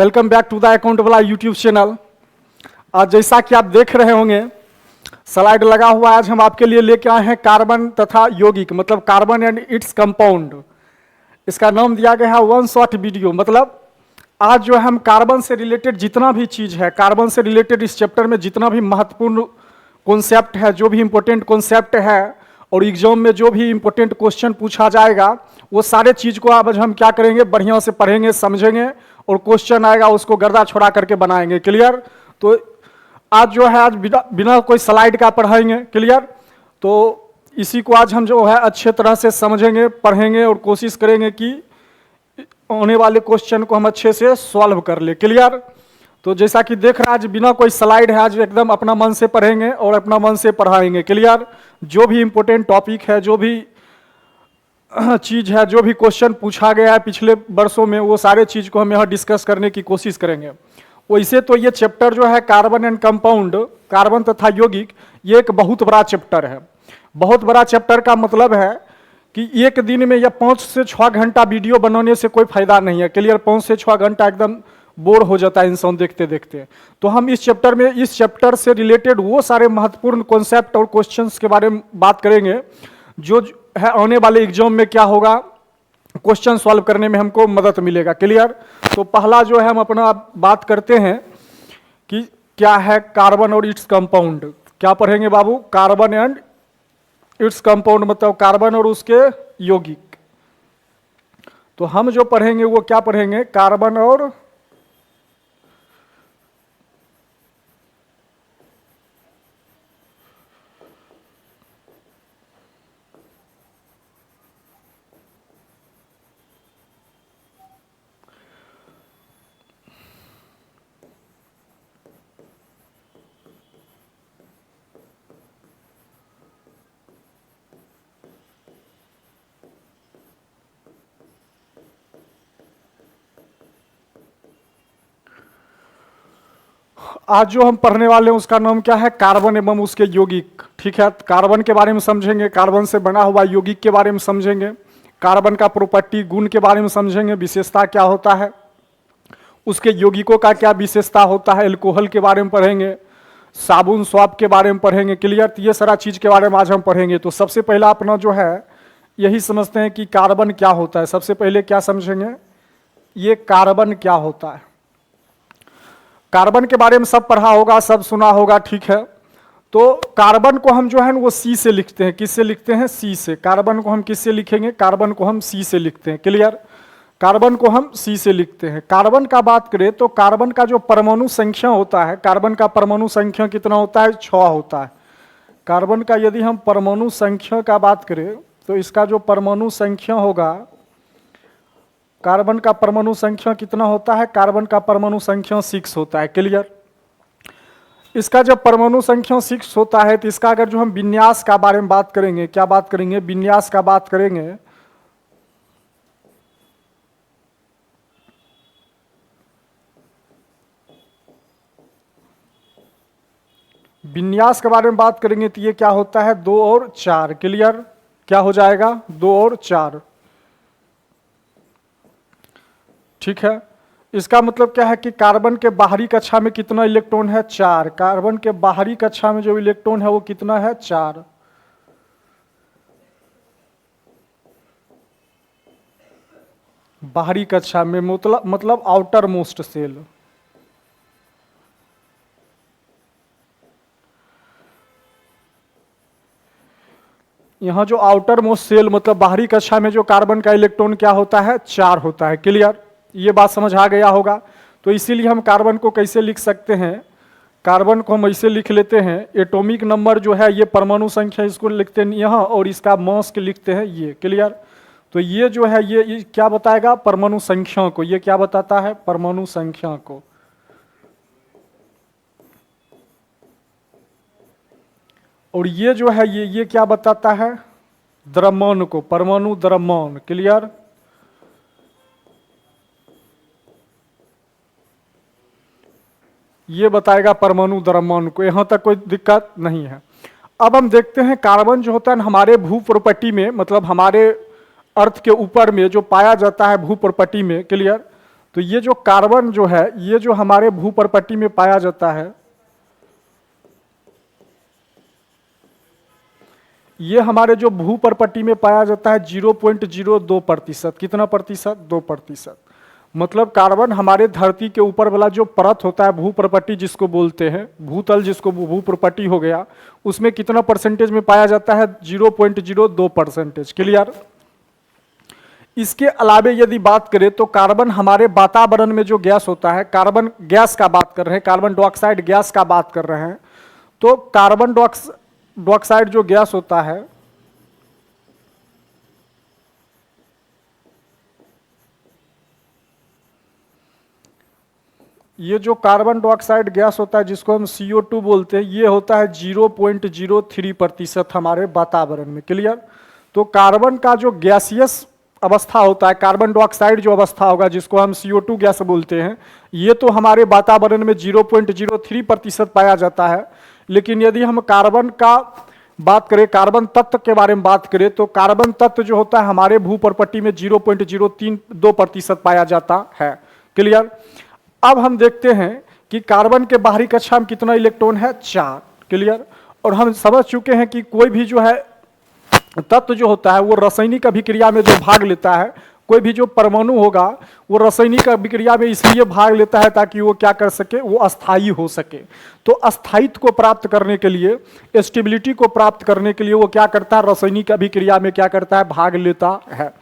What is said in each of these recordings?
Welcome back to the account वाला YouTube channel. आज जैसा कि आप देख रहे होंगे स्लाइड लगा हुआ, आज हम आपके लिए लेके आए हैं कार्बन तथा यौगिक, मतलब कार्बन एंड इट्स कंपाउंड। इसका नाम दिया गया है वन शॉट वीडियो। मतलब आज जो है हम कार्बन से रिलेटेड जितना भी चीज़ है, कार्बन से रिलेटेड इस चैप्टर में जितना भी महत्वपूर्ण कॉन्सेप्ट है, जो भी इंपॉर्टेंट कॉन्सेप्ट है और एग्जाम में जो भी इंपॉर्टेंट क्वेश्चन पूछा जाएगा, वो सारे चीज़ को आज हम क्या करेंगे, बढ़िया से पढ़ेंगे, समझेंगे और क्वेश्चन आएगा उसको गर्दा छोड़ा करके बनाएंगे। क्लियर? तो आज जो है आज बिना कोई स्लाइड का पढ़ाएंगे। क्लियर? तो इसी को आज हम जो है अच्छे तरह से समझेंगे, पढ़ेंगे और कोशिश करेंगे कि आने वाले क्वेश्चन को हम अच्छे से सॉल्व कर ले। क्लियर? तो जैसा कि देख रहे हैं आज बिना कोई स्लाइड है, आज एकदम अपना मन से पढ़ेंगे और अपना मन से पढ़ाएंगे। क्लियर? जो भी इंपॉर्टेंट टॉपिक है, जो भी चीज़ है, जो भी क्वेश्चन पूछा गया है पिछले वर्षों में, वो सारे चीज़ को हम यहाँ डिस्कस करने की कोशिश करेंगे। वैसे तो ये चैप्टर जो है कार्बन एंड कंपाउंड, कार्बन तथा यौगिक, ये एक बहुत बड़ा चैप्टर है। बहुत बड़ा चैप्टर का मतलब है कि एक दिन में या 5 से 6 घंटा वीडियो बनाने से कोई फायदा नहीं है। क्लियर? 5 से 6 घंटा एकदम बोर हो जाता है इंसान देखते देखते। तो हम इस चैप्टर में, इस चैप्टर से रिलेटेड वो सारे महत्वपूर्ण कॉन्सेप्ट और क्वेश्चंस के बारे में बात करेंगे जो है आने वाले एग्जाम में क्या होगा, क्वेश्चन सॉल्व करने में हमको मदद मिलेगा। क्लियर? तो पहला जो है हम अपना बात करते हैं कि क्या है कार्बन और इट्स कंपाउंड। क्या पढ़ेंगे बाबू? कार्बन एंड इट्स कंपाउंड, मतलब कार्बन और उसके यौगिक। तो हम जो पढ़ेंगे वो क्या पढ़ेंगे? कार्बन और आज जो हम पढ़ने वाले हैं उसका नाम क्या है? कार्बन एवं उसके यौगिक। ठीक है? कार्बन के बारे में समझेंगे, कार्बन से बना हुआ यौगिक के बारे में समझेंगे, कार्बन का प्रॉपर्टी गुण के बारे में समझेंगे, विशेषता क्या होता है, उसके यौगिकों का क्या विशेषता होता है, एल्कोहल के बारे में पढ़ेंगे, साबुन स्वाब के बारे में पढ़ेंगे। क्लियर? तो ये सारा चीज़ के बारे में आज हम पढ़ेंगे। तो सबसे पहला अपना जो है यही समझते हैं कि कार्बन क्या होता है। सबसे पहले क्या समझेंगे? ये कार्बन क्या होता है। कार्बन के बारे में सब पढ़ा होगा, सब सुना होगा। ठीक है? तो कार्बन को हम जो है वो सी से लिखते हैं। किससे लिखते हैं? सी से। कार्बन को हम किससे लिखेंगे? कार्बन को हम सी से लिखते हैं। क्लियर? कार्बन को हम सी से लिखते हैं। कार्बन का बात करें तो कार्बन का जो परमाणु संख्या होता है, कार्बन का परमाणु संख्या कितना होता है? 6 होता है। कार्बन का यदि हम परमाणु संख्या का बात करें तो इसका जो परमाणु संख्या होगा, कार्बन का परमाणु संख्या कितना होता है? कार्बन का परमाणु संख्या 6 होता है। क्लियर? इसका जब परमाणु संख्या 6 होता है तो इसका अगर जो हम विन्यास का बारे में बात करेंगे, क्या बात करेंगे? विन्यास का बात करेंगे विन्यास के बारे में बात करेंगे तो ये क्या होता है? 2 और 4। क्लियर? क्या हो जाएगा? 2 और 4। ठीक है? इसका मतलब क्या है कि कार्बन के बाहरी कक्षा में कितना इलेक्ट्रॉन है? 4। कार्बन के बाहरी कक्षा में जो इलेक्ट्रॉन है वो कितना है? 4। बाहरी कक्षा में मतलब आउटर मोस्ट सेल। यहां जो आउटर मोस्ट सेल मतलब बाहरी कक्षा में जो कार्बन का इलेक्ट्रॉन क्या होता है? 4 होता है। क्लियर? ये बात समझ आ गया होगा। तो इसीलिए हम कार्बन को कैसे लिख सकते हैं? कार्बन को हम ऐसे लिख लेते हैं, एटॉमिक नंबर जो है ये परमाणु संख्या, इसको लिखते हैं यहाँ, और इसका मास के लिखते हैं ये। क्लियर? तो ये जो है ये क्या बताएगा? परमाणु संख्या को। ये क्या बताता है? परमाणु संख्या को। और ये जो है ये क्या बताता है? द्रव्यमान को, परमाणु द्रव्यमान। क्लियर? ये बताएगा परमाणु द्रव्यमान को। यहां तक कोई दिक्कत नहीं है। अब हम देखते हैं कार्बन जो होता है हमारे भू प्रॉपर्टी में, मतलब हमारे अर्थ के ऊपर में जो पाया जाता है भू प्रॉपर्टी में। क्लियर? तो ये जो कार्बन जो है, ये जो हमारे भूपर्पट्टी में पाया जाता है, ये हमारे जो भूपर्पट्टी में पाया जाता है 0.02%। कितना प्रतिशत? 2%। मतलब कार्बन हमारे धरती के ऊपर वाला जो परत होता है, भूपर्पट्टी जिसको बोलते हैं, भूतल जिसको भूपर्पट्टी हो गया, उसमें कितना परसेंटेज में पाया जाता है? 0.02%। क्लियर? इसके अलावे यदि बात करें तो कार्बन हमारे वातावरण में जो गैस होता है, कार्बन गैस का बात कर रहे हैं, कार्बन डाइऑक्साइड गैस का बात कर रहे हैं, तो कार्बन डाइऑक्साइड जो गैस होता है, ये जो कार्बन डाइऑक्साइड गैस होता है जिसको हम CO2 बोलते हैं, ये होता है 0.03% हमारे वातावरण में। क्लियर? तो कार्बन का जो गैसियस अवस्था होता है, कार्बन डाइऑक्साइड जो अवस्था होगा जिसको हम CO2 गैस बोलते हैं, ये तो हमारे वातावरण में 0.03% पाया जाता है। लेकिन यदि हम कार्बन का बात करें, कार्बन तत्व के बारे में बात करें, तो कार्बन तत्व जो होता है हमारे भूपर्पट्टी में 0.032% पाया जाता है। क्लियर? अब हम देखते हैं कि कार्बन के बाहरी कक्षा में कितना इलेक्ट्रॉन है? 4। क्लियर? और हम समझ चुके हैं कि कोई भी जो है तत्व जो होता है वो रासायनिक अभिक्रिया में जो भाग लेता है, कोई भी जो परमाणु होगा वो रासायनिक अभिक्रिया में इसलिए भाग लेता है ताकि वो क्या कर सके? वो अस्थायी हो सके। तो अस्थायित्व को प्राप्त करने के लिए, स्टेबिलिटी को प्राप्त करने के लिए वो क्या करता है? रासायनिक अभिक्रिया में क्या करता है? भाग लेता है।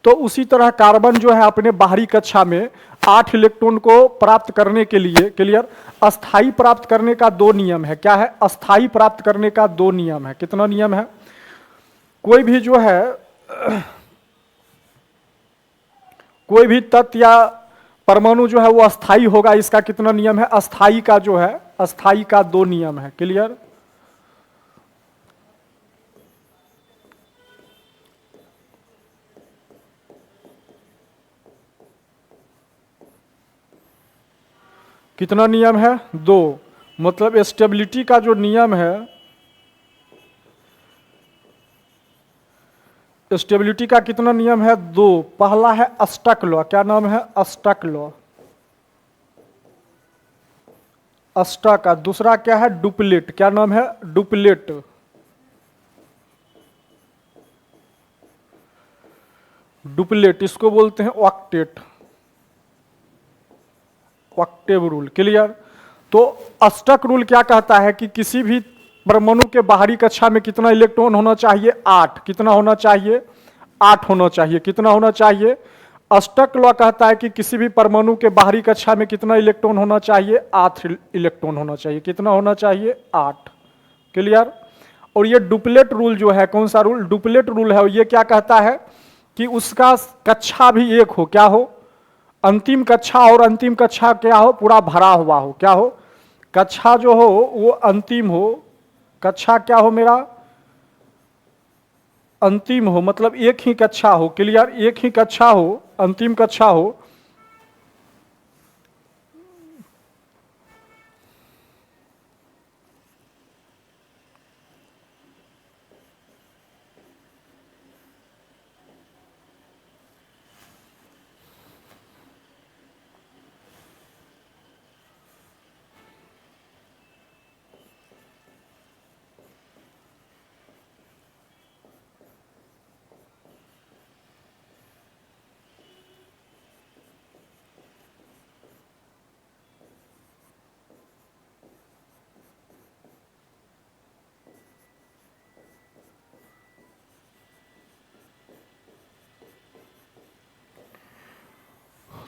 तो उसी तरह कार्बन जो है अपने बाहरी कक्षा में 8 इलेक्ट्रॉन को प्राप्त करने के लिए, क्लियर, अस्थाई प्राप्त करने का 2 नियम है। क्या है? अस्थाई प्राप्त करने का 2 नियम है। कितना नियम है? कोई भी जो है, कोई भी तत्व या परमाणु जो है वो अस्थाई होगा, इसका कितना नियम है? अस्थाई का जो है, अस्थाई का 2 नियम है। क्लियर? कितना नियम है? 2। मतलब स्टेबिलिटी का जो नियम है, स्टेबिलिटी का कितना नियम है? 2। पहला है अस्टक लॉ। क्या नाम है? अस्टक लॉ। अस्टक का दूसरा क्या है? डुप्लेट। क्या नाम है? डुप्लेट। डुप्लेट इसको बोलते हैं ऑक्टेट, ऑक्टेव रूल। क्लियर? तो अस्टक रूल क्या कहता है कि किसी भी परमाणु के बाहरी कक्षा में कितना इलेक्ट्रॉन होना चाहिए? 8। कितना होना चाहिए? 8 होना चाहिए। कितना होना चाहिए? अस्टक लॉ कहता है कि किसी भी परमाणु के बाहरी कक्षा में कितना इलेक्ट्रॉन होना चाहिए? 8 इलेक्ट्रॉन होना चाहिए। कितना होना चाहिए? 8। क्लियर? और ये डुप्लेट रूल जो है, कौन सा रूल? डुप्लेट रूल है। ये क्या कहता है कि उसका कक्षा भी एक हो। क्या हो? अंतिम कक्षा और अंतिम कक्षा क्या हो? पूरा भरा हुआ हो। क्या हो? कक्षा जो हो वो अंतिम हो, कक्षा क्या हो मेरा? अंतिम हो, मतलब एक ही कक्षा हो। क्लियर? एक ही कक्षा हो, अंतिम कक्षा हो।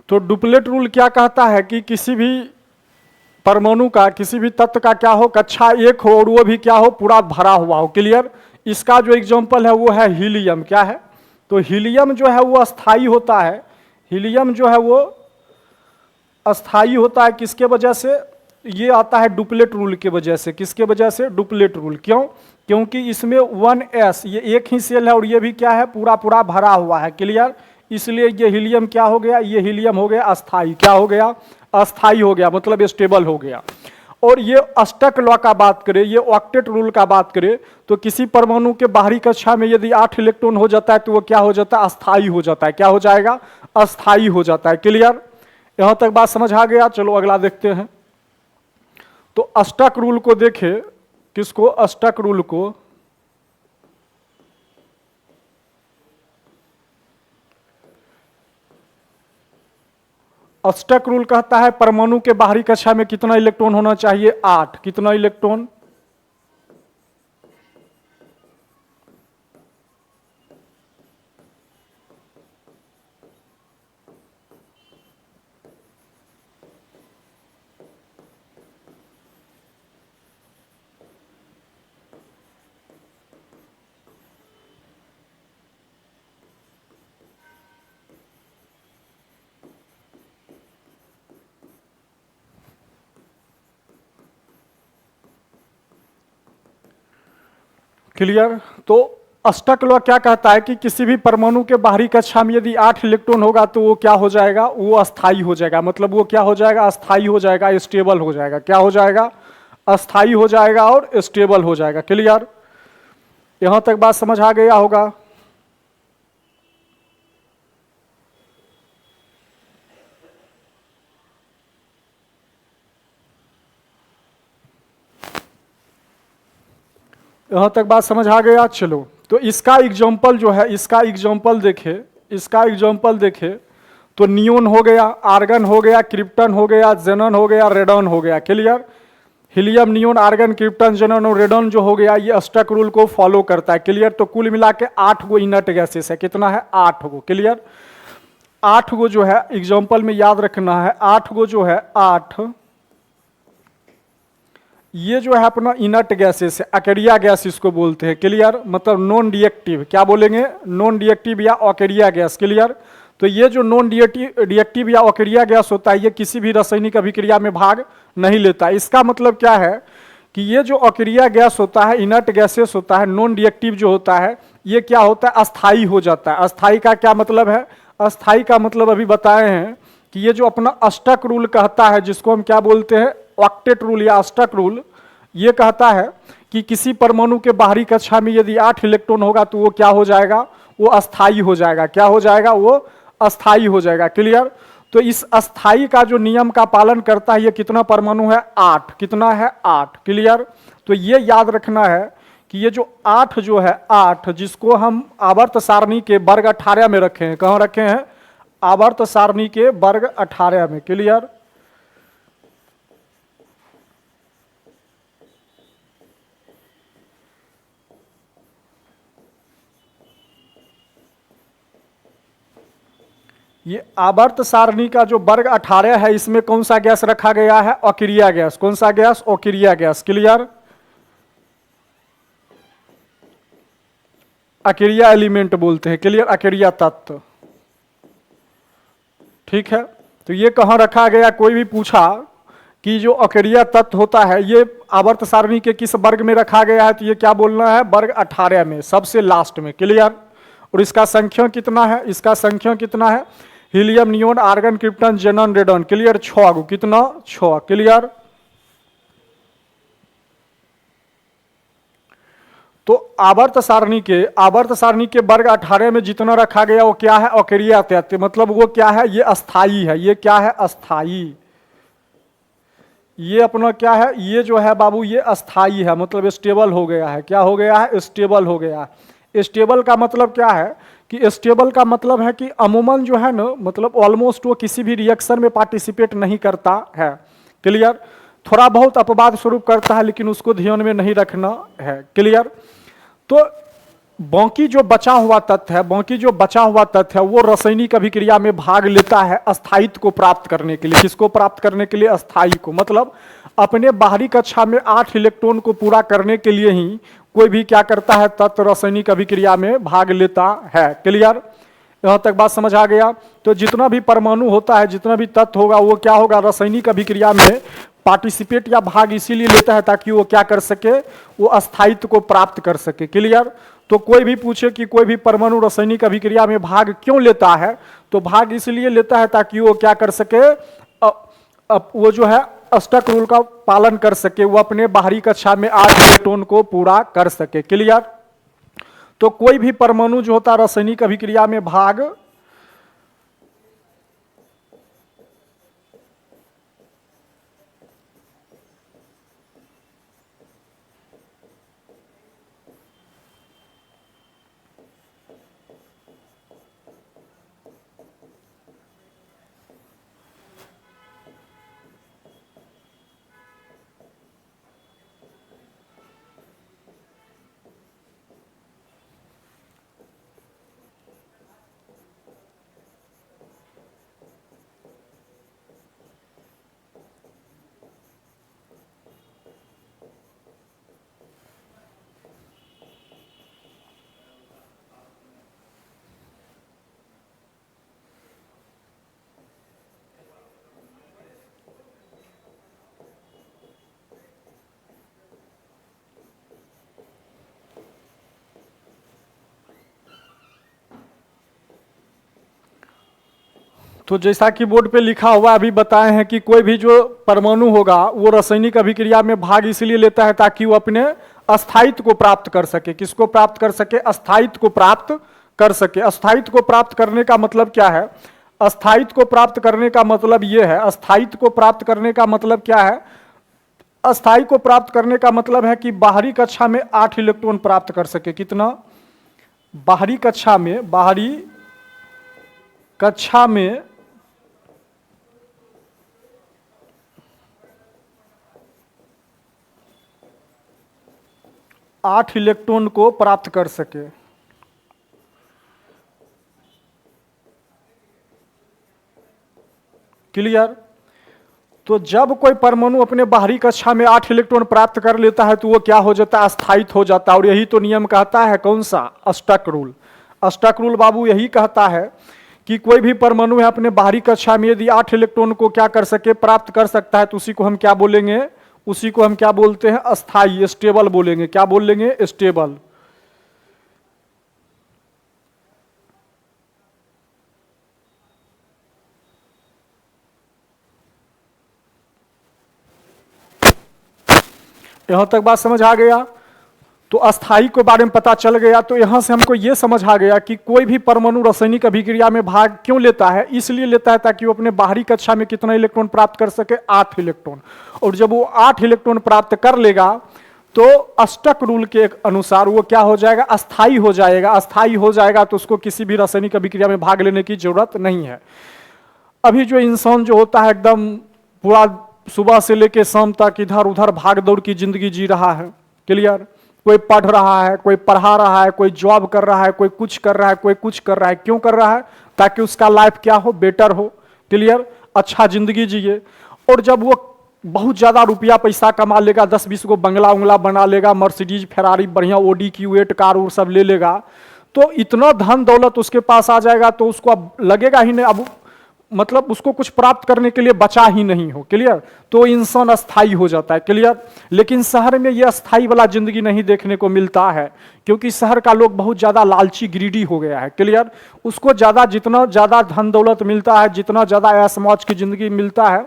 तो डुप्लेट रूल क्या कहता है कि किसी भी परमाणु का, किसी भी तत्व का क्या हो? कक्षा एक हो और वो भी क्या हो? पूरा भरा हुआ हो। क्लियर? इसका जो एग्जांपल है वो है हीलियम। क्या है? तो हीलियम जो है वो अस्थाई होता है। हीलियम जो है वो अस्थाई होता है। किसके वजह से? ये आता है डुप्लेट रूल के वजह से। किसके वजह से? Duplet rule. क्यों? क्योंकि इसमें 1s, ये एक ही सेल है और ये भी क्या है? पूरा पूरा भरा हुआ है। क्लियर? इसलिए ये हीलियम क्या हो गया? ये हीलियम हो गया अस्थाई। क्या हो गया? अस्थाई हो गया, मतलब स्टेबल हो गया। और ये अस्टक लॉ का बात करें, ये ऑक्टेट रूल का बात करें, तो किसी परमाणु के बाहरी कक्षा में यदि 8 इलेक्ट्रॉन हो जाता है तो वो क्या हो जाता है? अस्थाई हो जाता है। क्या हो जाएगा? अस्थाई हो जाता है। क्लियर? यहां तक बात समझ आ गया। चलो अगला देखते हैं। तो अष्टक रूल को देखें, किसको? अष्टक रूल को। अष्टक रूल कहता है परमाणु के बाहरी कक्षा में कितना इलेक्ट्रॉन होना चाहिए? 8। कितना इलेक्ट्रॉन? क्लियर? तो अष्टक लॉ क्या कहता है कि किसी भी परमाणु के बाहरी कक्षा में यदि 8 इलेक्ट्रॉन होगा तो वो क्या हो जाएगा? वो अस्थाई हो जाएगा। मतलब वो क्या हो जाएगा? अस्थाई हो जाएगा, स्टेबल हो जाएगा। क्या हो जाएगा? अस्थाई हो जाएगा और स्टेबल हो जाएगा। क्लियर? यहां तक बात समझ आ गया होगा। यहां तक बात समझ आ गया। चलो तो इसका एग्जांपल जो है, इसका एग्जांपल देखे, इसका एग्जांपल देखे तो नियोन हो गया, आर्गन हो गया, क्रिप्टन हो गया, जेनन हो गया, रेडन हो गया। Clear? Helium, neon, argon, krypton, xenon और रेडन जो हो गया ये अष्टक रूल को फॉलो करता है। क्लियर? तो कुल मिला के 8 गो इनर्ट गैसेस है। कितना है? 8 गो। क्लियर? 8 गो जो है एग्जाम्पल में याद रखना है। 8 गो जो है 8, ये जो है अपना इनर्ट गैसेस है, अकेरिया गैस इसको बोलते हैं। क्लियर? मतलब नॉन रिएक्टिव। क्या बोलेंगे? नॉन रिएक्टिव या अकेरिया गैस। क्लियर? तो ये जो नॉन रिएक्टिव या अकेरिया गैस होता है ये किसी भी रासायनिक अभिक्रिया में भाग नहीं लेता। इसका मतलब क्या है कि ये जो अकेरिया गैस होता है, इनर्ट गैसेस होता है, नॉन रिएक्टिव जो होता है, ये क्या होता है? अस्थाई हो जाता है। अस्थाई का क्या मतलब है? अस्थाई का मतलब अभी बताए हैं कि ये जो अपना अष्टक रूल कहता है, जिसको हम क्या बोलते हैं? ऑक्टेट रूल या अष्टक रूल, ये कहता है कि किसी परमाणु के बाहरी कक्षा में यदि 8 इलेक्ट्रॉन होगा तो वो क्या हो जाएगा? वो अस्थाई हो जाएगा। क्या हो जाएगा? वो अस्थाई हो जाएगा। क्लियर? तो इस अस्थाई का जो नियम का पालन करता है ये कितना परमाणु है? 8। कितना है? 8। क्लियर? तो ये याद रखना है कि ये जो 8 जो है 8, जिसको हम आवर्त सारणी के वर्ग 18 में रखे हैं। कहाँ रखे हैं? आवर्त सारणी के वर्ग 18 में। क्लियर? ये आवर्त सारणी का जो वर्ग 18 है इसमें कौन सा गैस रखा गया है? अकेरिया गैस। कौन सा गैस? अकेरिया गैस। क्लियर? अकेरिया एलिमेंट बोलते हैं। क्लियर? अकेरिया तत्व। ठीक है? तो ये कहाँ रखा गया? कोई भी पूछा कि जो अकेरिया तत्व होता है ये आवर्त सारणी के किस वर्ग में रखा गया है, तो ये क्या बोलना है? वर्ग 18 में, सबसे लास्ट में। क्लियर? और इसका संख्या कितना है? इसका संख्या कितना है? Helium, neon, argon, krypton, जेनन, रेडन। Clear? 6 गो। कितना? 6। क्लियर? तो आवर्त सारणी के वर्ग 18 में जितना रखा गया वो क्या है? अकेरिया तत्व। मतलब वो क्या है? ये अस्थाई है। ये क्या है? अस्थाई। ये अपना क्या है? ये जो है बाबू ये अस्थाई है, मतलब स्टेबल हो गया है। क्या हो गया है? स्टेबल हो गया है। स्टेबल का मतलब क्या है कि स्टेबल का मतलब है कि अमूमन जो है ना, मतलब ऑलमोस्ट वो किसी भी रिएक्शन में पार्टिसिपेट नहीं करता है। क्लियर? थोड़ा बहुत अपवाद स्वरूप करता है लेकिन उसको ध्यान में नहीं रखना है। क्लियर? तो बाकी जो बचा हुआ तत्व है, वो रासायनिक अभिक्रिया में भाग लेता है अस्थायित्व को प्राप्त करने के लिए। किसको प्राप्त करने के लिए? अस्थाई को। मतलब अपने बाहरी कक्षा में 8 इलेक्ट्रॉन को पूरा करने के लिए ही कोई भी क्या करता है? तत्व रासायनिक अभिक्रिया में भाग लेता है। क्लियर? यहां तक बात समझ आ गया। तो जितना भी परमाणु होता है, जितना भी तत्व होगा, वो क्या होगा? रासायनिक अभिक्रिया में पार्टिसिपेट या भाग इसीलिए लेता है ताकि वो क्या कर सके? वो अस्थायित्व को प्राप्त कर सके। क्लियर? तो कोई भी पूछे कि कोई भी परमाणु रासायनिक अभिक्रिया में भाग क्यों लेता है, तो भाग इसलिए लेता है ताकि वो क्या कर सके? वो जो है अष्टक रूल का पालन कर सके, वो अपने बाहरी कक्षा में 8 इलेक्ट्रॉन को पूरा कर सके। क्लियर? तो कोई भी परमाणु जो होता है रासायनिक अभिक्रिया में भाग तो जैसा कि बोर्ड पे लिखा हुआ अभी बताए हैं कि कोई भी जो परमाणु होगा वो रासायनिक अभिक्रिया में भाग इसलिए लेता है ताकि वो अपने अस्थायित्व को प्राप्त कर सके। किसको प्राप्त कर सके? अस्थायित्व को प्राप्त कर सके। अस्थायित्व को प्राप्त करने का मतलब क्या है? अस्थायित्व को प्राप्त करने का मतलब ये है, अस्थायित्व को प्राप्त करने का मतलब क्या है? अस्थायी को प्राप्त करने का मतलब है कि बाहरी कक्षा में 8 इलेक्ट्रॉन प्राप्त कर सके। कितना? बाहरी कक्षा में 8 इलेक्ट्रॉन को प्राप्त कर सके। क्लियर? तो जब कोई परमाणु अपने बाहरी कक्षा में 8 इलेक्ट्रॉन प्राप्त कर लेता है तो वो क्या हो जाता है? अस्थायित हो जाता है। और यही तो नियम कहता है, कौन सा? अष्टक रूल। अष्टक रूल बाबू यही कहता है कि कोई भी परमाणु है अपने बाहरी कक्षा में यदि 8 इलेक्ट्रॉन को क्या कर सके? प्राप्त कर सकता है, तो उसी को हम क्या बोलेंगे? उसी को हम क्या बोलते हैं? अस्थायी, स्टेबल बोलेंगे। क्या बोलेंगे? स्टेबल। यहां तक बात समझ आ गया? तो अस्थाई के बारे में पता चल गया। तो यहां से हमको यह समझ आ गया कि कोई भी परमाणु रासायनिक अभिक्रिया में भाग क्यों लेता है? इसलिए लेता है ताकि वो अपने बाहरी कक्षा में कितना इलेक्ट्रॉन प्राप्त कर सके? 8 इलेक्ट्रॉन। और जब वो 8 इलेक्ट्रॉन प्राप्त कर लेगा तो अष्टक रूल के अनुसार वो क्या हो जाएगा? अस्थाई हो जाएगा। अस्थाई हो जाएगा तो उसको किसी भी रासायनिक अभिक्रिया में भाग लेने की जरूरत नहीं है। अभी जो इंसान जो होता है एकदम पूरा सुबह से लेकर शाम तक इधर उधर भाग दौड़ की जिंदगी जी रहा है। क्लियर? कोई पढ़ रहा है, कोई पढ़ा रहा है, कोई जॉब कर रहा है, कोई कुछ कर रहा है, कोई कुछ कर रहा है। क्यों कर रहा है? ताकि उसका लाइफ क्या हो? बेटर हो। क्लियर? अच्छा जिंदगी जिए। और जब वो बहुत ज्यादा रुपया पैसा कमा लेगा, 10-20 को बंगला उंगला बना लेगा, मर्सिडीज फेरारी बढ़िया ओडी Q8 कार और सब ले लेगा, तो इतना धन दौलत उसके पास आ जाएगा तो उसको अब लगेगा ही नहीं, अब मतलब उसको कुछ प्राप्त करने के लिए बचा ही नहीं हो। क्लियर? तो इंसान अस्थाई हो जाता है। क्लियर? लेकिन शहर में ये अस्थाई वाला जिंदगी नहीं देखने को मिलता है, क्योंकि शहर का लोग बहुत ज्यादा लालची ग्रीडी हो गया है। क्लियर? उसको ज्यादा जितना ज्यादा धन दौलत मिलता है, जितना ज्यादा ऐश मौज की जिंदगी मिलता है,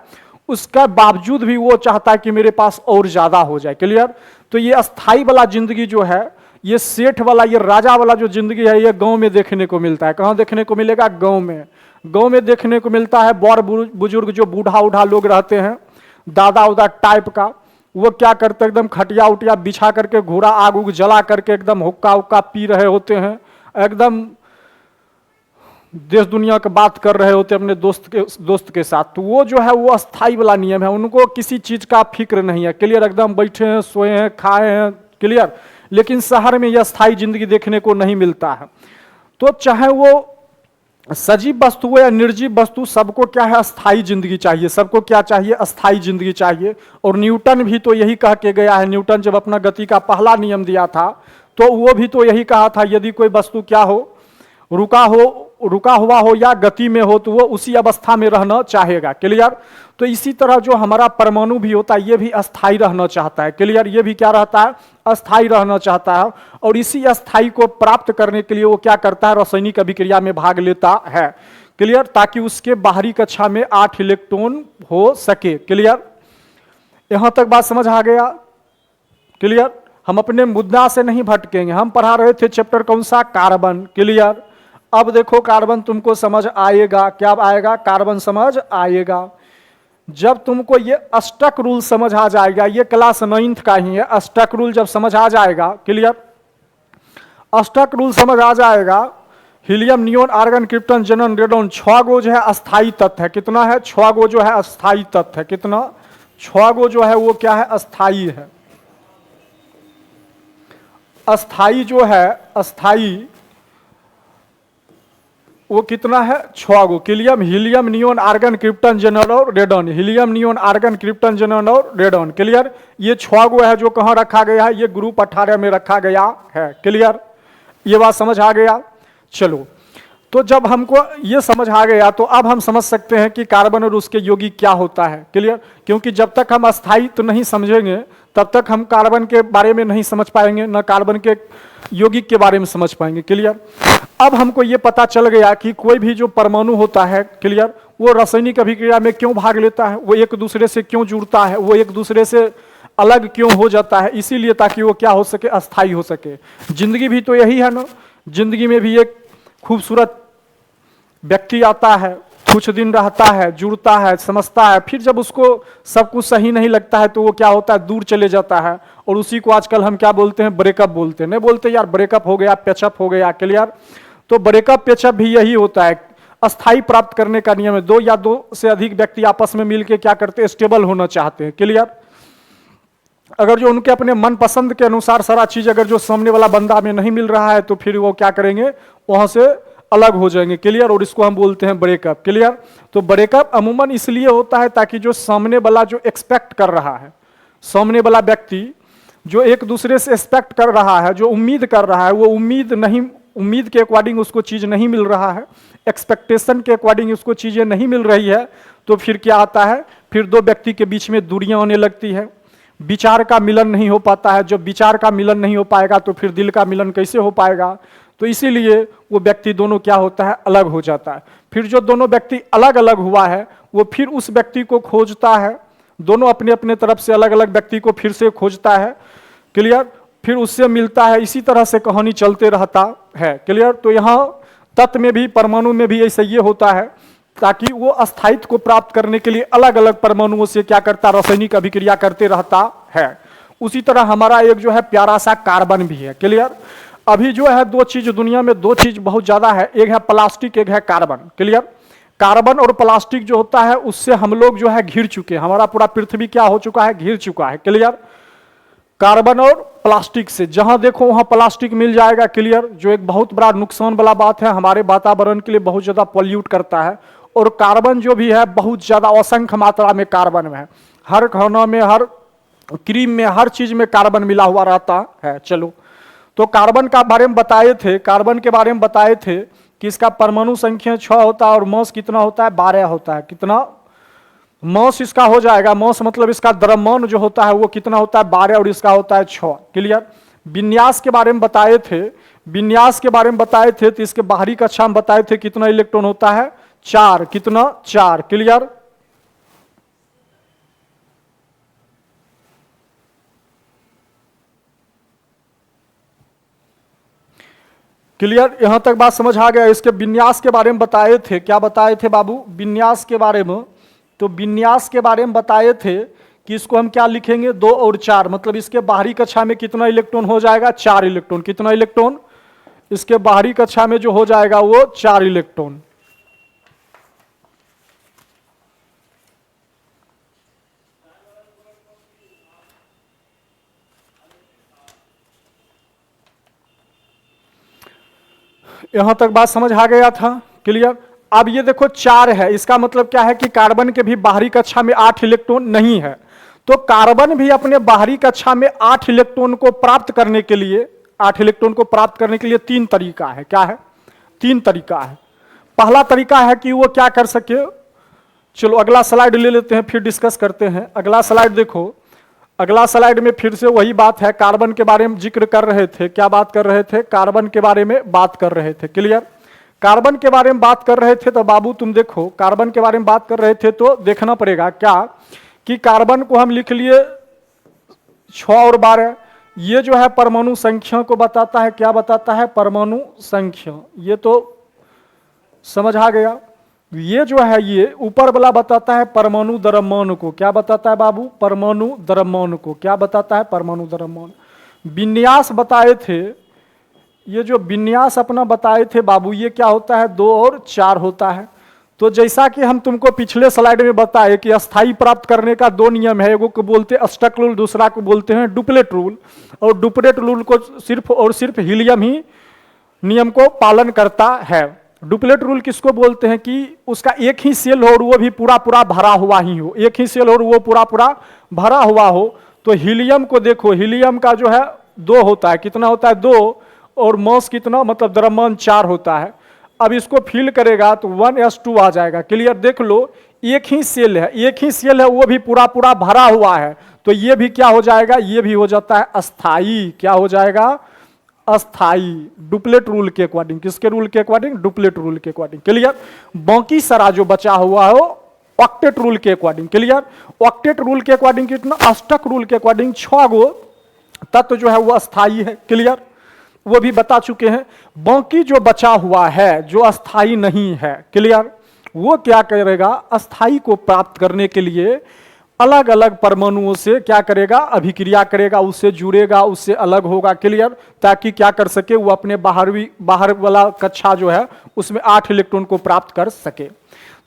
उसका बावजूद भी वो चाहता है कि मेरे पास और ज्यादा हो जाए। क्लियर? तो ये अस्थाई वाला जिंदगी जो है, ये सेठ वाला, ये राजा वाला जो जिंदगी है, ये गांव में देखने को मिलता है। कहां देखने को मिलेगा? गांव में। गांव में देखने को मिलता है। बड़ बुजुर्ग जो बूढ़ा उढ़ा लोग रहते हैं, दादा उदा टाइप का, वो क्या करते हैं? एकदम खटिया उटिया बिछा करके, घोड़ा आग उग जला करके एकदम हुक्का उक्का पी रहे होते हैं, एकदम देश दुनिया की बात कर रहे होते अपने दोस्त के साथ। तो वो जो है वो अस्थाई वाला नियम है, उनको किसी चीज का फिक्र नहीं है। क्लियर? एकदम बैठे हैं, सोए हैं, खाए हैं। क्लियर? लेकिन शहर में यह अस्थाई जिंदगी देखने को नहीं मिलता है। तो चाहे वो सजीव वस्तु हो या निर्जीव वस्तु, सबको क्या है? अस्थाई जिंदगी चाहिए। सबको क्या चाहिए? अस्थाई जिंदगी चाहिए। और न्यूटन भी तो यही कह के गया है। न्यूटन जब अपना गति का पहला नियम दिया था तो वो भी तो यही कहा था, यदि कोई वस्तु क्या हो? रुका हुआ हो या गति में हो तो वो उसी अवस्था में रहना चाहेगा। क्लियर? तो इसी तरह जो हमारा परमाणु भी होता है, ये भी अस्थाई रहना चाहता है। क्लियर? ये भी क्या रहता है? अस्थाई रहना चाहता है। और इसी अस्थाई को प्राप्त करने के लिए वो क्या करता है? रासायनिक अभिक्रिया में भाग लेता है। क्लियर? ताकि उसके बाहरी कक्षा में 8 इलेक्ट्रॉन हो सके। क्लियर? यहां तक बात समझ आ गया? क्लियर? हम अपने मुद्दा से नहीं भटकेंगे। हम पढ़ा रहे थे चैप्टर कौन सा? कार्बन। क्लियर? अब देखो कार्बन तुमको समझ आएगा। क्या आएगा? कार्बन समझ आएगा। जब तुमको ये अष्टक रूल समझ आ जाएगा, ये क्लास 9th का ही है। अष्टक रूल जब समझ आ जाएगा, क्लियर? अष्टक रूल समझ आ जाएगा, helium, neon, argon, krypton, जेनन, radon, 6 गो जो है अस्थाई तत्व है। कितना है? 6 गो जो है अस्थाई तत्व है। कितना? 6 गो जो है वो क्या है? अस्थाई है। अस्थाई जो है, अस्थाई वो कितना है? 6 गो। Helium, helium, neon, argon, krypton, xenon और radon. Helium, neon, argon, krypton, xenon और रेडॉन। क्लियर? ये 6 गो है जो कहां रखा गया है? ये ग्रुप 18 में रखा गया है। क्लियर? ये बात समझ आ गया? चलो, तो जब हमको ये समझ आ गया तो अब हम समझ सकते हैं कि कार्बन और उसके यौगिक क्या होता है। क्लियर? क्योंकि जब तक हम अस्थायित्व नहीं समझेंगे तब तक हम कार्बन के बारे में नहीं समझ पाएंगे, न कार्बन के यौगिक के बारे में समझ पाएंगे। क्लियर? अब हमको ये पता चल गया कि कोई भी जो परमाणु होता है, क्लियर, वो रासायनिक अभिक्रिया में क्यों भाग लेता है, वो एक दूसरे से क्यों जुड़ता है, वो एक दूसरे से अलग क्यों हो जाता है, इसीलिए ताकि वो क्या हो सके, अस्थाई हो सके। जिंदगी भी तो यही है ना, जिंदगी में भी एक खूबसूरत व्यक्ति आता है, कुछ दिन रहता है, जुड़ता है, समझता है, फिर जब उसको सब कुछ सही नहीं लगता है तो वो क्या होता है, दूर चले जाता है। और उसी को आजकल हम क्या बोलते हैं, ब्रेकअप बोलते हैं। नहीं बोलते यार ब्रेकअप हो गया, पैचअप हो गया, क्लियर। तो ब्रेकअप पैचअप भी यही होता है, अस्थाई प्राप्त करने का नियम है। दो या दो से अधिक व्यक्ति आपस में मिलकर क्या करते हैं, स्टेबल होना चाहते हैं, क्लियर। अगर जो उनके अपने मन पसंद के अनुसार सारा चीज अगर जो सामने वाला बंदा में नहीं मिल रहा है तो फिर वो क्या करेंगे, वहां से अलग हो जाएंगे, क्लियर। और इसको हम बोलते हैं ब्रेकअप, क्लियर। तो ब्रेकअप अमूमन इसलिए होता है ताकि जो सामने वाला जो एक्सपेक्ट कर रहा है, सामने वाला व्यक्ति जो एक दूसरे से एक्सपेक्ट कर रहा है, जो उम्मीद कर रहा है, वो उम्मीद के अकॉर्डिंग उसको चीज नहीं मिल रहा है, एक्सपेक्टेशन के अकॉर्डिंग उसको चीजें नहीं मिल रही है, तो फिर क्या आता है, फिर दो व्यक्ति के बीच में दूरियां होने लगती है, विचार का मिलन नहीं हो पाता है। जब विचार का मिलन नहीं हो पाएगा तो फिर दिल का मिलन कैसे हो पाएगा। तो इसीलिए वो व्यक्ति दोनों क्या होता है, अलग हो जाता है। फिर जो दोनों व्यक्ति अलग अलग हुआ है वो फिर उस व्यक्ति को खोजता है, दोनों अपने अपने तरफ से अलग अलग व्यक्ति को फिर से खोजता है, क्लियर। फिर उससे मिलता है, इसी तरह से कहानी चलते रहता है, क्लियर। तो यहाँ तत्व में भी, परमाणु में भी ऐसा ये होता है ताकि वो अस्थायित्व को प्राप्त करने के लिए अलग अलग परमाणुओं से क्या करता, रासायनिक अभिक्रिया करते रहता है। उसी तरह हमारा एक जो है प्यारा सा कार्बन भी है, क्लियर। अभी जो है दो चीज दुनिया में, दो चीज बहुत ज्यादा है, एक है प्लास्टिक, एक है कार्बन, क्लियर। कार्बन और प्लास्टिक जो होता है उससे हम लोग जो है घिर चुके हैं, हमारा पूरा पृथ्वी क्या हो चुका है, घिर चुका है, क्लियर। कार्बन और प्लास्टिक से जहां देखो वहां प्लास्टिक मिल जाएगा, क्लियर। जो एक बहुत बड़ा नुकसान वाला बात है, हमारे वातावरण के लिए बहुत ज्यादा पॉल्यूट करता है। और कार्बन जो भी है बहुत ज्यादा असंख्य मात्रा में कार्बन में है, हर खाना में, हर क्रीम में, हर चीज में कार्बन मिला हुआ रहता है। चलो, तो कार्बन का बारे में बताए थे, कार्बन के बारे में बताए थे कि इसका परमाणु संख्या 6 होता है और मास कितना होता है, 12 होता है। कितना मास इसका हो जाएगा, मास मतलब इसका द्रव्यमान जो होता है वो कितना होता है, 12, और इसका होता है 6, क्लियर। विन्यास के बारे में बताए थे, विन्यास के बारे में बताए थे, तो इसके बाहरी कक्षा में बताए थे कितना इलेक्ट्रॉन होता है, 4, कितना, 4, क्लियर। क्लियर, यहां तक बात समझ आ गया। इसके विन्यास के बारे में बताए थे, क्या बताए थे बाबू, विन्यास के बारे में। तो विन्यास के बारे में बताए थे कि इसको हम क्या लिखेंगे, 2 और 4, मतलब इसके बाहरी कक्षा में कितना इलेक्ट्रॉन हो जाएगा, 4 इलेक्ट्रॉन। कितना इलेक्ट्रॉन इसके बाहरी कक्षा में जो हो जाएगा वो 4 इलेक्ट्रॉन। यहां तक बात समझ आ गया था, क्लियर। अब ये देखो 4 है, इसका मतलब क्या है कि कार्बन के भी बाहरी कक्षा में 8 इलेक्ट्रॉन नहीं है। तो कार्बन भी अपने बाहरी कक्षा में 8 इलेक्ट्रॉन को प्राप्त करने के लिए, 8 इलेक्ट्रॉन को प्राप्त करने के लिए 3 तरीका है। क्या है, 3 तरीका है। पहला तरीका है कि वो क्या कर सके, चलो अगला स्लाइड ले लेते हैं फिर डिस्कस करते हैं। अगला स्लाइड देखो, अगला स्लाइड में फिर से वही बात है, कार्बन के बारे में जिक्र कर रहे थे। क्या बात कर रहे थे, कार्बन के बारे में बात कर रहे थे, क्लियर। कार्बन के बारे में बात कर रहे थे तो बाबू तुम देखो, कार्बन के बारे में बात कर रहे थे तो देखना पड़ेगा क्या कि कार्बन को हम लिख लिए 6 और 12। ये जो है परमाणु संख्या को बताता है, क्या बताता है, परमाणु संख्या। ये तो समझ आ गया। ये जो है ये ऊपर वाला बताता है परमाणु द्रव्यमान को। क्या बताता है बाबू, परमाणु द्रव्यमान को। क्या बताता है, परमाणु द्रव्यमान। विन्यास बताए थे, ये जो विन्यास अपना बताए थे बाबू, ये क्या होता है, 2 और 4 होता है। तो जैसा कि हम तुमको पिछले स्लाइड में बताए कि अस्थाई प्राप्त करने का 2 नियम है, एक को बोलते हैं अष्टक रूल, दूसरा को बोलते हैं डुप्लेट रूल। और डुप्लेट रूल को सिर्फ और सिर्फ हीलियम ही नियम को पालन करता है। डुप्लेट रूल किसको बोलते हैं कि उसका एक ही सेल हो और वो भी पूरा पूरा भरा हुआ ही हो, एक ही सेल हो और वो पूरा पूरा भरा हुआ हो। तो हीलियम को देखो, हीलियम का जो है 2 होता है, कितना होता है, 2, और मास कितना, मतलब द्रव्यमान 4 होता है। अब इसको फिल करेगा तो 1s2 आ जाएगा, क्लियर। देख लो एक ही सेल है, एक ही सेल है, वो भी पूरा पूरा भरा हुआ है। तो ये भी क्या हो जाएगा, ये भी हो जाता है अस्थाई। क्या हो जाएगा, अस्थाई, डुप्लेट रूल के अकॉर्डिंग। किसके रूल के अकॉर्डिंग? डुप्लेट रूल के अकॉर्डिंग। क्लियर? बाकी सारा जो बचा हुआ है वो ऑक्टेट रूल के अकॉर्डिंग। क्लियर? ऑक्टेट रूल के अकॉर्डिंग कितना? अष्टक रूल के अकॉर्डिंग 6 गो तत्व जो है वो अस्थाई है। क्लियर? वो भी बता चुके हैं। बाकी जो बचा हुआ है जो अस्थाई नहीं है, क्लियर, वो क्या करेगा? अस्थाई को प्राप्त करने के लिए अलग अलग परमाणुओं से क्या करेगा? अभिक्रिया करेगा, उससे जुड़ेगा, उससे अलग होगा। क्लियर? ताकि क्या कर सके? वो अपने बाहर वाला कक्षा जो है उसमें 8 इलेक्ट्रॉन को प्राप्त कर सके।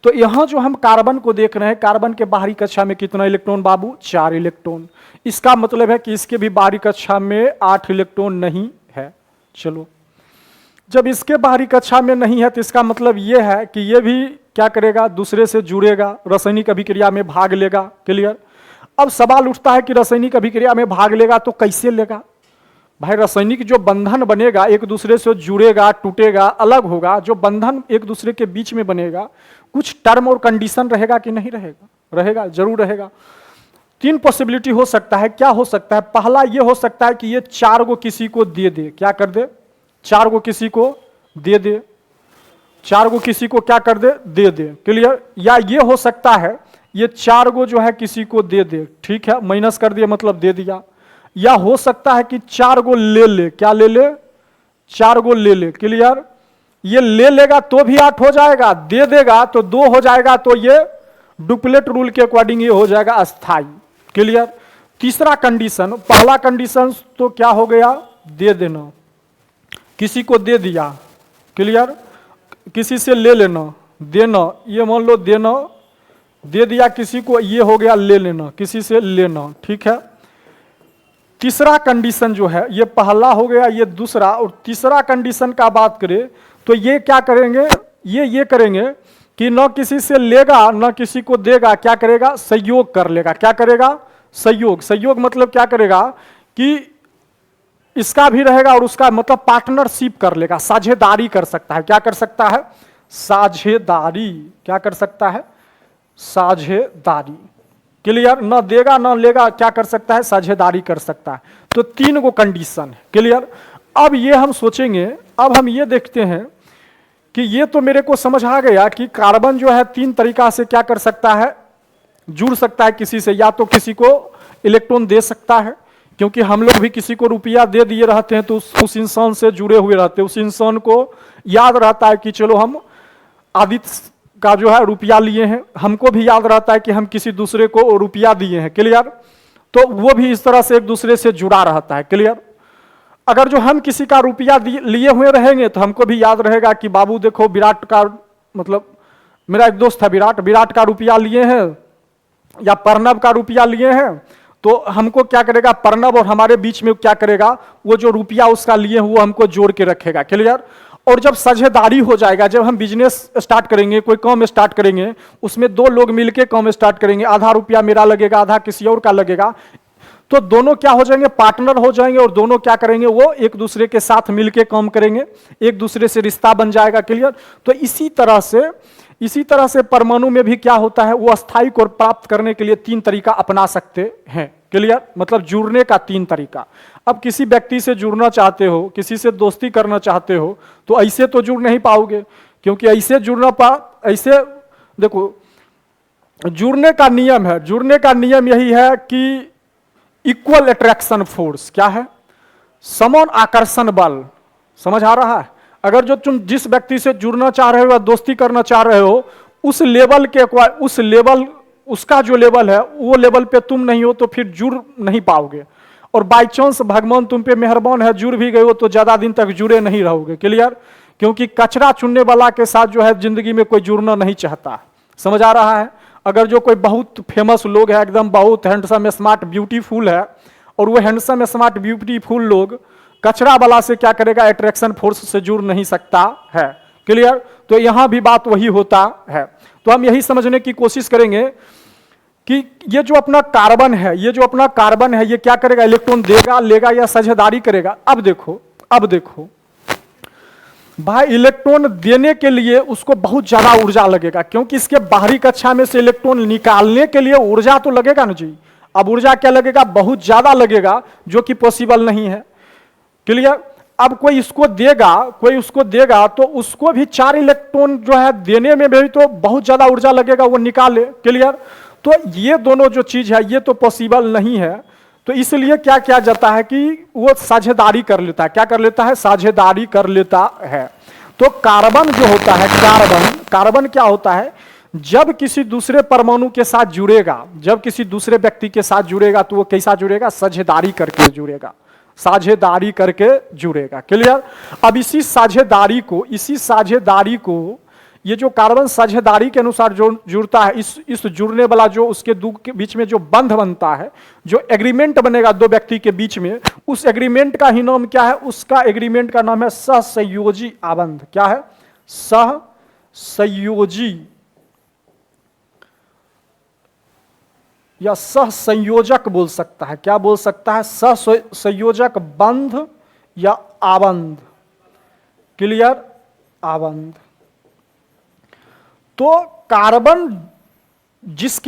तो यहां जो हम कार्बन को देख रहे हैं, कार्बन के बाहरी कक्षा में कितना इलेक्ट्रॉन बाबू? 4 इलेक्ट्रॉन। इसका मतलब है कि इसके भी बाहरी कक्षा में 8 इलेक्ट्रॉन नहीं है। चलो, जब इसके बाहरी कक्षा में नहीं है तो इसका मतलब यह है कि यह भी क्या करेगा? दूसरे से जुड़ेगा, रासायनिक अभिक्रिया में भाग लेगा। क्लियर? अब सवाल उठता है कि रासायनिक अभिक्रिया में भाग लेगा तो कैसे लेगा? भाई, रासायनिक जो बंधन बनेगा एक दूसरे से जुड़ेगा, टूटेगा, अलग होगा। जो बंधन एक दूसरे के बीच में बनेगा, कुछ टर्म और कंडीशन रहेगा कि नहीं रहेगा? रहेगा, जरूर रहेगा। 3 पॉसिबिलिटी हो सकता है। क्या हो सकता है? पहला ये हो सकता है कि ये 4 को किसी को दे दे। क्या कर दे? 4 को किसी को दे दे। 4 को किसी को क्या कर दे? दे दे। क्लियर? या ये हो सकता है ये 4 को जो है किसी को दे दे। ठीक है, माइनस कर दिया मतलब दे दिया। या हो सकता है कि 4 को ले ले। क्या ले ले? 4 को ले ले। क्लियर? ये ले लेगा तो भी 8 हो जाएगा, दे देगा तो 2 हो जाएगा। तो ये डुप्लेट रूल के अकॉर्डिंग ये हो जाएगा अस्थाई। क्लियर? तीसरा कंडीशन, पहला कंडीशन तो क्या हो गया? दे देना, किसी को दे दिया। क्लियर? किसी से ले लेना, देना, ये मान लो देना, दे दिया किसी को, ये हो गया ले लेना, किसी से लेना। ठीक है? तीसरा कंडीशन जो है, ये पहला हो गया, ये दूसरा। और तीसरा कंडीशन का बात करें तो ये क्या करेंगे? ये करेंगे कि न किसी से लेगा न किसी को देगा। क्या करेगा? सहयोग कर लेगा। क्या करेगा? सहयोग। सहयोग मतलब क्या करेगा कि इसका भी रहेगा और उसका मतलब पार्टनरशिप कर लेगा, साझेदारी कर सकता है। क्या कर सकता है? साझेदारी। क्या कर सकता है? साझेदारी। क्लियर? न देगा न लेगा, क्या कर सकता है? साझेदारी कर सकता है। तो 3 गो कंडीशन है। क्लियर? अब ये हम सोचेंगे, अब हम ये देखते हैं कि ये तो मेरे को समझ आ गया कि कार्बन जो है 3 तरीका से क्या कर सकता है? जुड़ सकता है किसी से। या तो किसी को इलेक्ट्रॉन दे सकता है, क्योंकि हम लोग भी किसी को रुपया दे दिए रहते हैं तो उस इंसान से जुड़े हुए रहते हैं। उस इंसान को याद रहता है कि चलो हम आदित्य का जो है रुपया लिए हैं, हमको भी याद रहता है कि हम किसी दूसरे को रुपया दिए हैं। क्लियर? तो वो भी इस तरह से एक दूसरे से जुड़ा रहता है। क्लियर? अगर जो हम किसी का रुपया लिए हुए रहेंगे तो हमको भी याद रहेगा कि बाबू देखो विराट का, मतलब मेरा एक दोस्त था विराट का रुपया लिए हैं या प्रणव का रुपया लिए हैं, तो हमको क्या करेगा? प्रणव और हमारे बीच में क्या करेगा? वो जो रुपया उसका लिए हैं वो हमको जोड़ के रखेगा। क्लियर? और जब साझेदारी हो जाएगा, जब हम बिजनेस स्टार्ट करेंगे, कोई काम स्टार्ट करेंगे, उसमें 2 लोग मिलके काम स्टार्ट करेंगे, आधा रुपया मेरा लगेगा, आधा किसी और का लगेगा, तो दोनों क्या हो जाएंगे? पार्टनर हो जाएंगे। और दोनों क्या करेंगे? वो एक दूसरे के साथ मिलके काम करेंगे, एक दूसरे से रिश्ता बन जाएगा। क्लियर? तो इसी तरह से परमाणु में भी क्या होता है? वो अस्थाई को प्राप्त करने के लिए 3 तरीका अपना सकते हैं। क्लियर? मतलब जुड़ने का 3 तरीका। अब किसी व्यक्ति से जुड़ना चाहते हो, किसी से दोस्ती करना चाहते हो, तो ऐसे तो जुड़ नहीं पाओगे, क्योंकि ऐसे ऐसे देखो, जुड़ने का नियम है, जुड़ने का नियम यही है कि इक्वल अट्रैक्शन फोर्स। क्या है? समान आकर्षण बल। समझ आ रहा है? अगर जो तुम जिस व्यक्ति से जुड़ना चाह रहे हो या दोस्ती करना चाह रहे हो, उसका जो लेवल है वो लेवल पे तुम नहीं हो तो फिर जुड़ नहीं पाओगे। और बाई चांस भगवान तुम पे मेहरबान है, जुड़ भी गए हो तो ज्यादा दिन तक जुड़े नहीं रहोगे। क्लियर? क्योंकि कचरा चुनने वाला के साथ जो है जिंदगी में कोई जुड़ना नहीं चाहता। समझ आ रहा है? अगर जो कोई बहुत फेमस लोग है, एकदम बहुत हैंडसम स्मार्ट ब्यूटीफुल है, और वो हैंडसम स्मार्ट ब्यूटीफुल लोग कचरा वाला से क्या करेगा? अट्रैक्शन फोर्स से जुड़ नहीं सकता है। क्लियर? तो यहां भी बात वही होता है। तो हम यही समझने की कोशिश करेंगे कि ये जो अपना कार्बन है, ये क्या करेगा? इलेक्ट्रॉन देगा, लेगा या साझेदारी करेगा? अब देखो भाई, इलेक्ट्रॉन देने के लिए उसको बहुत ज्यादा ऊर्जा लगेगा, क्योंकि इसके बाहरी कक्षा में से इलेक्ट्रॉन निकालने के लिए ऊर्जा तो लगेगा ना जी। अब ऊर्जा क्या लगेगा? बहुत ज्यादा लगेगा, जो कि पॉसिबल नहीं है। क्लियर? अब कोई उसको देगा तो उसको भी 4 इलेक्ट्रॉन जो है देने में भी तो बहुत ज्यादा ऊर्जा लगेगा, वो निकाले। क्लियर? तो ये दोनों जो चीज है ये तो पॉसिबल नहीं है। तो इसलिए क्या किया जाता है कि वो साझेदारी कर लेता है। क्या कर लेता है? साझेदारी कर लेता है। तो कार्बन जो होता है, कार्बन क्या होता है? जब किसी दूसरे परमाणु के साथ जुड़ेगा, जब किसी दूसरे व्यक्ति के साथ जुड़ेगा तो वो कैसा जुड़ेगा? साझेदारी करके जुड़ेगा, साझेदारी करके जुड़ेगा। क्लियर? अब इसी साझेदारी को ये जो कार्बन साझेदारी के अनुसार जो जुड़ता है, इस जुड़ने वाला जो उसके दो के बीच में जो बंध बनता है, जो एग्रीमेंट बनेगा दो व्यक्ति के बीच में, उस एग्रीमेंट का ही नाम क्या है? उसका एग्रीमेंट का नाम है सहसंयोजी आबंध। क्या है? सहसंयोजी या सहसंयोजक बोल सकता है। क्या बोल सकता है? सहसंयोजक बंध या आबंध। क्लियर? आबंध। तो कार्बन जिस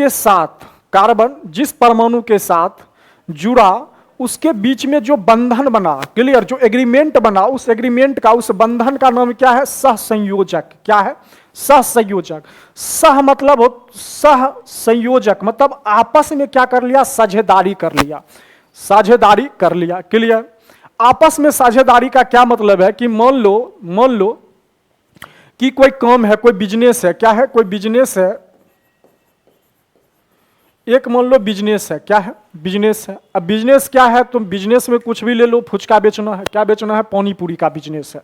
परमाणु के साथ जुड़ा, उसके बीच में जो बंधन बना, क्लियर, जो एग्रीमेंट बना, उस एग्रीमेंट का, उस बंधन का नाम क्या है? सहसंयोजक। क्या है? सहसंयोजक। सहसंयोजक मतलब आपस में क्या कर लिया? साझेदारी कर लिया, साझेदारी कर लिया। क्लियर? आपस में साझेदारी का क्या मतलब है कि मान लो कि कोई काम है, कोई बिजनेस है। क्या है? कोई बिजनेस है, एक मान लो बिजनेस है। क्या है? बिजनेस है। अब बिजनेस क्या है? तुम बिजनेस में कुछ भी ले लो, फुचका बेचना है। क्या बेचना है? पानी पूरी का बिजनेस है।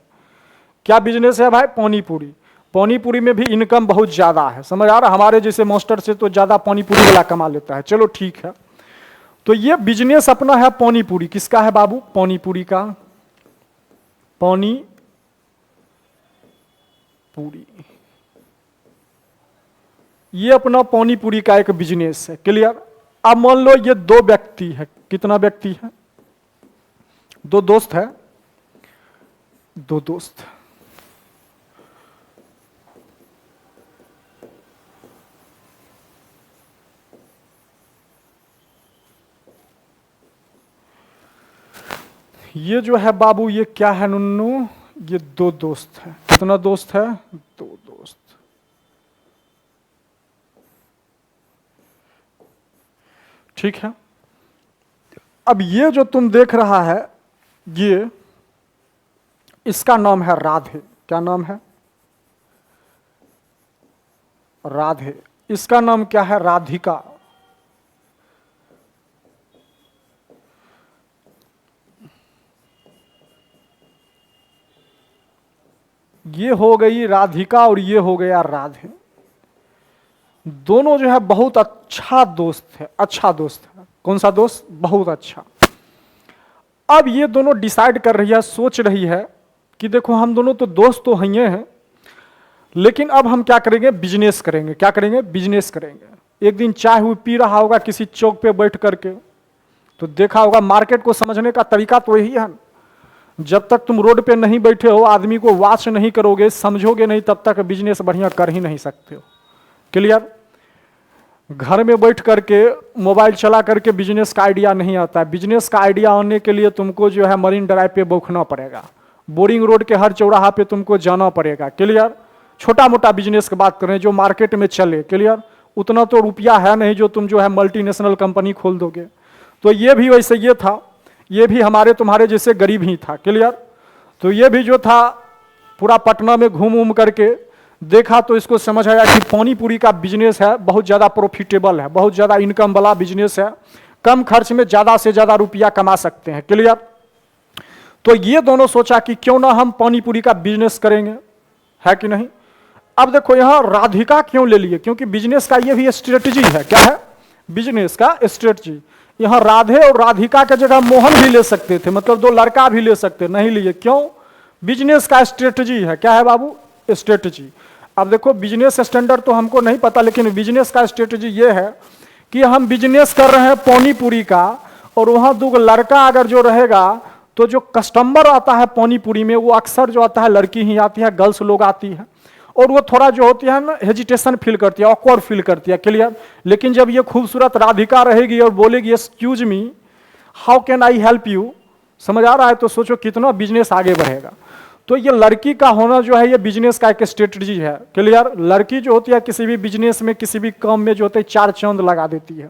क्या बिजनेस है भाई? पानी पूरी। पानी पूरी में भी इनकम बहुत ज्यादा है, समझ आ रहा? हमारे जैसे मास्टर से तो ज्यादा पानी पूरी वाला कमा लेता है। चलो ठीक है, तो ये बिजनेस अपना है पानी पूरी। किसका है बाबू? पानी पूरी का। पानी पूरी, ये अपना पानी पूरी का एक बिजनेस है। क्लियर? अब मान लो ये दो व्यक्ति है। कितना व्यक्ति है? दो दोस्त है, दो दोस्त। ये जो है बाबू, ये क्या है नुन्नू? ये दो दोस्त है। कितना दोस्त है? दो दोस्त। ठीक है। अब ये जो तुम देख रहा है, ये इसका नाम है राधे। क्या नाम है? राधे। इसका नाम क्या है? राधिका। ये हो गई राधिका और ये हो गया राधे। दोनों जो है बहुत अच्छा दोस्त है, अच्छा दोस्त है। कौन सा दोस्त? बहुत अच्छा। अब ये दोनों डिसाइड कर रही है, सोच रही है कि देखो हम दोनों तो दोस्त तो हैं, लेकिन अब हम क्या करेंगे? बिजनेस करेंगे। क्या करेंगे? बिजनेस करेंगे। एक दिन चाय हुई पी रहा होगा किसी चौक पे बैठ करके, तो देखा होगा मार्केट को समझने का तरीका तो यही है, जब तक तुम रोड पे नहीं बैठे हो, आदमी को वॉच नहीं करोगे, समझोगे नहीं, तब तक बिजनेस बढ़िया कर ही नहीं सकते हो। क्लियर? घर में बैठ करके मोबाइल चला करके बिजनेस का आइडिया नहीं आता है। बिजनेस का आइडिया आने के लिए तुमको जो है मरीन ड्राइव पे बौखना पड़ेगा, बोरिंग रोड के हर चौराहा पे तुमको जाना पड़ेगा। क्लियर? छोटा मोटा बिजनेस की बात करें जो मार्केट में चले। क्लियर? उतना तो रुपया है नहीं जो तुम जो है मल्टीनेशनल कंपनी खोल दोगे। तो ये भी वैसे ये था, ये भी हमारे तुम्हारे जैसे गरीब ही था। क्लियर? तो ये भी जो था पूरा पटना में घूम करके देखा तो इसको समझ आया कि पानी पूरी का बिजनेस है, बहुत ज़्यादा प्रॉफिटेबल है, बहुत ज़्यादा इनकम वाला बिजनेस है, कम खर्च में ज़्यादा से ज़्यादा रुपया कमा सकते हैं। क्लियर? तो ये दोनों सोचा कि क्यों ना हम पानी पूरी का बिजनेस करेंगे, है कि नहीं? अब देखो यहाँ राधिका क्यों ले लिए? क्योंकि बिजनेस का ये भी स्ट्रेटजी है। क्या है? बिजनेस का स्ट्रेटजी। यहाँ राधे और राधिका के जगह मोहन भी ले सकते थे, मतलब दो लड़का भी ले सकते, नहीं लिए। क्यों? बिजनेस का स्ट्रेटजी है। क्या है बाबू? स्ट्रेटजी। अब देखो बिजनेस स्टैंडर्ड तो हमको नहीं पता, लेकिन बिजनेस का स्ट्रेटजी ये है कि हम बिजनेस कर रहे हैं पानी पूरी का, और वहाँ दो लड़का अगर जो रहेगा तो जो कस्टमर आता है पानी पूरी में, वो अक्सर जो आता है लड़की ही आती है, गर्ल्स लोग आती है, और वो थोड़ा जो होती है ना हेजिटेशन फील करती है, ऑकवर्ड फील करती है। क्लियर? लेकिन जब ये खूबसूरत राधिका रहेगी और बोलेगी excuse me, how can I help you, समझ आ रहा है? तो सोचो कितना बिजनेस आगे बढ़ेगा। तो ये लड़की का होना जो है ये बिजनेस का एक स्ट्रेटजी है। क्लियर? लड़की जो होती है किसी भी बिजनेस में, किसी भी काम में जो होता है चार चांद लगा देती है।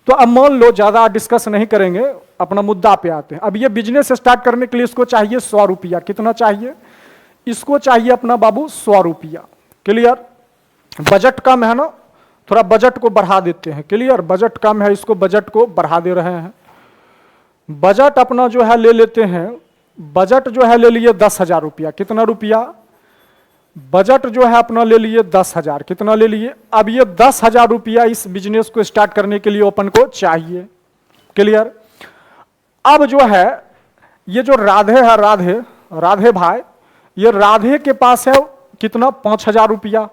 तो अब मान लो, ज्यादा डिस्कस नहीं करेंगे, अपना मुद्दा पे आते हैं। अब ये बिजनेस स्टार्ट करने के लिए इसको चाहिए 100 रुपया। कितना चाहिए? इसको चाहिए अपना बाबू 100 रुपया। क्लियर? बजट कम है ना, थोड़ा बजट को बढ़ा देते हैं। क्लियर? बजट कम है, इसको बजट को बढ़ा दे रहे हैं। बजट अपना जो है ले लेते हैं, बजट जो है ले लिए 10,000 रुपया। कितना रुपया? बजट जो है अपना ले लिए 10,000। कितना ले लिए? अब ये 10,000 रुपया इस बिजनेस को स्टार्ट करने के लिए अपन को चाहिए। क्लियर? अब जो है ये जो राधे है, राधे राधे भाई, ये राधे के पास है कितना? 5,000 रुपया।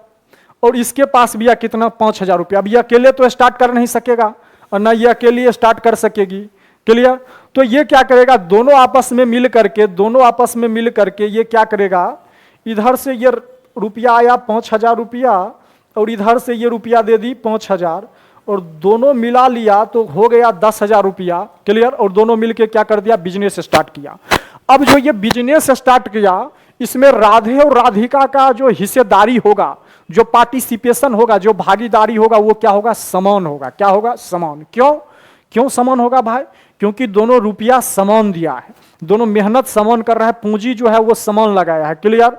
और इसके पास भी है कितना? 5,000 रुपया। अब ये अकेले तो स्टार्ट कर नहीं सकेगा और ना ये अकेली स्टार्ट कर सकेगी। क्लियर? तो ये क्या करेगा? दोनों आपस में मिल करके, दोनों आपस में मिल करके ये क्या करेगा? इधर से ये रुपया आया 5,000 रुपया और इधर से ये रुपया दे दी 5,000 और दोनों मिला लिया तो हो गया 10,000 रुपया। क्लियर? और दोनों मिलके क्या कर दिया? बिजनेस स्टार्ट किया। अब जो ये बिजनेस स्टार्ट किया, इसमें राधे और राधिका का जो हिस्सेदारी होगा, जो पार्टिसिपेशन होगा, जो भागीदारी होगा, वो क्या होगा? समान होगा। क्या होगा? समान। क्यों? क्यों समान होगा भाई? क्योंकि दोनों रुपया समान दिया है, दोनों मेहनत समान कर रहा है, पूंजी जो है वो समान लगाया है। क्लियर?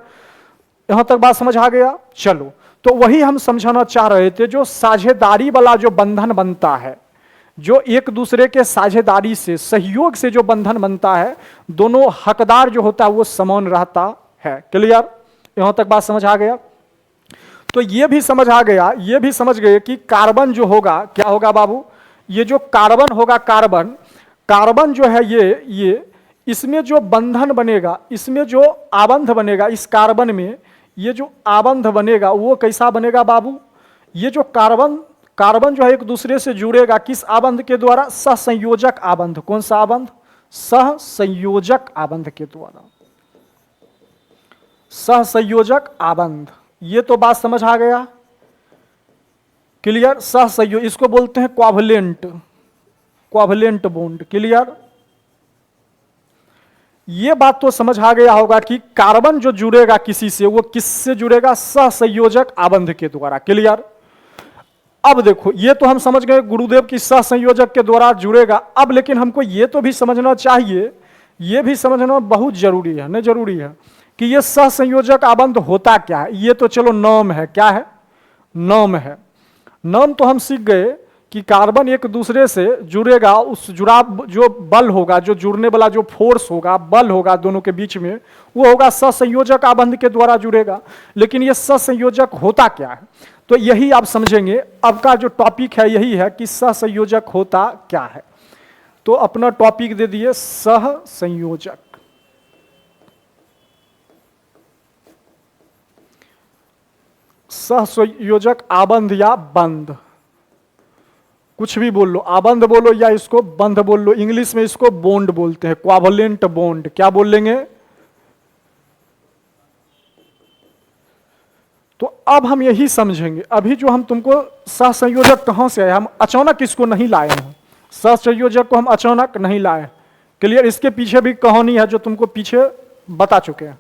यहां तक बात समझ आ गया? चलो, तो वही हम समझाना चाह रहे थे, जो साझेदारी वाला जो बंधन बनता है, जो एक दूसरे के साझेदारी से, सहयोग से जो बंधन बनता है, दोनों हकदार जो होता है वो समान रहता है। क्लियर? यहां तक बात समझ आ गया? तो ये भी समझ आ गया, ये भी समझ गए कि कार्बन जो होगा, क्या होगा बाबू? ये जो कार्बन होगा, कार्बन, कार्बन जो है ये इसमें जो बंधन बनेगा, इसमें जो आबंध बनेगा, इस कार्बन में ये जो आबंध बनेगा वो कैसा बनेगा बाबू? ये जो कार्बन, कार्बन जो है एक दूसरे से जुड़ेगा, किस आबंध के द्वारा? सहसंयोजक आबंध। कौन सा आबंध? सहसंयोजक आबंध के द्वारा। सहसंयोजक आबंध। ये तो बात समझ आ गया? क्लियर? सहसंयोग, इसको बोलते हैं क्वावलेंट, क्वावलेंट बॉन्ड। क्लियर? ये बात तो समझ आ गया होगा कि कार्बन जो जुड़ेगा किसी से, वो किससे जुड़ेगा? सहसंयोजक आबंध के द्वारा। क्लियर? अब देखो, ये तो हम समझ गए गुरुदेव की सहसंयोजक के द्वारा जुड़ेगा। अब लेकिन हमको ये तो भी समझना चाहिए, ये भी समझना बहुत जरूरी है, नहीं जरूरी है, कि ये सहसंयोजक आबंध होता क्या है? ये तो चलो नाम है, क्या है? नाम है। नाम तो हम सीख गए कि कार्बन एक दूसरे से जुड़ेगा, उस जुड़ाव जो बल होगा, जो जुड़ने वाला जो फोर्स होगा, बल होगा दोनों के बीच में, वो होगा सहसंयोजक आबंध के द्वारा जुड़ेगा। लेकिन ये सहसंयोजक होता क्या है? तो यही आप समझेंगे। अब का जो टॉपिक है यही है कि सहसंयोजक होता क्या है। तो अपना टॉपिक दे दिए सहसंयोजक। सहसंयोजक आबंध या बंध, कुछ भी बोल लो, आबंध बोलो या इसको बंध बोल लो। इंग्लिश में इसको बॉन्ड बोलते हैं, क्वावलेंट बॉन्ड। क्या बोल लेंगे? तो अब हम यही समझेंगे। अभी जो हम तुमको सहसंयोजक कहां से आए, हम अचानक इसको नहीं लाए हैं। सहसंयोजक को हम अचानक नहीं लाए। क्लियर? इसके पीछे भी कहानी है जो तुमको पीछे बता चुके हैं।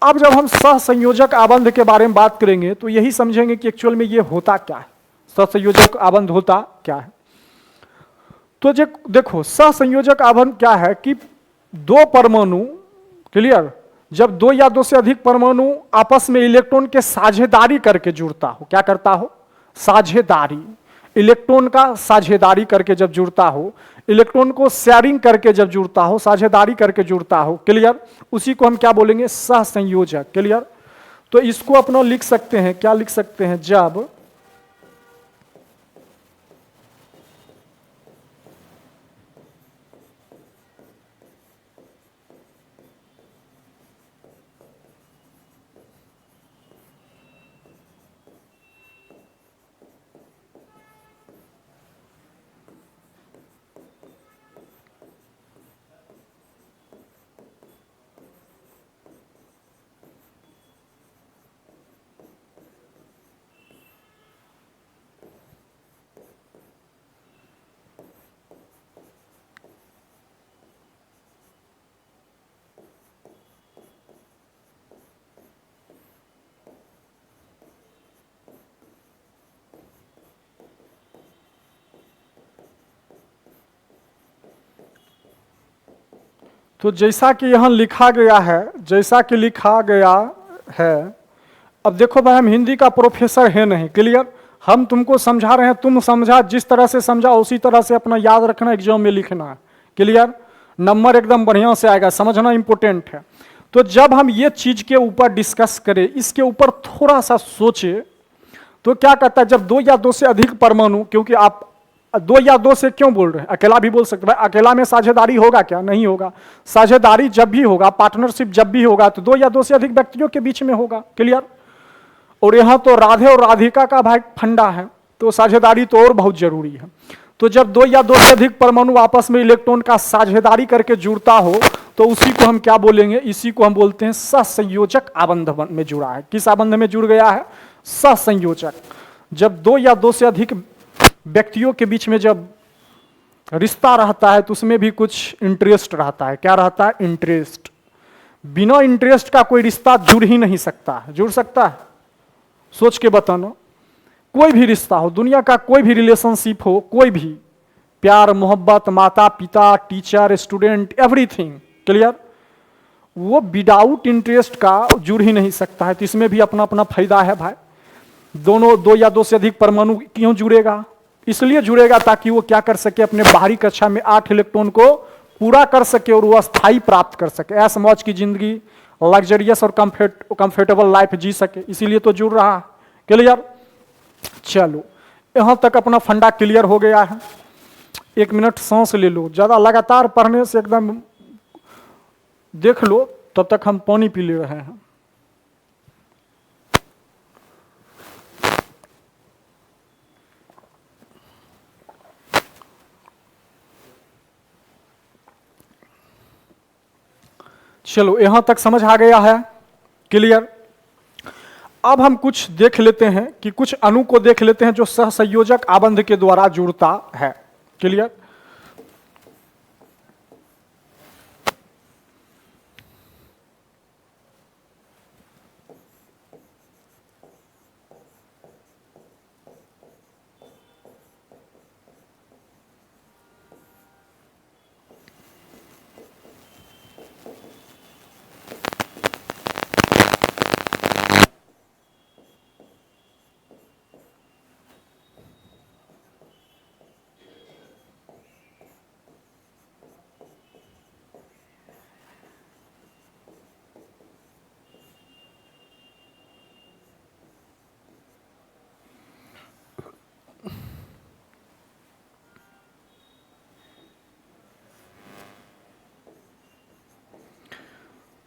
अब जब हम सहसंयोजक आबंध के बारे में बात करेंगे तो यही समझेंगे कि एक्चुअल में ये होता क्या है, सहसंयोजक आबंध होता क्या है। तो देखो, सहसंयोजक आबंध क्या है कि दो परमाणु, क्लियर, जब दो या दो से अधिक परमाणु आपस में इलेक्ट्रॉन के साझेदारी करके जुड़ता हो, क्या करता हो? साझेदारी। इलेक्ट्रॉन का साझेदारी करके जब जुड़ता हो, इलेक्ट्रॉन को शेयरिंग करके जब जुड़ता हो, साझेदारी करके जुड़ता हो, क्लियर, उसी को हम क्या बोलेंगे? सहसंयोजक। क्लियर? तो इसको अपना लिख सकते हैं, क्या लिख सकते हैं? जब तो जैसा कि यहाँ लिखा गया है, जैसा कि लिखा गया है, अब देखो भाई हम हिंदी का प्रोफेसर है नहीं, क्लियर। हम तुमको समझा रहे हैं, तुम समझा, जिस तरह से समझा उसी तरह से अपना याद रखना, एग्जाम में लिखना है, क्लियर। नंबर एकदम बढ़िया से आएगा, समझना इंपॉर्टेंट है। तो जब हम ये चीज के ऊपर डिस्कस करें, इसके ऊपर थोड़ा सा सोचे, तो क्या कहता है, जब दो या दो से अधिक परमाणु, क्योंकि आप दो या दो से क्यों बोल रहे हैं, अकेला भी बोल सकते हैं, अकेला में साझेदारी होगा क्या, नहीं होगा। साझेदारी जब भी होगा, पार्टनरशिप जब भी होगा, तो दो या दो से अधिक व्यक्तियों के बीच में होगा, क्लियर। और यहां तो राधे और राधिका का भाई फंडा है, तो साझेदारी तो और बहुत जरूरी है। तो जब दो या दो से अधिक परमाणु आपस में इलेक्ट्रॉन का साझेदारी करके जुड़ता हो, तो उसी को हम क्या बोलेंगे, इसी को हम बोलते हैं सहसंयोजक आबंध में जुड़ा है। किस आबंध में जुड़ गया है, सहसंयोजक। जब दो या दो से अधिक व्यक्तियों के बीच में जब रिश्ता रहता है, तो उसमें भी कुछ इंटरेस्ट रहता है। क्या रहता है, इंटरेस्ट। बिना इंटरेस्ट का कोई रिश्ता जुड़ ही नहीं सकता। जुड़ सकता है, सोच के बताना। कोई भी रिश्ता हो, दुनिया का कोई भी रिलेशनशिप हो, कोई भी प्यार मोहब्बत, माता पिता, टीचर, स्टूडेंट, एवरीथिंग, क्लियर, वो विदाउट इंटरेस्ट का जुड़ ही नहीं सकता है। तो इसमें भी अपना अपना फायदा है भाई। दोनों दो या दो से अधिक परमाणु क्यों जुड़ेगा, इसलिए जुड़ेगा ताकि वो क्या कर सके, अपने बाहरी कक्षा में 8 इलेक्ट्रॉन को पूरा कर सके और वो स्थायी प्राप्त कर सके, ऐश मौज की जिंदगी, लग्जरियस और कंफर्टेबल लाइफ जी सके, इसीलिए तो जुड़ रहा है, क्लियर। चलो यहां तक अपना फंडा क्लियर हो गया है। 1 मिनट सांस ले लो, ज्यादा लगातार पढ़ने से एकदम देख लो, तब तक हम पानी पी ले रहे हैं। चलो यहां तक समझ आ गया है, क्लियर। अब हम कुछ देख लेते हैं कि कुछ अणु को देख लेते हैं जो सहसंयोजक आबंध के द्वारा जुड़ता है, क्लियर।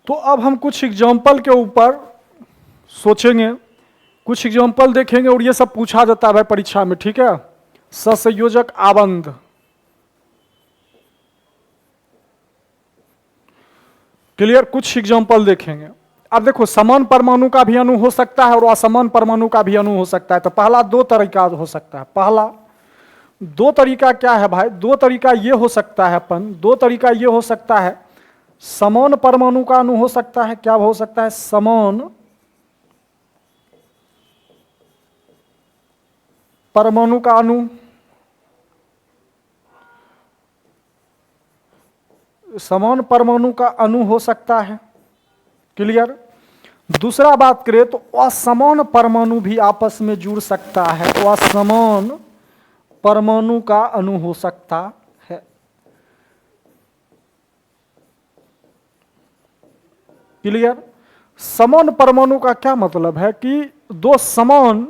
तो अब हम कुछ एग्जाम्पल के ऊपर सोचेंगे, कुछ एग्जाम्पल देखेंगे, और ये सब पूछा जाता है भाई परीक्षा में, ठीक है। सहसंयोजक आबंध, क्लियर। कुछ एग्जाम्पल देखेंगे। अब देखो, समान परमाणु का भी अणु हो सकता है और असमान परमाणु का भी अणु हो सकता है। तो पहला दो तरीका हो सकता है। पहला दो तरीका क्या है भाई, दो तरीका ये हो सकता है, दो तरीका ये हो सकता है, समान परमाणु का अणु हो सकता है। क्या हो सकता है, समान परमाणु का अणु, समान परमाणु का अणु हो सकता है, क्लियर। दूसरा बात करें तो असमान परमाणु भी आपस में जुड़ सकता है, असमान परमाणु का अणु हो सकता है, क्लियर। समान परमाणु का क्या मतलब है कि दो समान,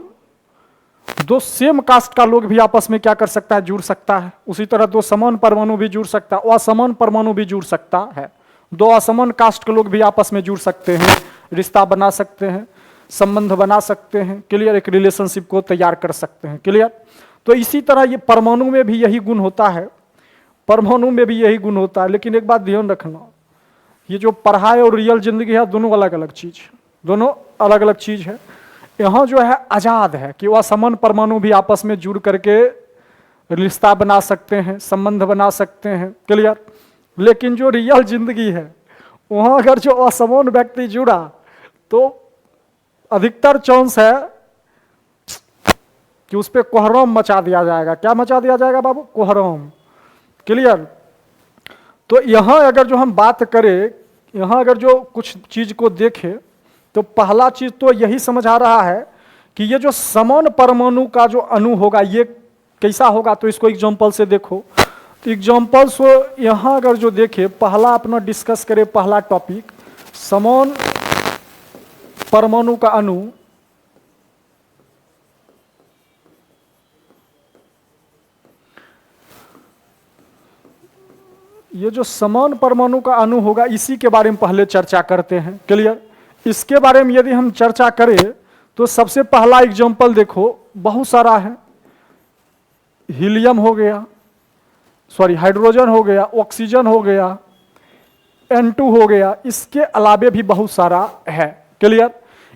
दो सेम कास्ट का लोग भी आपस में क्या कर सकता है, जुड़ सकता है। उसी तरह दो समान परमाणु भी जुड़ सकता है, असमान परमाणु भी जुड़ सकता है। दो असमान कास्ट के लोग भी आपस में जुड़ सकते हैं, रिश्ता बना सकते हैं, संबंध बना सकते हैं, क्लियर। एक रिलेशनशिप को तैयार कर सकते हैं, क्लियर। तो इसी तरह ये परमाणु में भी यही गुण होता है, परमाणु में भी यही गुण होता है। लेकिन एक बात ध्यान रखना, ये जो पढ़ाई और रियल जिंदगी है, दोनों अलग अलग चीज, दोनों अलग अलग चीज है। यहाँ जो है आजाद है कि वह समान परमाणु भी आपस में जुड़ करके रिश्ता बना सकते हैं, संबंध बना सकते हैं, क्लियर। लेकिन जो रियल जिंदगी है, वहां अगर जो असमान व्यक्ति जुड़ा तो अधिकतर चांस है कि उस पर कोहराम मचा दिया जाएगा। क्या मचा दिया जाएगा बाबू, कोहराम, क्लियर। तो यहाँ अगर जो हम बात करें, यहाँ अगर जो कुछ चीज को देखें तो पहला चीज तो यही समझ आ रहा है कि ये जो समान परमाणु का जो अणु होगा ये कैसा होगा। तो इसको एग्जाम्पल से देखो, तो एग्जाम्पल्स यहाँ अगर जो देखे, पहला अपना डिस्कस करें, पहला टॉपिक समान परमाणु का अणु। ये जो समान परमाणु का अणु होगा इसी के बारे में पहले चर्चा करते हैं। क्लियर? इसके बारे में यदि हम चर्चा करें तो सबसे पहला एग्जाम्पल देखो, बहुत सारा है। हीलियम हो गया, सॉरी हाइड्रोजन हो गया, ऑक्सीजन हो गया, N2 हो गया, इसके अलावे भी बहुत सारा है। क्लियर?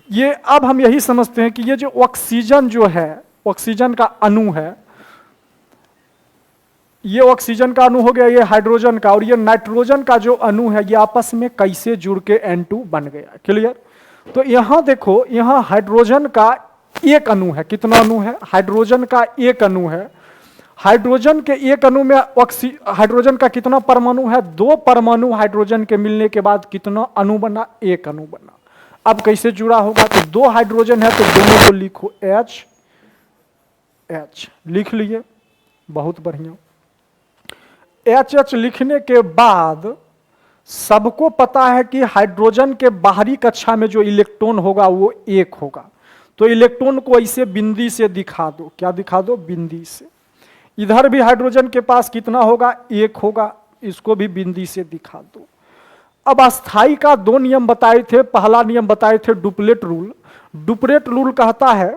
ये अब हम यही समझते हैं कि ये जो ऑक्सीजन जो है, ऑक्सीजन का अणु है, ये ऑक्सीजन का अणु हो गया, ये हाइड्रोजन का, और ये नाइट्रोजन का जो अणु है ये आपस में कैसे जुड़ के N2 बन गया। क्लियर? तो यहां देखो, यहां हाइड्रोजन का एक अणु है। कितना अणु है? हाइड्रोजन का एक अणु है। हाइड्रोजन के एक अणु में हाइड्रोजन का कितना परमाणु है? 2 परमाणु हाइड्रोजन के मिलने के बाद कितना अणु बना? एक अणु बना। अब कैसे जुड़ा होगा? तो 2 हाइड्रोजन है तो दोनों को लिखो H H लिख लिए, बहुत बढ़िया। H लिखने के बाद सबको पता है कि हाइड्रोजन के बाहरी कक्षा में जो इलेक्ट्रॉन होगा वो 1 होगा। तो इलेक्ट्रॉन को ऐसे बिंदी से दिखा दो। क्या दिखा दो? बिंदी से। इधर भी हाइड्रोजन के पास कितना होगा? 1 होगा, इसको भी बिंदी से दिखा दो। अब अस्थाई का 2 नियम बताए थे। पहला नियम बताए थे डुप्लेट रूल। डुप्लेट रूल कहता है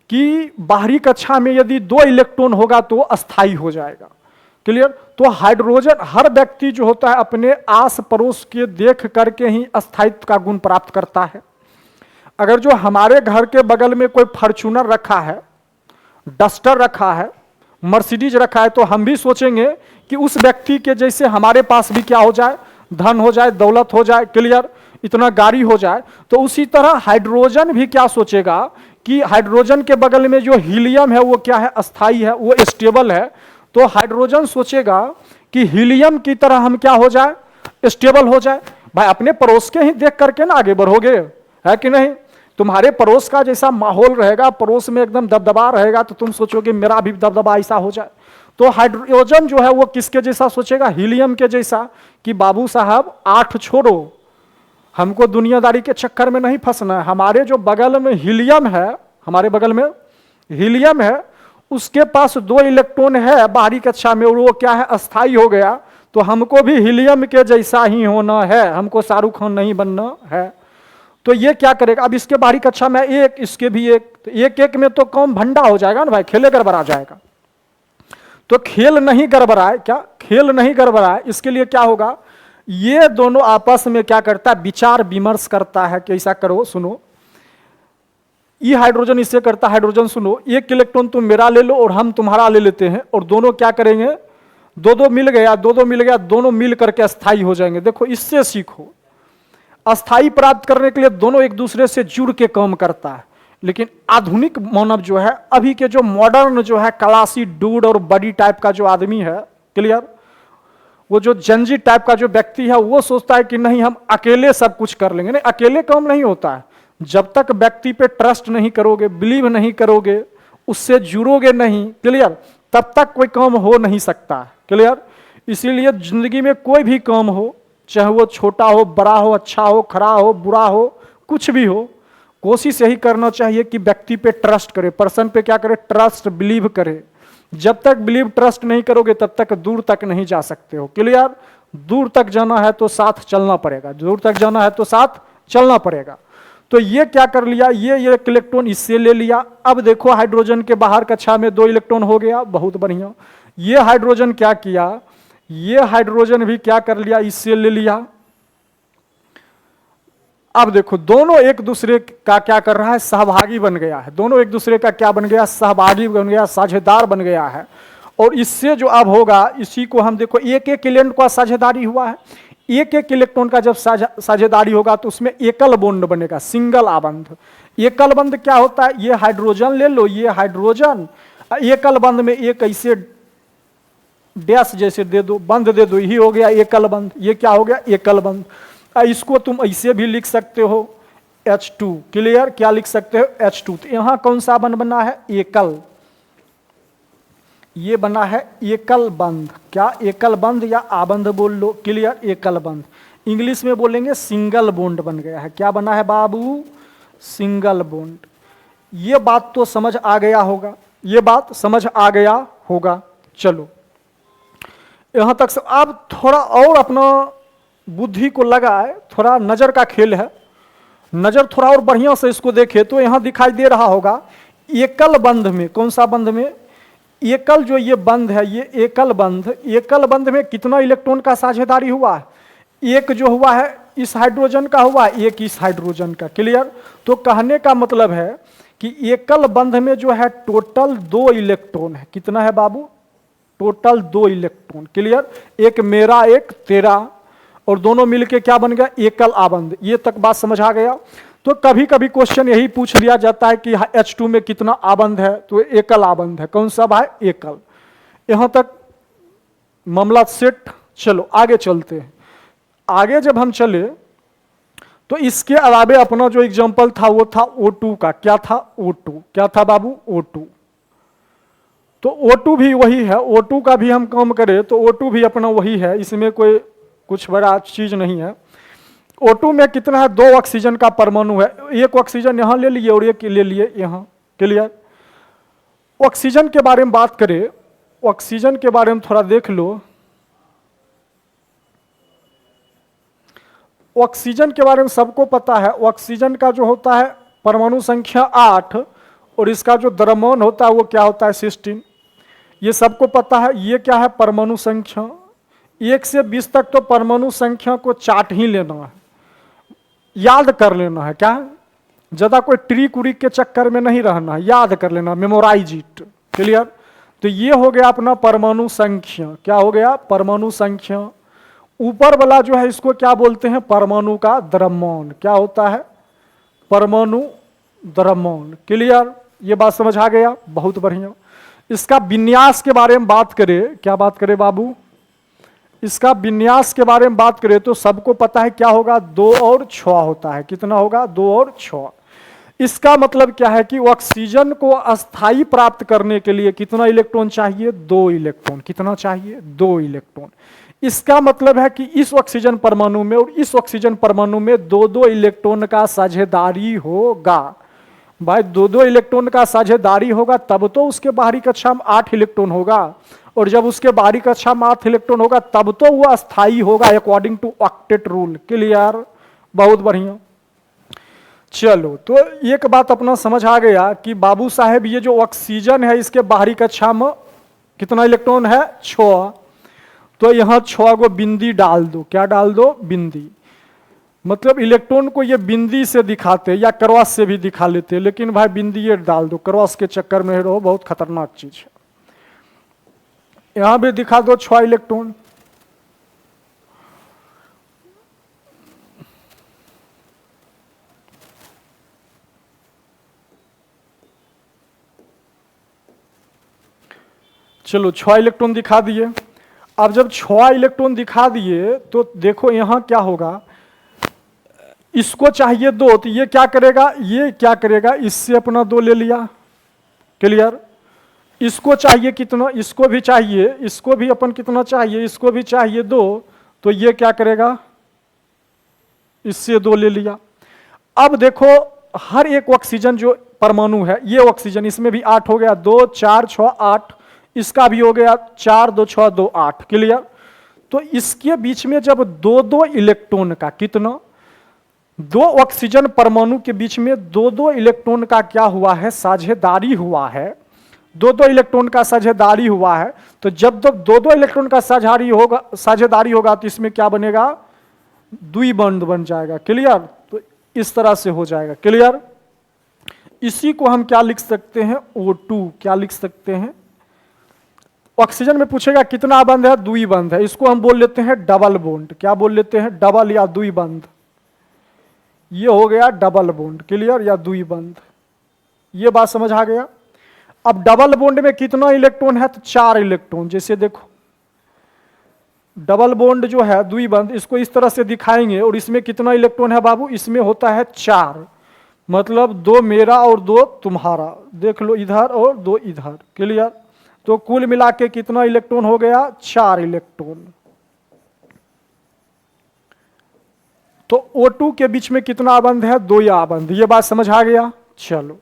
कि बाहरी कक्षा में यदि 2 इलेक्ट्रॉन होगा तो अस्थाई हो जाएगा। क्लियर? तो हाइड्रोजन, हर व्यक्ति जो होता है अपने आस पड़ोस के देख करके ही अस्थायित्व का गुण प्राप्त करता है। अगर जो हमारे घर के बगल में कोई फॉर्च्यूनर रखा है, डस्टर रखा है, मर्सिडीज रखा है, तो हम भी सोचेंगे कि उस व्यक्ति के जैसे हमारे पास भी क्या हो जाए? धन हो जाए, दौलत हो जाए। क्लियर? इतना गाड़ी हो जाए। तो उसी तरह हाइड्रोजन भी क्या सोचेगा कि हाइड्रोजन के बगल में जो हीलियम है वो क्या है? अस्थाई है, वो स्टेबल है। तो हाइड्रोजन सोचेगा कि हीलियम की तरह हम क्या हो जाए? स्टेबल हो जाए। भाई अपने पड़ोस के ही देख करके ना आगे बढ़ोगे, है कि नहीं? तुम्हारे पड़ोस का जैसा माहौल रहेगा, पड़ोस में एकदम दबदबा रहेगा, तो तुम सोचोगे मेरा भी दबदबा ऐसा हो जाए। तो हाइड्रोजन जो है वो किसके जैसा सोचेगा? हीलियम के जैसा, कि बाबू साहब 8 छोड़ो, हमको दुनियादारी के चक्कर में नहीं फंसना है। हमारे जो बगल में हीलियम है, हमारे बगल में हीलियम है, उसके पास 2 इलेक्ट्रॉन है बाहरी कक्षा में, और वो क्या है? अस्थाई हो गया। तो हमको भी हीलियम के जैसा ही होना है, हमको शाहरुख खान नहीं बनना है। तो ये क्या करेगा? अब इसके बाहरी कक्षा में 1, इसके भी 1, तो 1-1 में तो कम भंडा हो जाएगा ना भाई, खेले गड़बड़ा जाएगा। तो खेल नहीं गड़बड़ाए, क्या खेल नहीं गड़बड़ाए, इसके लिए क्या होगा? ये दोनों आपस में क्या करता है? विचार विमर्श करता है कि ऐसा करो। सुनो, ये हाइड्रोजन इससे करता, हाइड्रोजन सुनो, 1 इलेक्ट्रॉन तुम मेरा ले लो और हम तुम्हारा ले लेते हैं, और दोनों क्या करेंगे? 2-2 मिल गया, 2-2 मिल गया, दोनों मिल करके अस्थाई हो जाएंगे। देखो, इससे सीखो। अस्थाई प्राप्त करने के लिए दोनों एक दूसरे से जुड़ के काम करता है। लेकिन आधुनिक मानव जो है, अभी के जो मॉडर्न जो है, क्लासी डूड और बड़ी टाइप का जो आदमी है, क्लियर, वो जो जनजी टाइप का जो व्यक्ति है, वो सोचता है कि नहीं हम अकेले सब कुछ कर लेंगे। नहीं, अकेले काम नहीं होता है। जब तक व्यक्ति पे ट्रस्ट नहीं करोगे, बिलीव नहीं करोगे, उससे जुड़ोगे नहीं, क्लियर, तब तक कोई काम हो नहीं सकता। क्लियर? इसीलिए जिंदगी में कोई भी काम हो, चाहे वो छोटा हो, बड़ा हो, अच्छा हो, खराब हो, बुरा हो, कुछ भी हो, कोशिश यही करना चाहिए कि व्यक्ति पे ट्रस्ट करे, पर्सन पे क्या करे? ट्रस्ट, बिलीव करे। जब तक बिलीव ट्रस्ट नहीं करोगे तब तक दूर तक नहीं जा सकते हो। क्लियर? दूर तक जाना है तो साथ चलना पड़ेगा, दूर तक जाना है तो साथ चलना पड़ेगा। तो ये क्या कर लिया? ये इलेक्ट्रॉन इससे ले लिया। अब देखो, हाइड्रोजन के बाहर कक्षा में 2 इलेक्ट्रॉन हो गया, बहुत बढ़िया। ये हाइड्रोजन क्या किया? ये हाइड्रोजन भी क्या कर लिया? इससे ले लिया। अब देखो, दोनों एक दूसरे का क्या कर रहा है? सहभागी बन गया है। दोनों एक दूसरे का क्या बन गया? सहभागी बन गया, साझेदार बन गया है। और इससे जो अब होगा, इसी को हम देखो, 1-1 इलेक्ट्रॉन का साझेदारी हुआ है। 1-1 इलेक्ट्रॉन का जब साझेदारी होगा तो उसमें एकल बॉन्ड बनेगा, सिंगल आबंध। एकल बंध क्या होता है? ये हाइड्रोजन ले लो, ये हाइड्रोजन, एकल बंध में एक ऐसे डैश जैसे दे दो, बंद दे दो, यही हो गया एकल बंध। ये क्या हो गया? एकल बंध। इसको तुम ऐसे भी लिख सकते हो H2, क्लियर? क्या लिख सकते हो? H2। तो यहां कौन सा बंध बना है? एकल। ये बना है एकल बंध। क्या? एकल बंध या आबंध बोल लो, क्लियर? एकल बंध। इंग्लिश में बोलेंगे सिंगल बॉन्ड बन गया है। क्या बना है बाबू? Single bond. ये बात तो समझ आ गया होगा, ये बात समझ आ गया होगा। चलो यहां तक से अब थोड़ा और अपना बुद्धि को लगाए, थोड़ा नजर का खेल है, नजर थोड़ा और बढ़िया से इसको देखे तो यहां दिखाई दे रहा होगा एकल बंध में। कौन सा बंध में? एकल जो ये बंध है, ये एकल बंध, एकल बंध में कितना इलेक्ट्रॉन का साझेदारी हुआ है? एक जो हुआ है इस हाइड्रोजन का हुआ है, एक इस हाइड्रोजन का, क्लियर? तो कहने का मतलब है कि एकल बंध में जो है टोटल 2 इलेक्ट्रॉन है। कितना है बाबू? Total 2 electron, clear? एक मेरा एक तेरा, और दोनों मिलके क्या बन गया? एकल आबंध। ये तक बात समझ आ गया। तो कभी कभी क्वेश्चन यही पूछ लिया जाता है कि H2 में कितना आबंध है, तो एकल आबंध है। कौन सा भाई? एकल। यहां तक मामला सेट। चलो आगे चलते हैं। आगे जब हम चले तो इसके अलावे अपना जो एग्जांपल था वो था O2 का। क्या था? O2। क्या था बाबू? O2। तो O2 भी वही है। O2 का भी हम काम करें तो O2 भी अपना वही है, इसमें कोई कुछ बड़ा चीज नहीं है। O2 में कितना है? 2 ऑक्सीजन का परमाणु है। एक ऑक्सीजन यहां ले लिए और एक ले लिए यहां, क्लियर? ऑक्सीजन के बारे में बात करें, ऑक्सीजन के बारे में थोड़ा देख लो। ऑक्सीजन के बारे में सबको पता है, ऑक्सीजन का जो होता है परमाणु संख्या 8 और इसका जो द्रव्यमान होता है वो क्या होता है? 16। ये सबको पता है। ये क्या है? परमाणु संख्या। 1 से 20 तक तो परमाणु संख्या को चार्ट ही लेना है, याद कर लेना है। क्या? ज्यादा कोई ट्रिक उरिक के चक्कर में नहीं रहना है, याद कर लेना, मेमोराइज इट, क्लियर? तो ये हो गया अपना परमाणु संख्या। क्या हो गया? परमाणु संख्या। ऊपर वाला जो है इसको क्या बोलते हैं? परमाणु का द्रव्यमान। क्या होता है? परमाणु द्रव्यमान, क्लियर? ये बात समझ आ गया? बहुत बढ़िया। इसका विन्यास के बारे में बात करें। क्या बात करें बाबू? इसका विन्यास के बारे में बात करें तो सबको पता है क्या होगा? 2 और 6 होता है। कितना होगा? 2 और 6। इसका मतलब क्या है कि ऑक्सीजन को अस्थाई प्राप्त करने के लिए कितना इलेक्ट्रॉन चाहिए? 2 इलेक्ट्रॉन। कितना चाहिए? 2 इलेक्ट्रॉन। इसका मतलब है कि इस ऑक्सीजन परमाणु में और इस ऑक्सीजन परमाणु में 2-2 इलेक्ट्रॉन का साझेदारी होगा। भाई 2-2 इलेक्ट्रॉन का साझेदारी होगा तब तो उसके बाहरी कक्षा में 8 इलेक्ट्रॉन होगा, और जब उसके बाहरी कक्षा में 8 इलेक्ट्रॉन होगा तब तो वह अस्थाई होगा according to octet rule, clear? बहुत बढ़िया। चलो तो एक बात अपना समझ आ गया कि बाबू साहेब ये जो ऑक्सीजन है इसके बाहरी कक्षा में कितना इलेक्ट्रॉन है? 6। तो यहां 6 को बिंदी डाल दो। क्या डाल दो? बिंदी। मतलब इलेक्ट्रॉन को ये बिंदी से दिखाते या क्रॉस से भी दिखा लेते, लेकिन भाई बिंदी ये डाल दो, क्रॉस के चक्कर में रहो, बहुत खतरनाक चीज है। यहां भी दिखा दो 6 इलेक्ट्रॉन। चलो 6 इलेक्ट्रॉन दिखा दिए। अब जब 6 इलेक्ट्रॉन दिखा दिए तो देखो यहां क्या होगा, इसको चाहिए 2 तो ये क्या करेगा? ये क्या करेगा? इससे अपना 2 ले लिया, क्लियर? इसको चाहिए कितना? इसको भी चाहिए, इसको भी अपन कितना चाहिए? इसको भी चाहिए 2, तो ये क्या करेगा? इससे 2 ले लिया। अब देखो हर एक ऑक्सीजन जो परमाणु है, ये ऑक्सीजन इसमें भी 8 हो गया, 2 4 6 8, इसका भी हो गया 4 2 6 2 8, क्लियर? तो इसके बीच में जब 2-2 इलेक्ट्रॉन का कितना? 2 ऑक्सीजन परमाणु के बीच में 2-2 इलेक्ट्रॉन का क्या हुआ है? साझेदारी हुआ है। 2-2 इलेक्ट्रॉन का साझेदारी हुआ है। तो जब 2-2 इलेक्ट्रॉन का साझेदारी होगा तो इसमें क्या बनेगा? द्विबंध बन जाएगा, क्लियर? तो इस तरह से हो जाएगा, क्लियर? इसी को हम क्या लिख सकते हैं? O2। क्या लिख सकते हैं? ऑक्सीजन में पूछेगा कितना बंध है? द्विबंध है। इसको हम बोल लेते हैं डबल बॉन्ड। क्या बोल लेते हैं? डबल या द्विबंध। ये हो गया डबल बॉन्ड, क्लियर? या द्विबंध। ये बात समझ आ गया? अब डबल बॉन्ड में कितना इलेक्ट्रॉन है? तो 4 इलेक्ट्रॉन। जैसे देखो डबल बॉन्ड जो है द्विबंध, इसको इस तरह से दिखाएंगे और इसमें कितना इलेक्ट्रॉन है बाबू, इसमें होता है 4, मतलब 2 मेरा और 2 तुम्हारा, देख लो इधर और 2 इधर, क्लियर। तो कुल मिला के कितना इलेक्ट्रॉन हो गया, 4 इलेक्ट्रॉन। तो O2 के बीच में कितना आबंध है, 2 आबंध, ये बात समझ आ गया। चलो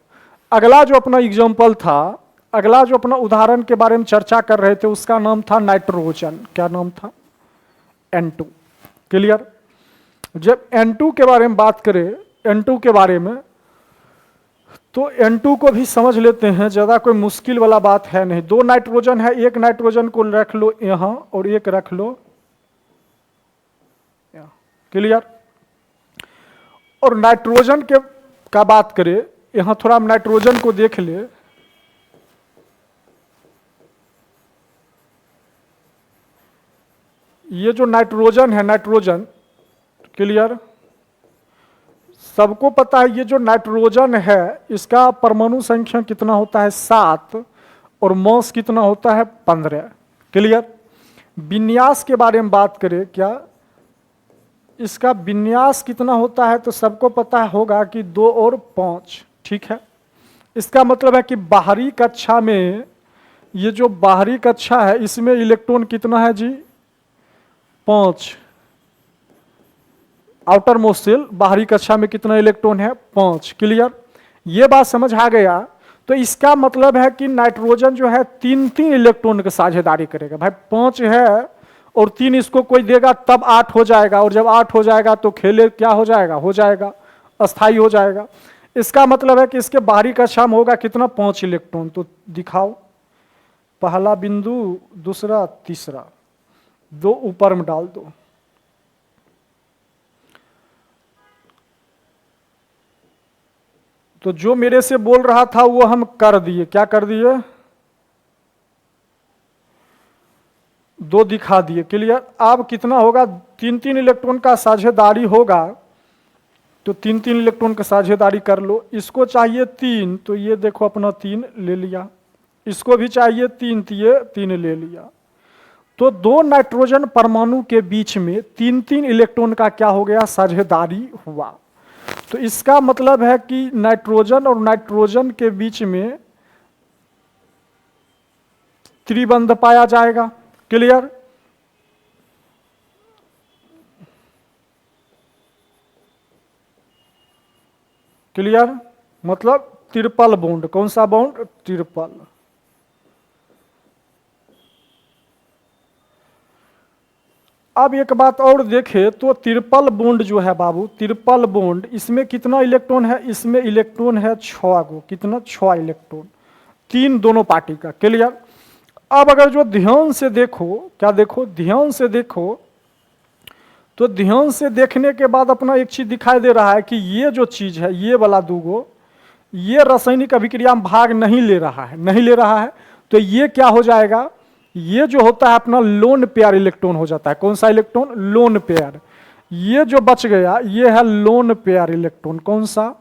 अगला जो अपना एग्जाम्पल था, अगला जो अपना उदाहरण के बारे में चर्चा कर रहे थे उसका नाम था नाइट्रोजन, क्या नाम था, N2, क्लियर। जब N2 के बारे में बात करें, N2 के बारे में, तो N2 को भी समझ लेते हैं, ज़्यादा कोई मुश्किल वाला बात है नहीं। 2 नाइट्रोजन है, एक नाइट्रोजन को रख लो यहाँ और एक रख लो यहाँ, क्लियर। और नाइट्रोजन के का बात करें, यहाँ थोड़ा हम नाइट्रोजन को देख ले, ये जो नाइट्रोजन है, नाइट्रोजन, क्लियर, सबको पता है ये जो नाइट्रोजन है इसका परमाणु संख्या कितना होता है, 7, और मॉस कितना होता है, 15, क्लियर। विन्यास के बारे में बात करें, क्या इसका विन्यास कितना होता है, तो सबको पता होगा कि 2 और 5, ठीक है। इसका मतलब है कि बाहरी कक्षा में, ये जो बाहरी कक्षा है इसमें इलेक्ट्रॉन कितना है जी, 5। आउटर मोस्ट सेल बाहरी कक्षा में कितना इलेक्ट्रॉन है, 5, क्लियर। ये बात समझ आ गया। तो इसका मतलब है कि नाइट्रोजन जो है 3 इलेक्ट्रॉन की साझेदारी करेगा। भाई 5 है और 3 इसको कोई देगा तब 8 हो जाएगा, और जब 8 हो जाएगा तो खेले क्या हो जाएगा, अस्थाई हो जाएगा। इसका मतलब है कि इसके बाहरी कक्षा में होगा कितना, 5 इलेक्ट्रॉन। तो दिखाओ, पहला बिंदु, दूसरा, तीसरा, 2 ऊपर में डाल दो। तो जो मेरे से बोल रहा था वो हम कर दिए, क्या कर दिए, 2 दिखा दिए, क्लियर। अब कितना होगा, 3 इलेक्ट्रॉन का साझेदारी होगा, तो 3 इलेक्ट्रॉन का साझेदारी कर लो। इसको चाहिए 3, तो ये देखो अपना 3 ले लिया। इसको भी चाहिए 3, तो ये 3 ले लिया। तो 2 नाइट्रोजन परमाणु के बीच में 3 इलेक्ट्रॉन का क्या हो गया, साझेदारी हुआ। तो इसका मतलब है कि नाइट्रोजन और नाइट्रोजन के बीच में त्रिबंध पाया जाएगा, क्लियर। क्लियर, मतलब ट्रिपल बॉन्ड, कौन सा बॉन्ड, ट्रिपल। अब एक बात और देखें तो ट्रिपल बॉन्ड जो है बाबू, ट्रिपल बॉन्ड, इसमें कितना इलेक्ट्रॉन है, इसमें इलेक्ट्रॉन है 6 गो, कितना, 6 इलेक्ट्रॉन, 3 दोनों पार्टी का, क्लियर। अब अगर जो ध्यान से देखो, क्या देखो, ध्यान से देखो, तो ध्यान से देखने के बाद अपना एक चीज दिखाई दे रहा है कि ये जो चीज है, ये वाला दूगो, ये रासायनिक अभिक्रिया में भाग नहीं ले रहा है, नहीं ले रहा है। तो ये क्या हो जाएगा, ये जो होता है अपना लोन पेयर इलेक्ट्रॉन हो जाता है। कौन सा इलेक्ट्रॉन, लोन पेयर। ये जो बच गया ये है लोन पेयर इलेक्ट्रॉन, कौन सा,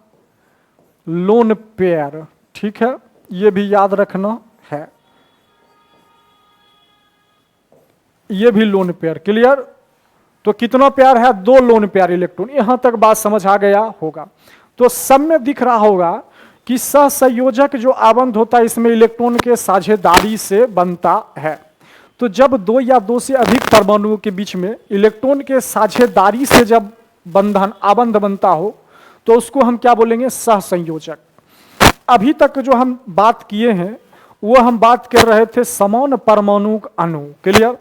लोन पेयर, ठीक है। ये भी याद रखना है, ये भी लोन पेयर, क्लियर। तो कितना पेयर है, 2 लोन पेयर इलेक्ट्रॉन। यहां तक बात समझ आ गया होगा। तो सब में दिख रहा होगा कि सहसंयोजक जो आबंध होता है इसमें इलेक्ट्रॉन के साझेदारी से बनता है। तो जब 2 या 2 से अधिक परमाणुओं के बीच में इलेक्ट्रॉन के साझेदारी से जब बंधन आबंध बनता हो तो उसको हम क्या बोलेंगे, सहसंयोजक। अभी तक जो हम बात किए हैं वो हम बात कर रहे थे समान परमाणु अणु, क्लियर।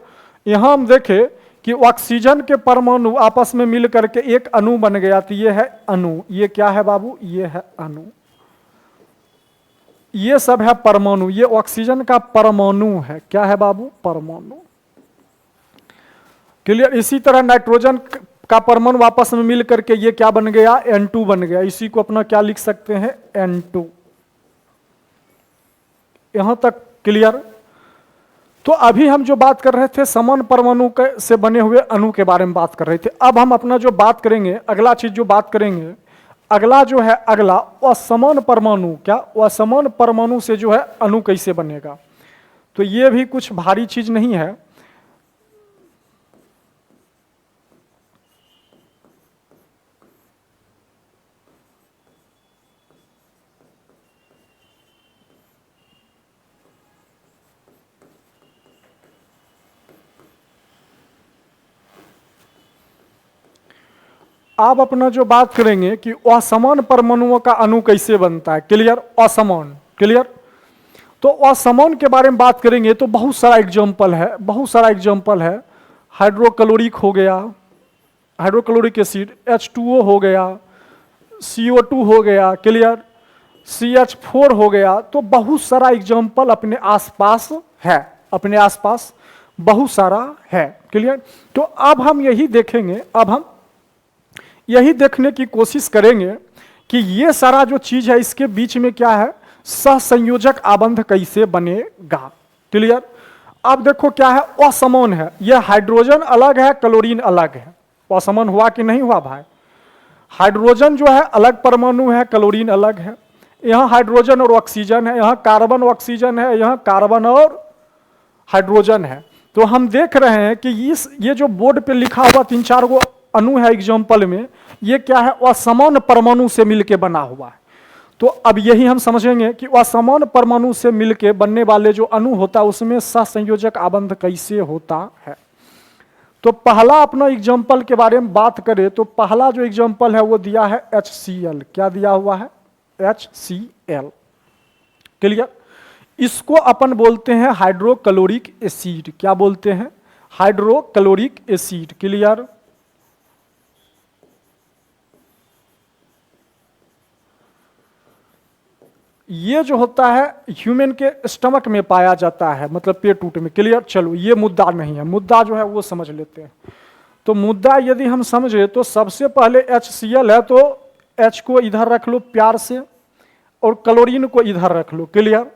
यहां हम देखें कि ऑक्सीजन के परमाणु आपस में मिल करके एक अणु बन गया, तो ये है अणु। ये क्या है बाबू, ये है अणु। ये सब है परमाणु, ये ऑक्सीजन का परमाणु है, क्या है बाबू, परमाणु, क्लियर। इसी तरह नाइट्रोजन का परमाणु आपस में मिल करके ये क्या बन गया, N2 बन गया। इसी को अपना क्या लिख सकते हैं, N2। यहां तक क्लियर। तो अभी हम जो बात कर रहे थे समान परमाणु से बने हुए अणु के बारे में बात कर रहे थे। अब हम अपना जो बात करेंगे, अगला चीज जो बात करेंगे, अगला जो है, अगला असमान परमाणु, क्या, असमान परमाणु से जो है अणु कैसे बनेगा। तो ये भी कुछ भारी चीज नहीं है। आप अपना जो बात करेंगे कि असमान परमाणुओं का अणु कैसे बनता है, क्लियर, असमान, क्लियर। तो असमान के बारे में बात करेंगे तो बहुत सारा एग्जाम्पल है, बहुत सारा एग्जाम्पल है। हाइड्रोक्लोरिक हो गया, हाइड्रोक्लोरिक एसिड, H2O हो गया, CO2 हो गया, क्लियर, CH4 हो गया। तो बहुत सारा एग्जाम्पल अपने आसपास है, अपने आसपास बहुत सारा है, क्लियर। तो अब हम यही देखेंगे, अब हम यही देखने की कोशिश करेंगे कि ये सारा जो चीज है इसके बीच में क्या है, सहसंयोजक आबंध कैसे बनेगा, क्लियर। अब देखो क्या है, असमान है, यह हाइड्रोजन अलग है, क्लोरीन अलग है। असमान हुआ कि नहीं हुआ भाई? हाइड्रोजन जो है अलग परमाणु है, क्लोरीन अलग है। यहाँ हाइड्रोजन और ऑक्सीजन है, यहाँ कार्बन ऑक्सीजन है, यहाँ कार्बन और हाइड्रोजन है। तो हम देख रहे हैं कि ये जो बोर्ड पे लिखा हुआ 3-4 गो अणु है एग्जाम्पल में, ये क्या है, असमान परमाणु से मिलके बना हुआ है। तो अब यही हम समझेंगे कि असमान परमाणु से मिलके बनने वाले जो अणु होता है उसमें सहसंयोजक आबंध कैसे होता है। तो पहला अपना एग्जाम्पल के बारे में बात करें तो पहला जो एग्जाम्पल है वो दिया है HCl। क्या दिया हुआ है? HCl, clear. इसको अपन बोलते हैं हाइड्रोक्लोरिक एसिड। क्या बोलते हैं? Hydrochloric acid, clear. ये जो होता है ह्यूमन के स्टमक में पाया जाता है, मतलब पेट उट में, क्लियर। चलो ये मुद्दा नहीं है, मुद्दा जो है वो समझ लेते हैं। तो मुद्दा यदि हम समझे तो सबसे पहले HCl है, तो H को इधर रख लो प्यार से और क्लोरीन को इधर रख लो, क्लियर।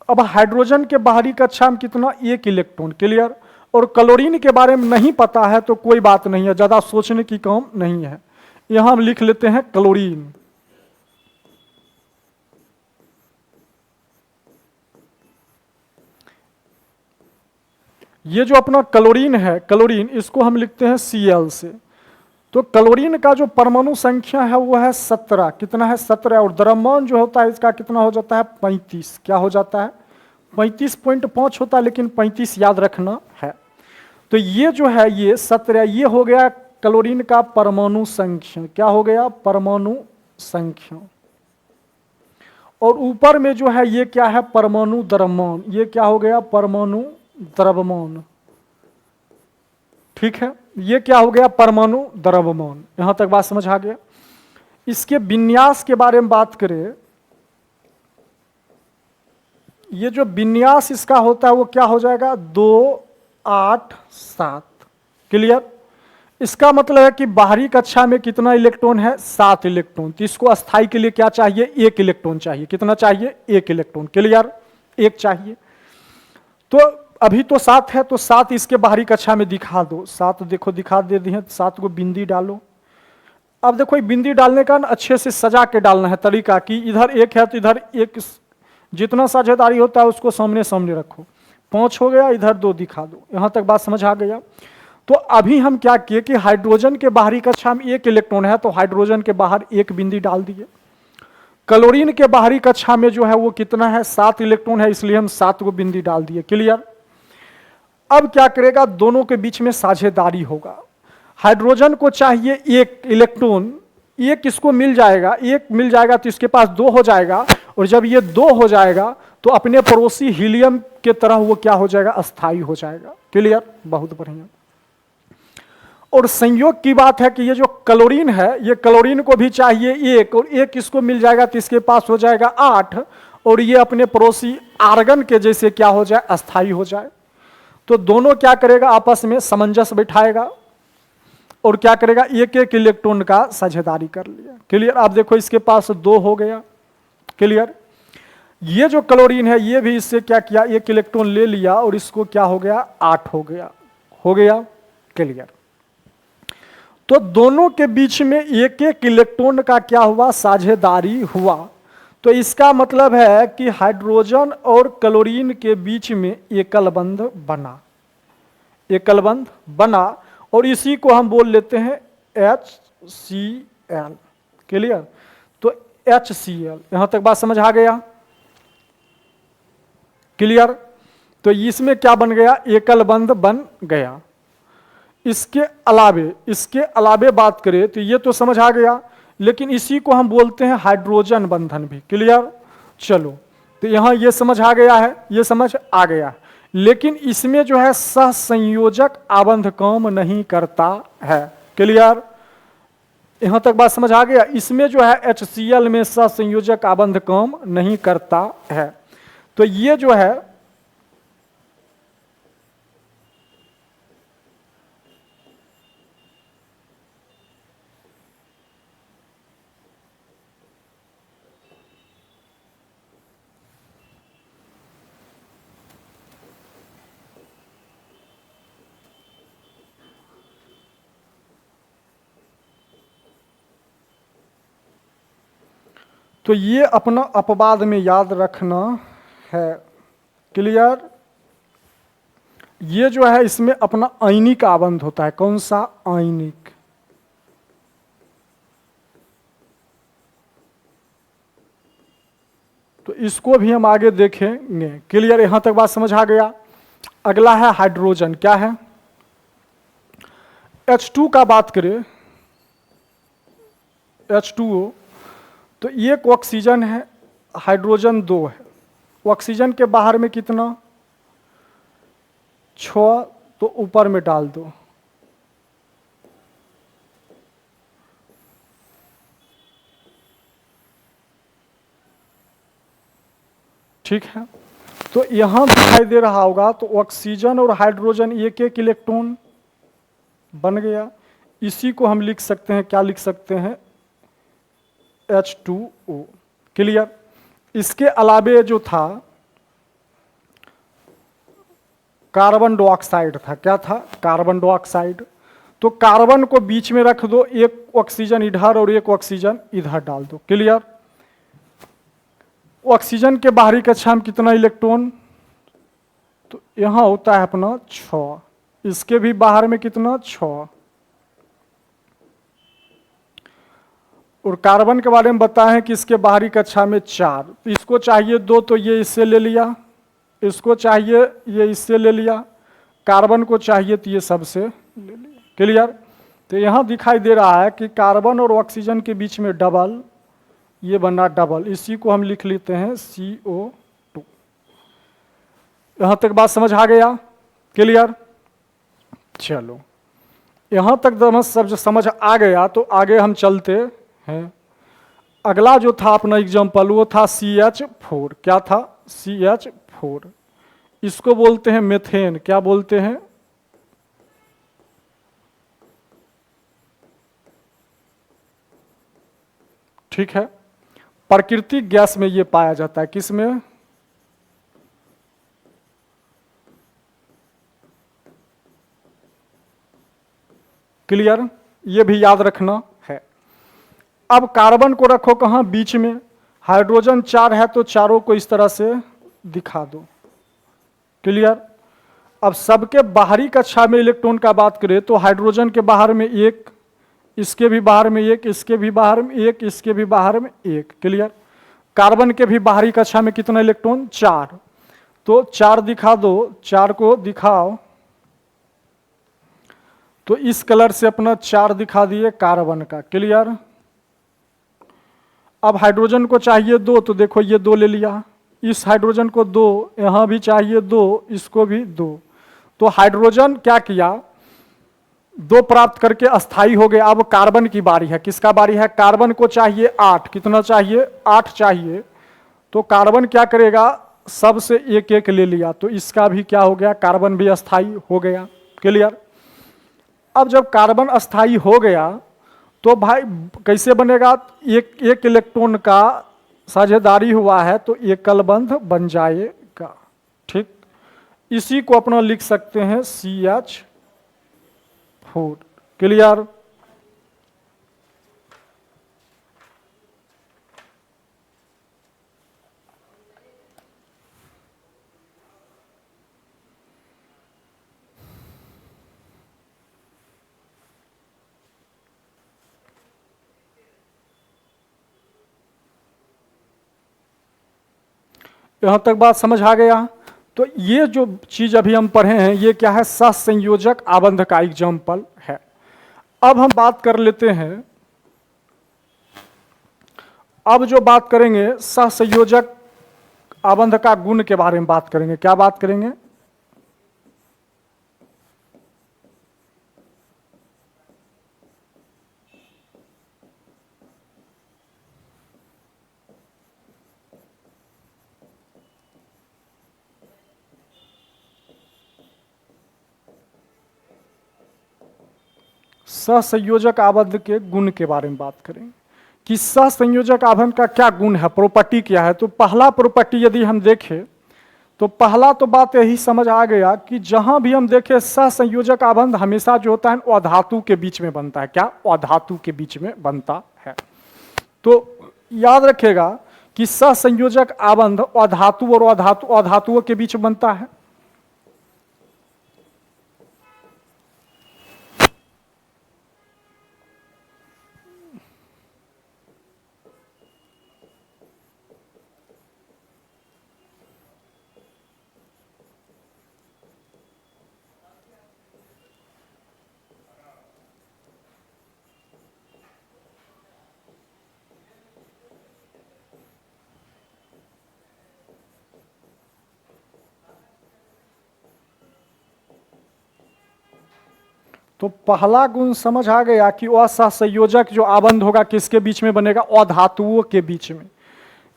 अब हाइड्रोजन के बाहरी कक्षा में कितना? 1 इलेक्ट्रॉन, क्लियर। और क्लोरीन के बारे में नहीं पता है तो कोई बात नहीं है, ज्यादा सोचने की काम नहीं है। यहां हम लिख लेते हैं क्लोरीन। ये जो अपना क्लोरीन है, क्लोरीन, इसको हम लिखते हैं Cl से। तो क्लोरीन का जो परमाणु संख्या है वो है 17। कितना है? 17। और द्रव्यमान जो होता है इसका कितना हो जाता है? 35। क्या हो जाता है? 35.5 होता है, लेकिन 35 याद रखना है। तो ये जो है ये 17, ये हो गया क्लोरीन का परमाणु संख्या। क्या हो गया? परमाणु संख्या। और ऊपर में जो है ये क्या है? परमाणु द्रव्यमान। ये क्या हो गया? परमाणु द्रव्यमान, ठीक है। ये क्या हो गया? परमाणु द्रव्यमान। यहां तक बात समझ आ गया। इसके विन्यास के बारे में बात करें, ये जो विन्यास इसका होता है वो क्या हो जाएगा? 2, 8, 7, क्लियर। इसका मतलब है कि बाहरी कक्षा में कितना इलेक्ट्रॉन है? 7 इलेक्ट्रॉन। तो इसको अस्थाई के लिए क्या चाहिए? 1 इलेक्ट्रॉन चाहिए। कितना चाहिए? 1 इलेक्ट्रॉन, क्लियर, 1 चाहिए। तो अभी तो 7 है, तो 7 इसके बाहरी कक्षा में दिखा दो। 7 देखो दिखा दे दी है, 7 को बिंदी डालो। अब देखो बिंदी डालने का अच्छे से सजा के डालना है तरीका, कि इधर 1 है तो इधर 1, जितना साझेदारी होता है उसको सामने सामने रखो। 5 हो गया, इधर 2 दिखा दो। यहां तक बात समझ आ गया। तो अभी हम क्या किए कि हाइड्रोजन के बाहरी कक्षा में 1 इलेक्ट्रॉन है, तो हाइड्रोजन के बाहर 1 बिंदी डाल दिए। क्लोरीन के बाहरी कक्षा में जो है वो कितना है? 7 इलेक्ट्रॉन है, इसलिए हम 7 को बिंदी डाल दिए, क्लियर। अब क्या करेगा? दोनों के बीच में साझेदारी होगा। हाइड्रोजन को चाहिए 1 इलेक्ट्रॉन, 1 किसको मिल जाएगा? 1 मिल जाएगा तो इसके पास 2 हो जाएगा। और जब ये 2 हो जाएगा तो अपने पड़ोसी हीलियम के तरह वो क्या हो जाएगा? अस्थाई हो जाएगा, क्लियर, बहुत बढ़िया। और संयोग की बात है कि ये जो क्लोरीन है, ये क्लोरीन को भी चाहिए 1, और 1 किसको मिल जाएगा? तो इसके पास हो जाएगा 8, और ये अपने पड़ोसी आर्गन के जैसे क्या हो जाए? अस्थाई हो जाए। तो दोनों क्या करेगा? आपस में सामंजस्य बैठाएगा और क्या करेगा? 1-1 इलेक्ट्रॉन का साझेदारी कर लिया, क्लियर। आप देखो इसके पास 2 हो गया, क्लियर। ये जो क्लोरीन है ये भी इससे क्या किया? 1 इलेक्ट्रॉन ले लिया और इसको क्या हो गया? 8 हो गया, हो गया, क्लियर। तो दोनों के बीच में 1-1 इलेक्ट्रॉन का क्या हुआ? साझेदारी हुआ। तो इसका मतलब है कि हाइड्रोजन और क्लोरीन के बीच में एकल बंध बना, एकल बंध बना, और इसी को हम बोल लेते हैं HCl, क्लियर। तो HCl, यहां तक बात समझ आ गया, क्लियर। तो इसमें क्या बन गया? एकल बंध बन गया। इसके अलावे बात करें तो ये तो समझ आ गया, लेकिन इसी को हम बोलते हैं हाइड्रोजन बंधन भी। क्लियर? चलो, तो यहां ये समझ आ गया है, ये समझ आ गया है। लेकिन इसमें जो है सहसंयोजक आबंध काम नहीं करता है। क्लियर? यहां तक बात समझ आ गया। इसमें जो है HCl में सहसंयोजक आबंध काम नहीं करता है। तो ये जो है तो ये अपना अपवाद में याद रखना है। क्लियर? ये जो है इसमें अपना आयनिक आबंध होता है। कौन सा? आयनिक। तो इसको भी हम आगे देखेंगे। क्लियर? यहां तक बात समझ आ गया। अगला है हाइड्रोजन। क्या है? H2 का बात करें, H2O, तो एक ऑक्सीजन है, हाइड्रोजन 2 है। ऑक्सीजन के बाहर में कितना? 6, तो ऊपर में डाल दो। ठीक है, तो यहां दिखाई दे रहा होगा, तो ऑक्सीजन और हाइड्रोजन एक एक इलेक्ट्रॉन बन गया। इसी को हम लिख सकते हैं, क्या लिख सकते हैं? H2O। क्लियर? इसके अलावे जो था कार्बन डाइऑक्साइड था। क्या था? Carbon dioxide. तो कार्बन को बीच में रख दो, एक ऑक्सीजन इधर और एक ऑक्सीजन इधर डाल दो। क्लियर? ऑक्सीजन के बाहरी कक्षा में कितना इलेक्ट्रॉन? तो यहां होता है अपना 6। इसके भी बाहर में कितना? 6। और कार्बन के बारे में बताएं कि इसके बाहरी कक्षा में 4। इसको चाहिए 2, तो ये इससे ले लिया। इसको चाहिए, ये इससे ले लिया। कार्बन को चाहिए तो ये सबसे ले लिया। क्लियर? तो यहां दिखाई दे रहा है कि कार्बन और ऑक्सीजन के बीच में डबल, ये बना डबल। इसी को हम लिख लेते हैं CO2। यहां तक बात समझ आ गया? क्लियर? चलो, यहां तक सब समझ आ गया, तो आगे हम चलते हैं। अगला जो था अपना एग्जाम्पल, वो था CH4। क्या था? CH4। इसको बोलते हैं मेथेन। क्या बोलते हैं? ठीक है, प्राकृतिक गैस में ये पाया जाता है। किस में? क्लियर? ये भी याद रखना है। अब कार्बन को रखो कहां? बीच में। हाइड्रोजन 4 है, तो चारों को इस तरह से दिखा दो। क्लियर? अब सबके बाहरी कक्षा में इलेक्ट्रॉन का बात करें, तो हाइड्रोजन के बाहर में 1, इसके भी बाहर में 1, इसके भी बाहर में 1, इसके भी बाहर में 1। क्लियर? कार्बन के भी बाहरी कक्षा में कितना इलेक्ट्रॉन? 4। तो 4 दिखा दो, 4 को दिखाओ। तो इस कलर से अपना 4 दिखा दिए कार्बन का। क्लियर? अब हाइड्रोजन को चाहिए 2, तो देखो ये 2 ले लिया। इस हाइड्रोजन को 2, यहां भी चाहिए 2, इसको भी 2। तो हाइड्रोजन क्या किया? 2 प्राप्त करके अस्थाई हो गया। अब कार्बन की बारी है। किसका बारी है? कार्बन को चाहिए 8। कितना चाहिए? 8 चाहिए। तो कार्बन क्या करेगा? सबसे एक एक ले लिया, तो इसका भी क्या हो गया? कार्बन भी अस्थाई हो गया। क्लियर? अब जब कार्बन अस्थाई हो गया, तो भाई कैसे बनेगा? एक एक इलेक्ट्रॉन का साझेदारी हुआ है, तो एकल बंध बन जाएगा। ठीक, इसी को अपना लिख सकते हैं CH4। क्लियर? यहां तक बात समझ आ गया। तो ये जो चीज अभी हम पढ़े हैं ये क्या है, सहसंयोजक आबंध का एग्जाम्पल है। अब हम बात कर लेते हैं, अब जो बात करेंगे सहसंयोजक आबंध का गुण के बारे में बात करेंगे। क्या बात करेंगे? सहसंयोजक आबंध के गुण के बारे में बात करेंगे कि सहसंयोजक आबंध का क्या गुण है, प्रॉपर्टी क्या है। तो पहला प्रॉपर्टी यदि हम देखें तो पहला तो बात यही समझ आ गया कि जहां भी हम देखें सहसंयोजक आबंध हमेशा जो होता है अधातु के बीच में बनता है। क्या? अधातु के बीच में बनता है। तो याद रखिएगा कि सहसंयोजक आबंध अधातु और अधातुओं के बीच बनता है। तो पहला गुण समझ आ गया कि असहसंयोजक जो आबंध होगा किसके बीच में बनेगा? अधातुओं के बीच में।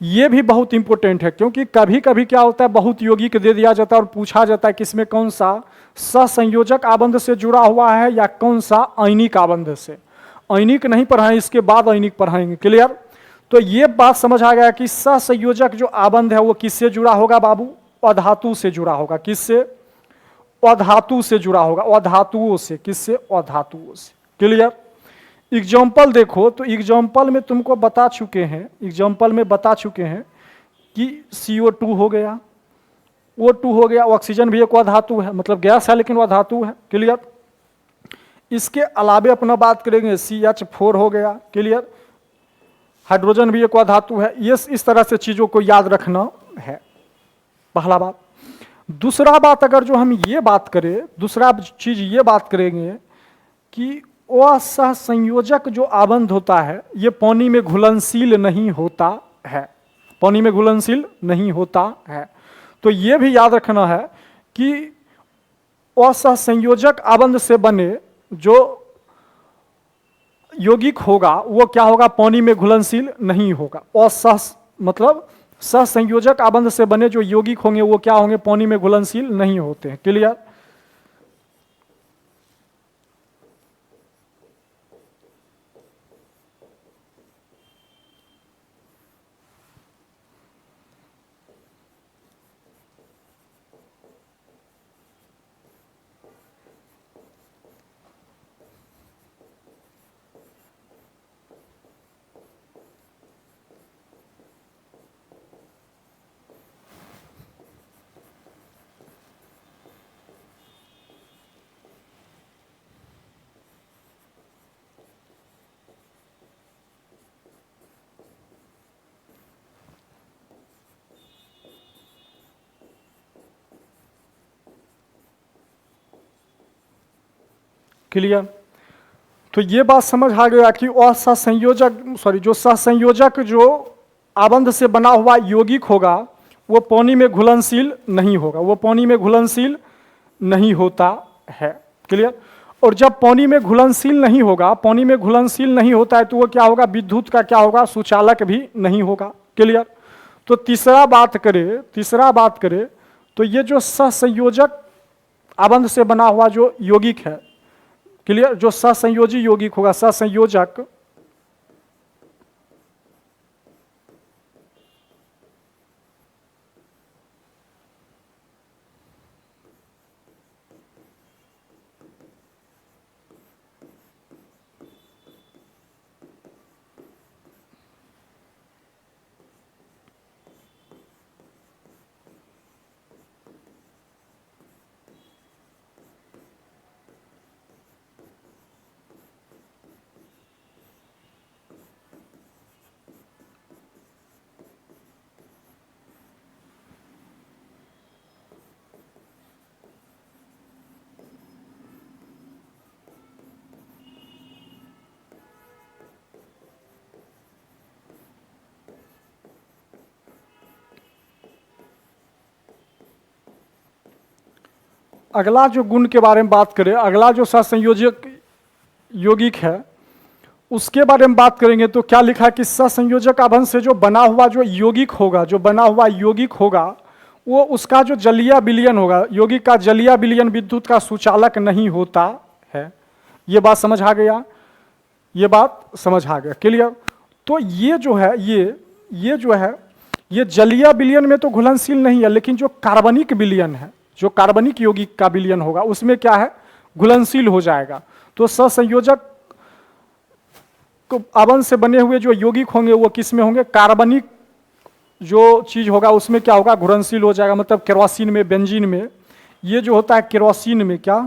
ये भी बहुत इंपॉर्टेंट है क्योंकि कभी कभी क्या होता है बहुत यौगिक दे दिया जाता है और पूछा जाता है कि इसमें कौन सा सहसंयोजक आबंध से जुड़ा हुआ है या कौन सा आयनिक आबंध से। आयनिक नहीं पढ़ाएं, इसके बाद आयनिक पढ़ाएंगे। क्लियर? तो ये बात समझ आ गया कि सहसंयोजक जो आबंध है वो किससे जुड़ा होगा बाबू? अधातु से जुड़ा होगा। किससे? अधातु से जुड़ा होगा। अधातुओं से। किससे? अधातुओं से। क्लियर? एग्जाम्पल देखो तो एग्जाम्पल में तुमको बता चुके हैं, एग्जाम्पल में बता चुके हैं कि CO2 हो गया, O2 हो गया। ऑक्सीजन भी एक अधातु है, मतलब गैस है लेकिन वह धातु है। क्लियर? इसके अलावे अपना बात करेंगे CH4 हो गया। क्लियर? हाइड्रोजन भी एक अधातु है। ये इस तरह से चीजों को याद रखना है, पहला बात। दूसरा बात अगर जो हम ये बात करें, दूसरा चीज ये बात करेंगे कि असहसंयोजक जो आबंध होता है ये पानी में घुलनशील नहीं होता है। पानी में घुलनशील नहीं होता है। तो ये भी याद रखना है कि असहसंयोजक आबंध से बने जो यौगिक होगा वो क्या होगा? पानी में घुलनशील नहीं होगा। मतलब सहसंयोजक आबंध से बने जो यौगिक होंगे वो क्या होंगे? पानी में घुलनशील नहीं होते हैं। क्लियर? क्लियर? तो ये बात समझ आ गया कि जो सहसंयोजक जो आबंध से बना हुआ यौगिक होगा वो पानी में घुलनशील नहीं होगा। वो पानी में घुलनशील नहीं होता है। क्लियर? और जब पानी में घुलनशील नहीं होगा, पानी में घुलनशील नहीं होता है तो वो क्या होगा? विद्युत का क्या होगा? सुचालक भी नहीं होगा। क्लियर? तो तीसरा बात करें तो ये जो सहसंयोजक आबंध से बना हुआ जो यौगिक है, क्लियर, जो सहसंयोजी यौगिक होगा, सहसंयोजक, अगला जो गुण के बारे में बात करें, अगला जो सहसंयोजक यौगिक है उसके बारे में बात करेंगे तो क्या लिखा है कि सहसंयोजक आबंध से जो बना हुआ जो यौगिक होगा, जो बना हुआ यौगिक होगा, वो उसका जो जलीय विलयन होगा, यौगिक का जलीय विलयन विद्युत का सुचालक नहीं होता है। ये बात समझ आ गया, ये बात समझ आ गया, क्लियर। तो ये जो है ये जो है ये जलीय विलयन में तो घुलनशील नहीं है, लेकिन जो कार्बनिक विलयन है, जो कार्बनिक यौगिक का विलयन होगा उसमें क्या है, घुलनशील हो जाएगा। तो सहसंयोजक आबंध से बने हुए जो यौगिक होंगे वो किस में होंगे, कार्बनिक जो चीज होगा उसमें क्या होगा, घुलनशील हो जाएगा। मतलब केरोसिन में, बेंजीन में, ये जो होता है केरोसिन में, क्या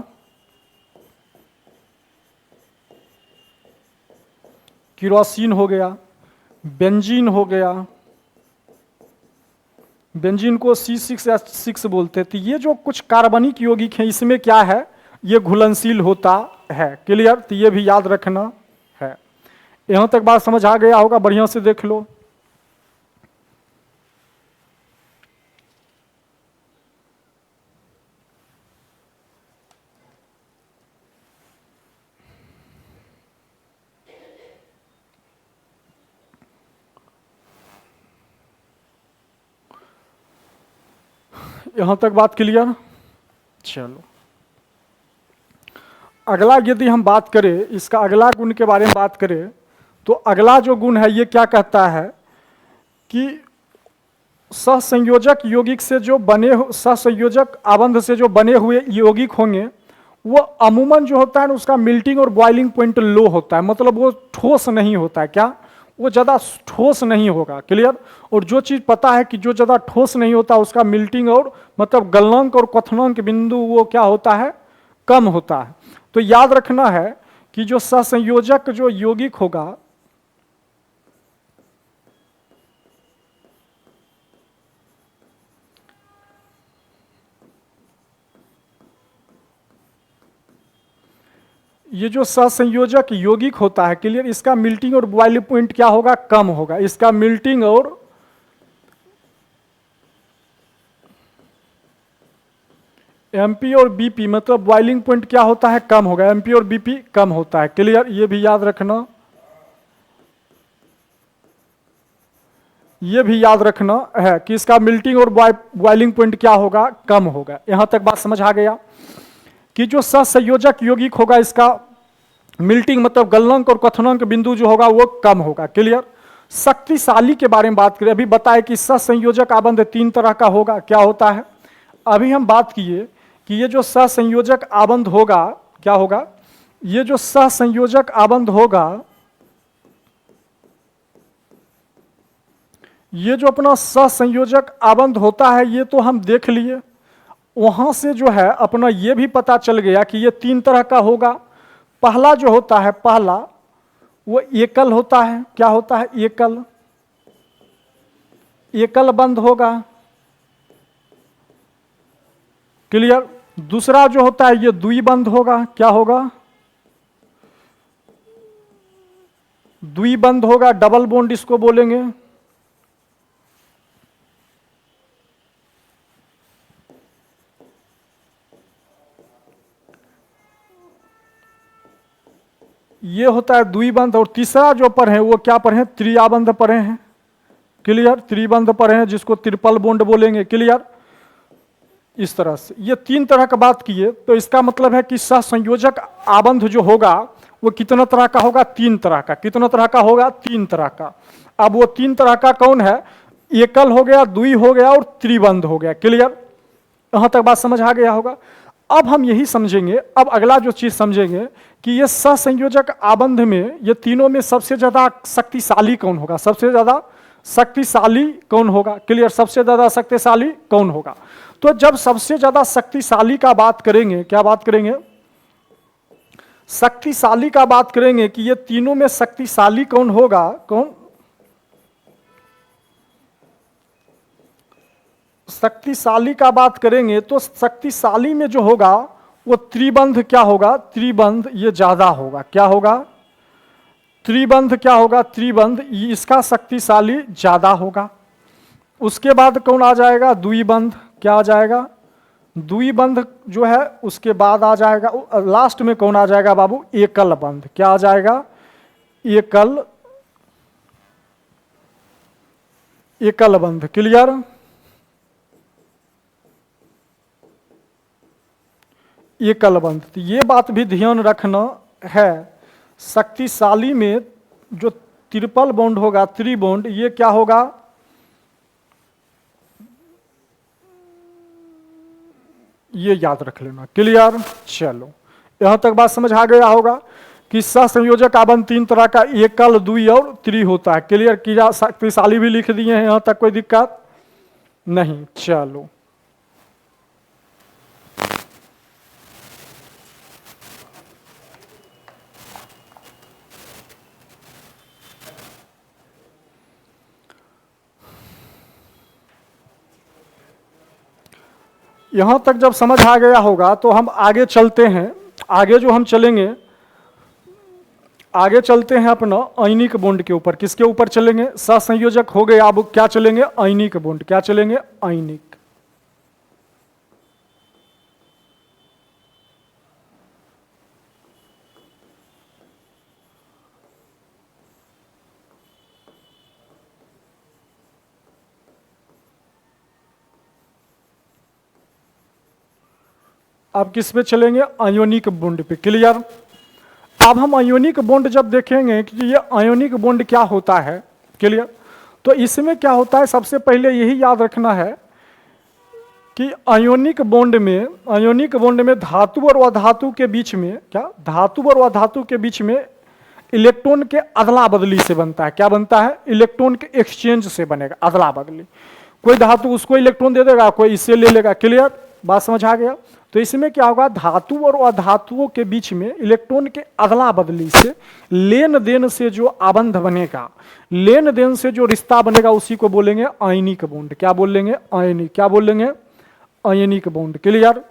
केरोसिन हो गया, बेंजीन हो गया, बेंजीन को C6H6 बोलते हैं। तो ये जो कुछ कार्बनिक यौगिक हैं इसमें क्या है, ये घुलनशील होता है, क्लियर। तो ये भी याद रखना है। यहां तक बात समझ आ गया होगा, बढ़िया से देख लो। यहां तक बात क्लियर। चलो अगला यदि हम बात करें, इसका अगला गुण के बारे में बात करें तो अगला जो गुण है ये क्या कहता है कि सहसंयोजक यौगिक से जो बने, सहसंयोजक आबंध से जो बने हुए यौगिक होंगे वो अमूमन जो होता है ना उसका मेल्टिंग और बॉइलिंग पॉइंट लो होता है। मतलब वो ठोस नहीं होता है, क्या वो ज़्यादा ठोस नहीं होगा, क्लियर। और जो चीज़ पता है कि जो ज़्यादा ठोस नहीं होता उसका मेल्टिंग और मतलब गलनांक और क्वथनांक बिंदु वो क्या होता है, कम होता है। तो याद रखना है कि जो सहसंयोजक जो यौगिक होगा ये जो सहसंयोजक यौगिक होता है, क्लियर, इसका मेल्टिंग और बॉइलिंग पॉइंट क्या होगा, कम होगा। इसका मेल्टिंग और एमपी और बीपी मतलब बॉइलिंग पॉइंट क्या होता है, कम होगा। एमपी और बीपी कम होता है, क्लियर। ये भी याद रखना, ये भी याद रखना है कि इसका मेल्टिंग और बॉइलिंग पॉइंट क्या होगा, कम होगा। यहां तक बात समझ आ गया कि जो सहसंयोजक यौगिक होगा इसका मेल्टिंग मतलब गलनांक और क्वथनांक बिंदु जो होगा वो कम होगा, क्लियर। शक्तिशाली के बारे में बात करें, अभी बताए कि सहसंयोजक आबंध 3 तरह का होगा, क्या होता है। अभी हम बात किए कि ये जो सहसंयोजक आबंध होगा क्या होगा, ये जो सहसंयोजक आबंध होगा, ये जो अपना सहसंयोजक आबंध होता है ये तो हम देख लिए। वहां से जो है अपना ये भी पता चल गया कि ये 3 तरह का होगा। पहला जो होता है, पहला वो एकल होता है, क्या होता है, एकल, एकल बंध होगा, क्लियर। दूसरा जो होता है ये द्विबंध होगा, क्या होगा, द्विबंध होगा, डबल बॉन्ड इसको बोलेंगे। ये होता है द्विबंध। और तीसरा जो पर है वो क्या पर है, त्रियाबंध पढ़े हैं, क्लियर, त्रिबंध पढ़े हैं जिसको ट्रिपल बॉन्ड बोलेंगे, क्लियर। इस तरह से ये 3 तरह का बात किए तो इसका मतलब है कि सहसंयोजक आबंध जो होगा वो कितना तरह का होगा, 3 तरह का। कितना तरह का होगा, 3 तरह का। अब वो 3 तरह का कौन है, एकल हो गया, द्वि हो गया और त्रिबंध हो गया, क्लियर। यहां तक बात समझ आ गया होगा। अब हम यही समझेंगे, अब अगला जो चीज समझेंगे कि ये सहसंयोजक आबंध में ये तीनों में सबसे ज्यादा शक्तिशाली कौन होगा, सबसे ज्यादा शक्तिशाली कौन होगा, क्लियर। सबसे ज्यादा शक्तिशाली कौन होगा। तो जब सबसे ज्यादा शक्तिशाली का बात करेंगे, क्या बात करेंगे, शक्तिशाली का बात करेंगे कि ये तीनों में शक्तिशाली कौन होगा, कौन, शक्तिशाली का बात करेंगे तो शक्तिशाली में जो होगा वो त्रिबंध क्या होगा, त्रिबंध ये ज्यादा होगा, क्या होगा, त्रिबंध क्या होगा, त्रिबंध इसका शक्तिशाली ज्यादा होगा। उसके बाद कौन आ जाएगा, द्विबंध, क्या आ जाएगा, द्विबंध जो है उसके बाद आ जाएगा, लास्ट में कौन आ जाएगा बाबू? एकल बंध। क्या आ जाएगा? एकल, एकल बंध। क्लियर? एकल बंध। तो ये बात भी ध्यान रखना है, शक्तिशाली में जो ट्रिपल बॉन्ड होगा, त्रिबॉन्ड, ये क्या होगा? ये याद रख लेना। क्लियर? चलो, यहां तक बात समझ आ गया होगा कि सहसंयोजक आबंध तीन तरह का, एकल, द्वि और त्रि होता है। क्लियर किया? शक्तिशाली भी लिख दिए हैं, यहां तक कोई दिक्कत नहीं। चलो, यहां तक जब समझ आ गया होगा तो हम आगे चलते हैं। आगे जो हम चलेंगे, आगे चलते हैं अपना आयनिक बॉन्ड के ऊपर। किसके ऊपर चलेंगे? सहसंयोजक हो गए, अब क्या चलेंगे? Ionic bond. क्या चलेंगे? आयनिक। अब किस पे चलेंगे? आयोनिक बॉन्ड पे। क्लियर? अब हम आयोनिक बॉन्ड जब देखेंगे कि ये आयोनिक बॉन्ड क्या होता है, क्लियर, तो इसमें क्या होता है, सबसे पहले यही याद रखना है कि आयोनिक बॉन्ड में धातु और अधातु के बीच में, क्या धातु और अधातु के बीच में इलेक्ट्रॉन के अदला बदली से बनता है। क्या बनता है? इलेक्ट्रॉन के एक्सचेंज से बनेगा, अदला बदली। कोई धातु उसको इलेक्ट्रॉन दे देगा, कोई इससे ले लेगा। क्लियर? बात समझ आ गया? तो इसमें क्या होगा, धातु और अधातुओं के बीच में इलेक्ट्रॉन के अदला बदली से, लेन देन से जो आबंध बनेगा, लेन देन से जो रिश्ता बनेगा, उसी को बोलेंगे आयनिक बॉन्ड। क्या बोलेंगे? आयनिक। क्या बोलेंगे? Ionic bond. क्लियर?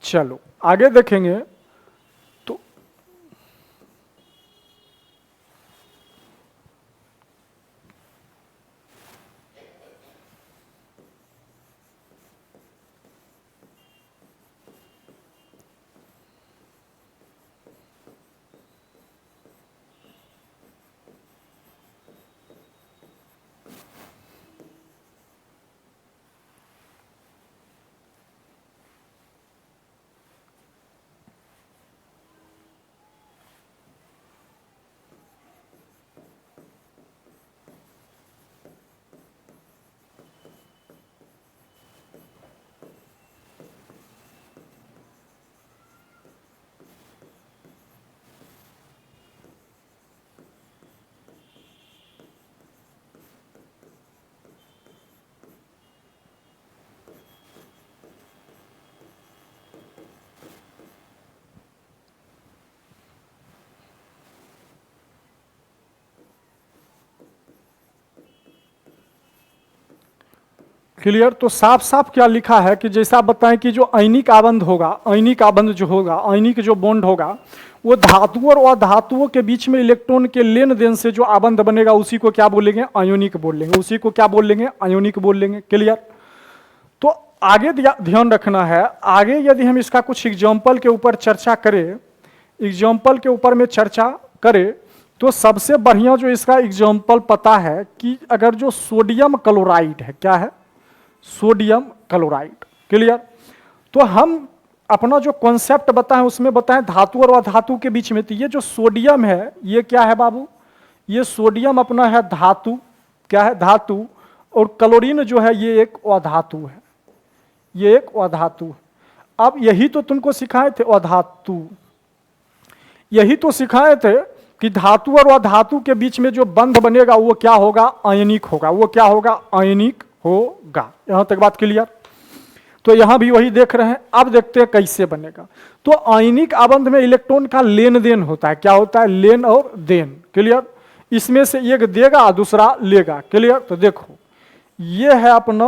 चलो आगे देखेंगे। क्लियर? तो साफ साफ क्या लिखा है कि जैसा बताएं कि जो आयनिक आबंध होगा, आयनिक आबंध जो होगा, आयनिक जो बॉन्ड होगा, वो धातु और अधातुओं के बीच में इलेक्ट्रॉन के लेन देन से जो आबंध बनेगा, उसी को क्या बोलेंगे? आयोनिक बोल लेंगे। उसी को क्या बोल लेंगे? आयोनिक बोल लेंगे। क्लियर? तो आगे ध्यान रखना है, आगे यदि हम इसका कुछ एग्जाम्पल के ऊपर चर्चा करें, एग्जाम्पल के ऊपर में चर्चा करें, तो सबसे बढ़िया जो इसका एग्जाम्पल पता है कि अगर जो सोडियम क्लोराइड है, क्या है? Sodium chloride. क्लियर? तो हम अपना जो कॉन्सेप्ट बताएं उसमें बताएं धातु और अधातु के बीच में। तो ये जो सोडियम है, ये क्या है बाबू? ये सोडियम अपना है धातु। क्या है? धातु। और क्लोरीन जो है ये एक अधातु है, ये एक अधातु। अब यही तो तुमको सिखाए थे, अधातु, यही तो सिखाए थे कि धातु और अधातु के बीच में जो बंध बनेगा वो क्या होगा? आयनिक होगा। वो क्या होगा? आयनिक होगा। यहां तक बात क्लियर? तो यहां भी वही देख रहे हैं। अब देखते हैं कैसे बनेगा। तो आयनिक आबंध में इलेक्ट्रॉन का लेन देन होता है। क्या होता है? लेन और देन। क्लियर? इसमें से एक देगा, दूसरा लेगा। क्लियर? तो देखो, ये है अपना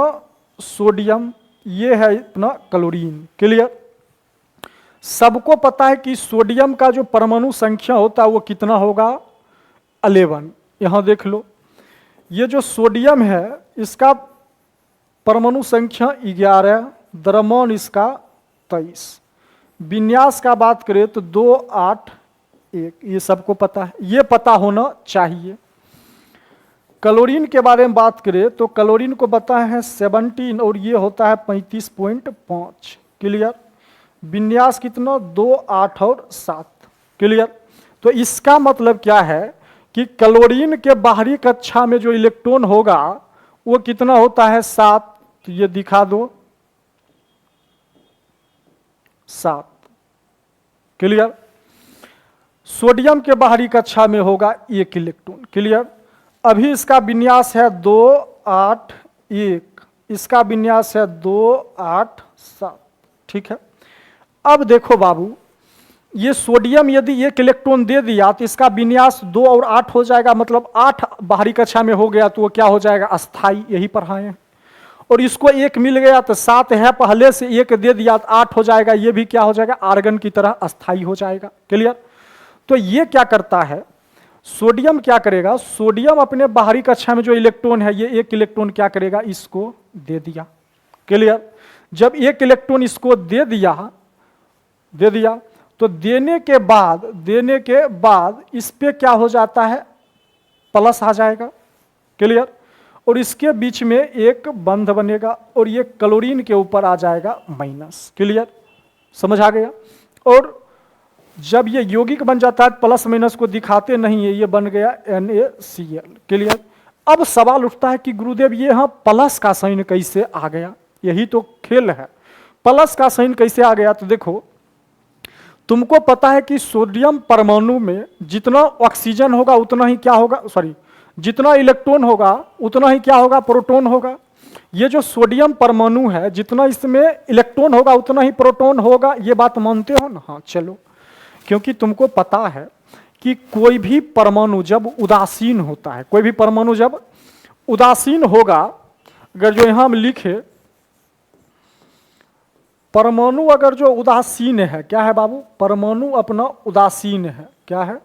सोडियम, ये है अपना क्लोरीन। क्लियर? सबको पता है कि सोडियम का जो परमाणु संख्या होता है वो कितना होगा? 11। यहां देख लो, ये जो सोडियम है इसका परमाणु संख्या 11, द्रव्यमान इसका 23। विन्यास का बात करें तो 2, 8, 1, ये सबको पता है, ये पता होना चाहिए। क्लोरीन के बारे में बात करें तो क्लोरीन को पता है 17 और ये होता है 35.5। क्लियर। विन्यास कितना 2, 8 और 7। क्लियर। तो इसका मतलब क्या है कि क्लोरीन के बाहरी कक्षा में जो इलेक्ट्रॉन होगा वो कितना होता है 7। तो ये दिखा दो 7। क्लियर। सोडियम के बाहरी कक्षा में होगा 1 इलेक्ट्रॉन। क्लियर। अभी इसका विन्यास है 2, 8, 1, इसका विन्यास है 2, 8, 7। ठीक है। अब देखो बाबू, ये सोडियम यदि 1 इलेक्ट्रॉन दे दिया तो इसका विन्यास 2 और 8 हो जाएगा, मतलब 8 बाहरी कक्षा में हो गया तो वो क्या हो जाएगा अस्थाई, यही पढ़ाए हैं। और इसको 1 मिल गया तो 7 है, पहले से 1 दे दिया तो 8 हो जाएगा, ये भी क्या हो जाएगा आर्गन की तरह अस्थाई हो जाएगा। क्लियर। तो ये क्या करता है, सोडियम क्या करेगा, सोडियम अपने बाहरी कक्षा में जो इलेक्ट्रॉन है ये 1 इलेक्ट्रॉन क्या करेगा इसको दे दिया। क्लियर। जब 1 इलेक्ट्रॉन इसको दे दिया तो देने के बाद इस पे क्या हो जाता है प्लस आ जाएगा। क्लियर। और इसके बीच में एक बंध बनेगा और ये क्लोरीन के ऊपर आ जाएगा माइनस। क्लियर। समझ आ गया। और जब ये यौगिक बन जाता है प्लस माइनस को दिखाते नहीं है, ये बन गया NaCl। क्लियर। अब सवाल उठता है कि गुरुदेव ये यहाँ प्लस का साइन कैसे आ गया, यही तो खेल है, प्लस का साइन कैसे आ गया। तो देखो, तुमको पता है कि सोडियम परमाणु में जितना ऑक्सीजन होगा उतना ही क्या होगा, जितना इलेक्ट्रॉन होगा उतना ही क्या होगा प्रोटॉन होगा। ये जो सोडियम परमाणु है जितना इसमें इलेक्ट्रॉन होगा उतना ही प्रोटॉन होगा, ये बात मानते हो ना। हाँ चलो, क्योंकि तुमको पता है कि कोई भी परमाणु जब उदासीन होता है, कोई भी परमाणु जब उदासीन होगा, अगर जो यहां हम लिखे परमाणु अगर जो उदासीन है, क्या है बाबू, परमाणु अपना उदासीन है, क्या है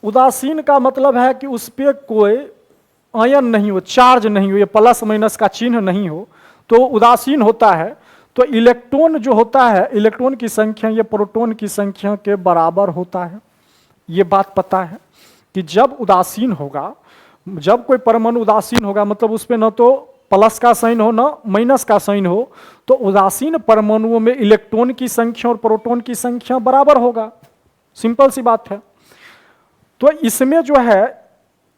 उदासीन का मतलब है कि उस पर कोई आयन नहीं हो, चार्ज नहीं हो, ये प्लस माइनस का चिन्ह नहीं हो, तो उदासीन होता है। तो इलेक्ट्रॉन जो होता है, इलेक्ट्रॉन की संख्या ये प्रोटॉन की संख्या के बराबर होता है। ये बात पता है कि जब उदासीन होगा, जब कोई परमाणु उदासीन होगा मतलब उस पर न तो प्लस का साइन हो ना माइनस का साइन हो, तो उदासीन परमाणुओं में इलेक्ट्रॉन की संख्या और प्रोटॉन की संख्या बराबर होगा। सिंपल सी बात है। तो इसमें जो है,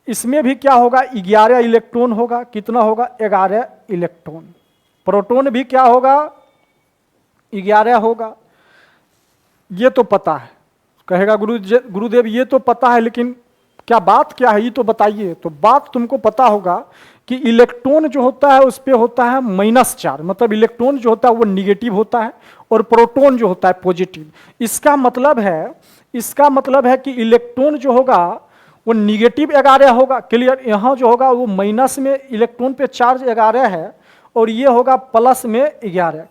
इसमें भी क्या होगा 11 इलेक्ट्रॉन होगा। कितना होगा 11 इलेक्ट्रॉन। प्रोटॉन भी क्या होगा 11 होगा। ये तो पता है। कहेगा गुरुदेव ये तो पता है, लेकिन क्या बात क्या है ये तो बताइए। तो बात तुमको पता होगा कि इलेक्ट्रॉन जो होता है उस पे होता है माइनस चार्ज, मतलब इलेक्ट्रॉन जो होता है वो निगेटिव होता है और प्रोटॉन जो होता है पॉजिटिव। इसका मतलब है कि इलेक्ट्रॉन जो होगा वो निगेटिव 11 होगा। क्लियर। यहाँ जो होगा वो माइनस में इलेक्ट्रॉन पे चार्ज 11 है और ये होगा प्लस में 11।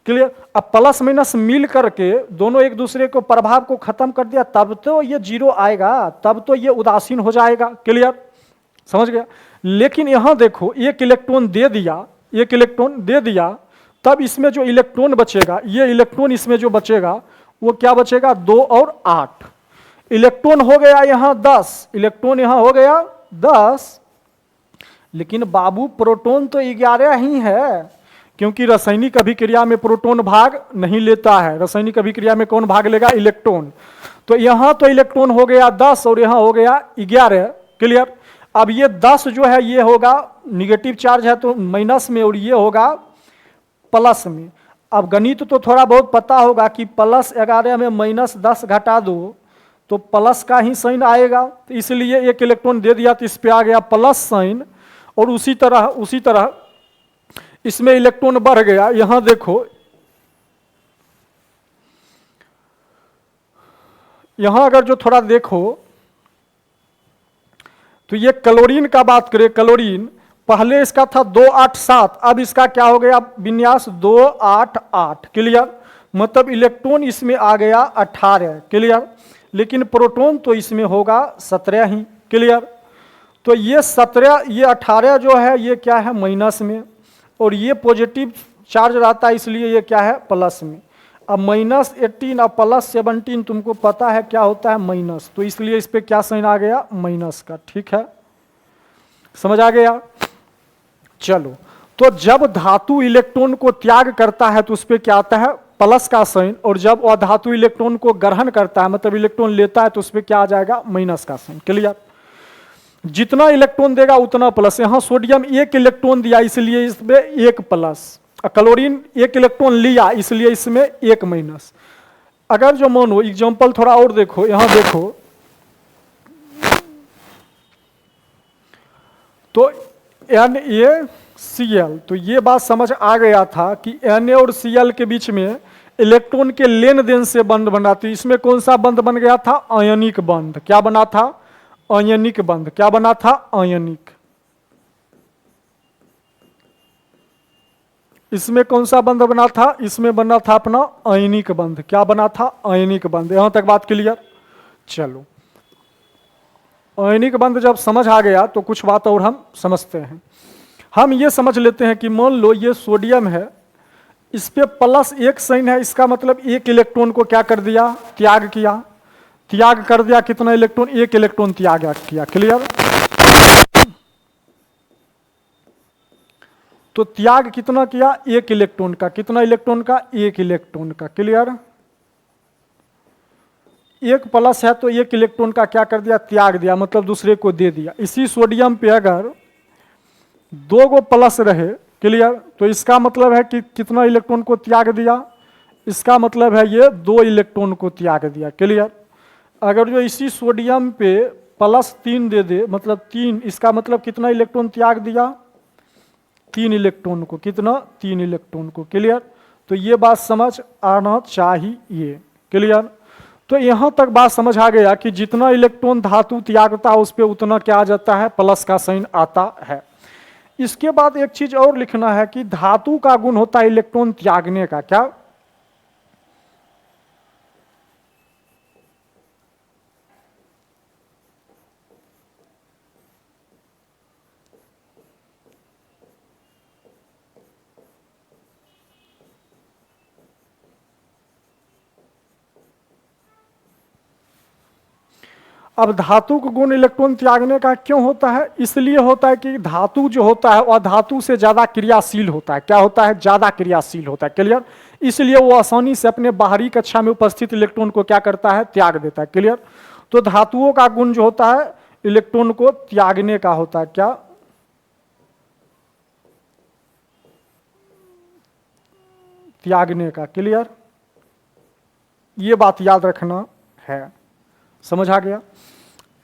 क्लियर। अब प्लस माइनस मिल करके दोनों एक दूसरे को प्रभाव को खत्म कर दिया, तब तो ये 0 आएगा, तब तो ये उदासीन हो जाएगा। क्लियर। समझ गया। लेकिन यहां देखो 1 इलेक्ट्रॉन दे दिया, तब इसमें जो इलेक्ट्रॉन बचेगा, ये इलेक्ट्रॉन इसमें जो बचेगा वो क्या बचेगा 2 और 8 इलेक्ट्रॉन हो गया यहां 10 इलेक्ट्रॉन यहां हो गया 10। लेकिन बाबू प्रोटॉन तो 11 ही है, क्योंकि रासायनिक अभिक्रिया में प्रोटॉन भाग नहीं लेता है। रासायनिक अभिक्रिया में कौन भाग लेगा, इलेक्ट्रॉन। तो यहां तो इलेक्ट्रॉन हो गया 10 और यहां हो गया 11। क्लियर। अब ये 10 जो है ये होगा निगेटिव चार्ज है तो माइनस में, और ये होगा प्लस में। अब गणित तो थोड़ा बहुत पता होगा कि प्लस 11 में माइनस 10 घटा दो तो प्लस का ही साइन आएगा। तो इसलिए 1 इलेक्ट्रॉन दे दिया तो इस पे आ गया प्लस साइन, और उसी तरह इसमें इलेक्ट्रॉन बढ़ गया। यहां देखो, यहां अगर जो थोड़ा देखो तो ये क्लोरीन का बात करें, क्लोरीन पहले इसका था 2, 8, 7, अब इसका क्या हो गया विन्यास 2, 8, 8। क्लियर। मतलब इलेक्ट्रॉन इसमें आ गया 18। क्लियर। लेकिन प्रोटॉन तो इसमें होगा 17 ही। क्लियर। तो ये 17 ये 18 जो है ये क्या है माइनस में, और ये पॉजिटिव चार्ज रहता है इसलिए ये क्या है प्लस में। अब -18 और +17 तुमको पता है क्या होता है माइनस, तो इसलिए इस पे क्या साइन आ गया माइनस का। ठीक है, समझ आ गया। चलो, तो जब धातु इलेक्ट्रॉन को त्याग करता है तो उस पर क्या आता है प्लस का साइन, और जब अधातु इलेक्ट्रॉन को ग्रहण करता है मतलब इलेक्ट्रॉन लेता है तो उस पर क्या आ जाएगा माइनस का साइन। क्लियर, जितना इलेक्ट्रॉन देगा उतना प्लस। यहां सोडियम 1 इलेक्ट्रॉन दिया इसलिए इसमें 1 प्लस, क्लोरीन 1 इलेक्ट्रॉन लिया इसलिए इसमें 1 माइनस। अगर जो मानो एग्जांपल थोड़ा और देखो, यहां देखो तो NaCl, तो ये बात समझ आ गया था कि Na और Cl के बीच में इलेक्ट्रॉन के लेन देन से बंध बना। तो इसमें कौन सा बंध बन गया था आयनिक बंध। क्या बना था आयनिक बंध। क्या बना था आयनिक। इसमें कौन सा बंध बना था, इसमें बना था अपना आयनिक बंध। क्या बना था आयनिक बंध। यहां तक बात क्लियर। चलो, आयनिक बंध जब समझ आ गया तो कुछ बात और हम समझते हैं। हम ये समझ लेते हैं कि मान लो ये सोडियम है, इस पे +1 साइन है, इसका मतलब 1 इलेक्ट्रॉन को क्या कर दिया त्याग किया। त्याग कर दिया कितना इलेक्ट्रॉन 1 इलेक्ट्रॉन त्याग किया। क्लियर, तो त्याग कितना किया 1 इलेक्ट्रॉन का। कितना इलेक्ट्रॉन का 1 इलेक्ट्रॉन का। क्लियर, 1 प्लस है तो 1 इलेक्ट्रॉन का क्या कर दिया त्याग दिया, मतलब दूसरे को दे दिया। इसी सोडियम पे अगर 2 गो प्लस रहे, क्लियर, तो इसका मतलब है कि कितना इलेक्ट्रॉन को त्याग दिया, इसका मतलब है ये 2 इलेक्ट्रॉन को त्याग दिया। क्लियर, अगर जो इसी सोडियम पे +3 दे दे मतलब 3, इसका मतलब कितना इलेक्ट्रॉन त्याग दिया 3 इलेक्ट्रॉन को। कितना 3 इलेक्ट्रॉन को। क्लियर, तो ये बात समझ आना चाहिए। क्लियर, तो यहां तक बात समझ आ गया कि जितना इलेक्ट्रॉन धातु त्यागता है उस पर उतना क्या आ जाता है प्लस का साइन आता है। इसके बाद एक चीज और लिखना है कि धातु का गुण होता है इलेक्ट्रॉन त्यागने का। क्या, अब धातु का गुण इलेक्ट्रॉन त्यागने का क्यों होता है, इसलिए होता है कि धातु जो होता है वह धातु से ज्यादा क्रियाशील होता है। क्या होता है ज्यादा क्रियाशील होता है। क्लियर, इसलिए वो आसानी से अपने बाहरी कक्षा में उपस्थित इलेक्ट्रॉन को क्या करता है त्याग देता है। क्लियर, तो धातुओं का गुण जो होता है इलेक्ट्रॉन को त्यागने का होता है। क्या, त्यागने का। क्लियर, ये बात याद रखना है। समझ आ गया।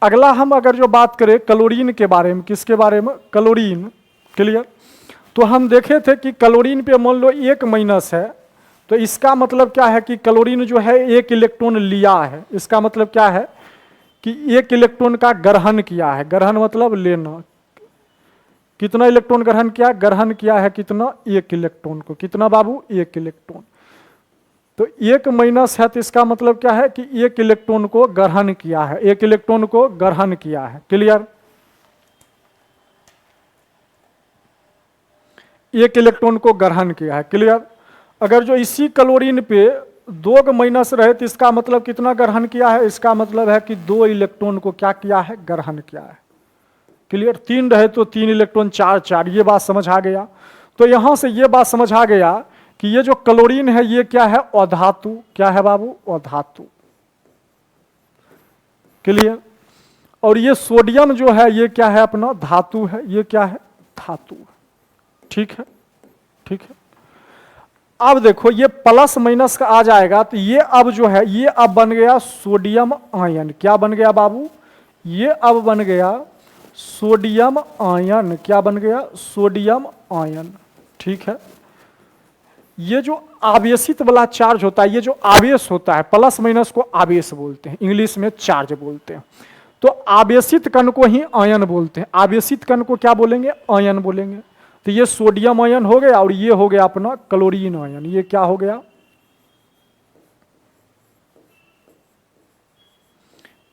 अगला हम अगर जो बात करें क्लोरीन के बारे में, किसके बारे में क्लोरीन। क्लियर, तो हम देखे थे कि क्लोरीन पे मान लो 1 माइनस है, तो इसका मतलब क्या है कि क्लोरीन जो है 1 इलेक्ट्रॉन लिया है। इसका मतलब क्या है कि 1 इलेक्ट्रॉन का ग्रहण किया है। ग्रहण मतलब लेना। कितना इलेक्ट्रॉन ग्रहण किया, ग्रहण किया है कितना 1 इलेक्ट्रॉन को। कितना बाबू 1 इलेक्ट्रॉन। तो 1 माइनस है तो इसका मतलब क्या है कि 1 इलेक्ट्रॉन को ग्रहण किया है। 1 इलेक्ट्रॉन को ग्रहण किया है। क्लियर, 1 इलेक्ट्रॉन को ग्रहण किया है। क्लियर, अगर जो इसी क्लोरीन पे 2 माइनस रहे तो इसका मतलब कितना ग्रहण किया है, इसका मतलब है कि 2 इलेक्ट्रॉन को क्या किया है ग्रहण किया है। क्लियर, 3 रहे तो 3 इलेक्ट्रॉन 4 4। ये बात समझ आ गया। तो यहां से ये बात समझ आ गया कि ये जो क्लोरीन है ये क्या है अधातु। क्या है बाबू अधातु। क्लियर, और ये सोडियम जो है ये क्या है अपना धातु है। ये क्या है धातु। ठीक है, ठीक है। अब देखो ये प्लस माइनस का आ जाएगा तो ये अब जो है ये अब बन गया सोडियम आयन। क्या बन गया बाबू, ये अब बन गया सोडियम आयन। क्या बन गया सोडियम आयन। ठीक है, ये जो आवेशित वाला चार्ज होता है, ये जो आवेश होता है प्लस माइनस को आवेश बोलते हैं, इंग्लिश में चार्ज बोलते हैं। तो आवेशित कण को ही आयन बोलते हैं। आवेशित कण को क्या बोलेंगे आयन बोलेंगे। तो ये सोडियम आयन हो गया और ये हो गया अपना क्लोरीन आयन। ये क्या हो गया,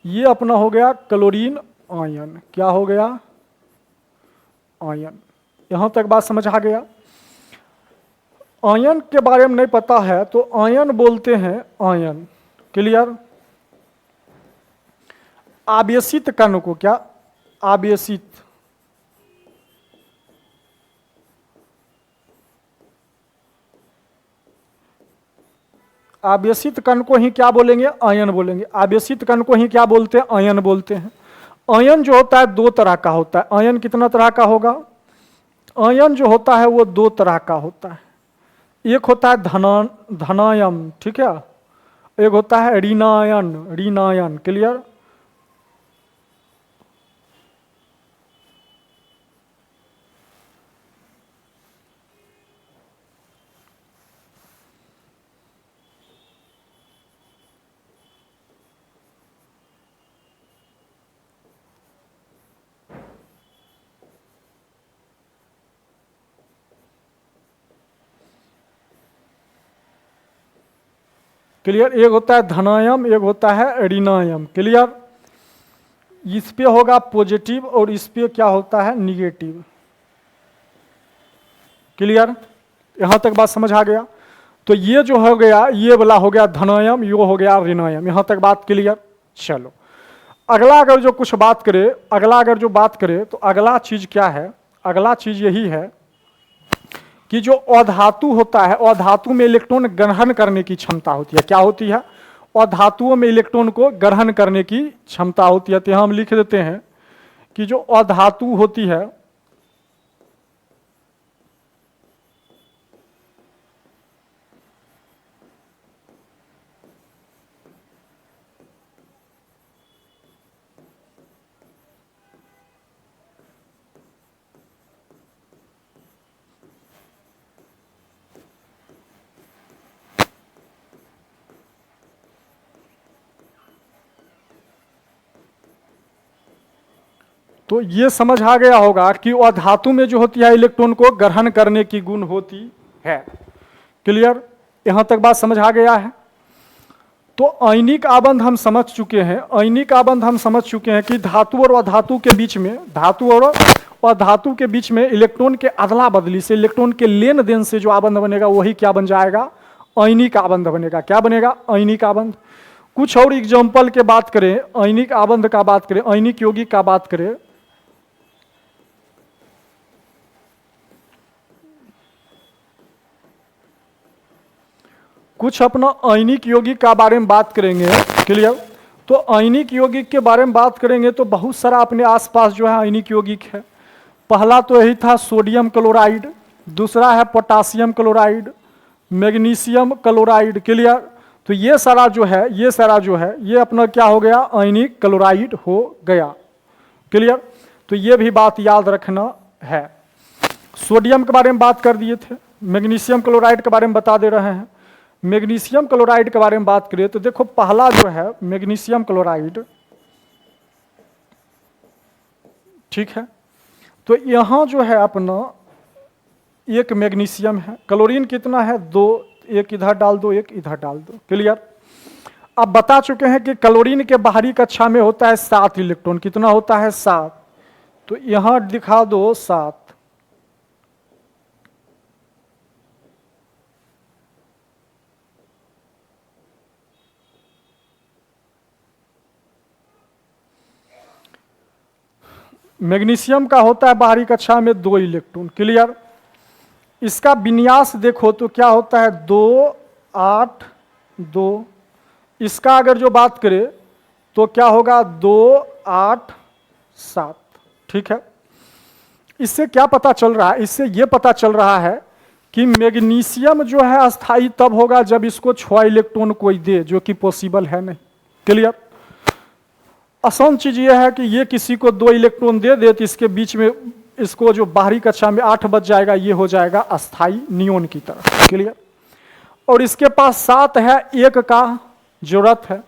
ये अपना हो गया क्लोरीन आयन। क्या हो गया आयन। यहां तक बात समझ आ गया। आयन के बारे में नहीं पता है तो आयन बोलते हैं आयन। क्लियर। आवेशित कण को क्या, आवेशित, आवेशित कण को ही क्या बोलेंगे, आयन बोलेंगे। आवेशित कण को ही क्या बोलते हैं, आयन बोलते हैं। आयन जो होता है दो तरह का होता है। आयन कितना तरह का होगा, आयन जो होता है वो दो तरह का होता है। एक होता है धनायन, ठीक है, एक होता है ऋणायन, ऋणायन। क्लियर। क्लियर। एक होता है धनायम, एक होता है ऋणायम। क्लियर। इस पे होगा पॉजिटिव और इस पे क्या होता है, निगेटिव। क्लियर। यहां तक बात समझ आ गया। तो ये जो हो गया, ये वाला हो गया धनायम, ये हो गया ऋणायम। यहां तक बात क्लियर। चलो अगला अगर जो कुछ बात करे, अगला अगर जो बात करे तो अगला चीज क्या है, अगला चीज यही है कि जो अधातु होता है, अधातु में इलेक्ट्रॉन ग्रहण करने की क्षमता होती है। क्या होती है, अधातुओं में इलेक्ट्रॉन को ग्रहण करने की क्षमता होती है। तो हम लिख देते हैं कि जो अधातु होती है, तो ये समझ आ गया होगा कि अधातु में जो होती है इलेक्ट्रॉन को ग्रहण करने की गुण होती है। क्लियर। यहां तक बात समझ आ गया है। तो आयनिक आबंध हम समझ चुके हैं, आयनिक आबंध हम समझ चुके हैं कि धातु और अधातु के बीच में, धातु और अधातु के बीच में इलेक्ट्रॉन के अदला बदली से, इलेक्ट्रॉन के लेन देन से जो आबंध बनेगा वही क्या बन जाएगा, आयनिक आबंध बनेगा। क्या बनेगा, आयनिक आबंध। कुछ और एग्जाम्पल के बात करें, आयनिक आबंध का बात करें, आयनिक यौगिक का बात करें, कुछ अपना आयनिक यौगिक का बारे में बात करेंगे। क्लियर। तो आयनिक यौगिक के बारे में बात करेंगे तो बहुत सारा अपने आसपास जो है आयनिक यौगिक है। पहला तो यही था सोडियम क्लोराइड, दूसरा है potassium chloride, magnesium chloride. Clear. तो ये सारा जो है, ये सारा जो है ये अपना क्या हो गया, आयनिक क्लोराइड हो गया। क्लियर। तो ये भी बात याद रखना है। सोडियम के बारे में बात कर दिए थे, मैग्नीशियम क्लोराइड के बारे में बता दे रहे हैं। मैग्नीशियम क्लोराइड के बारे में बात करें तो देखो पहला जो है मैग्नीशियम क्लोराइड, ठीक है। तो यहां जो है अपना एक मैग्नीशियम है, क्लोरीन कितना है, दो, एक इधर डाल दो, एक इधर डाल दो। क्लियर। अब बता चुके हैं कि क्लोरीन के बाहरी कक्षा में होता है 7 इलेक्ट्रॉन। कितना होता है, 7। तो यहां दिखा दो 7। मैग्नीशियम का होता है बाहरी कक्षा में 2 इलेक्ट्रॉन। क्लियर। इसका विन्यास देखो तो क्या होता है, 2 8 2। इसका अगर जो बात करें तो क्या होगा, 2 8 7। ठीक है। इससे क्या पता चल रहा है, इससे ये पता चल रहा है कि मैग्नीशियम जो है अस्थाई तब होगा जब इसको 6 इलेक्ट्रॉन कोई दे, जो कि पॉसिबल है नहीं। क्लियर। आसान चीज ये है कि ये किसी को 2 इलेक्ट्रॉन दे दे तो इसके बीच में इसको जो बाहरी कक्षा में 8 बच जाएगा, ये हो जाएगा अस्थाई नियोन की तरह। क्लियर। और इसके पास 7 है, 1 का जरूरत है।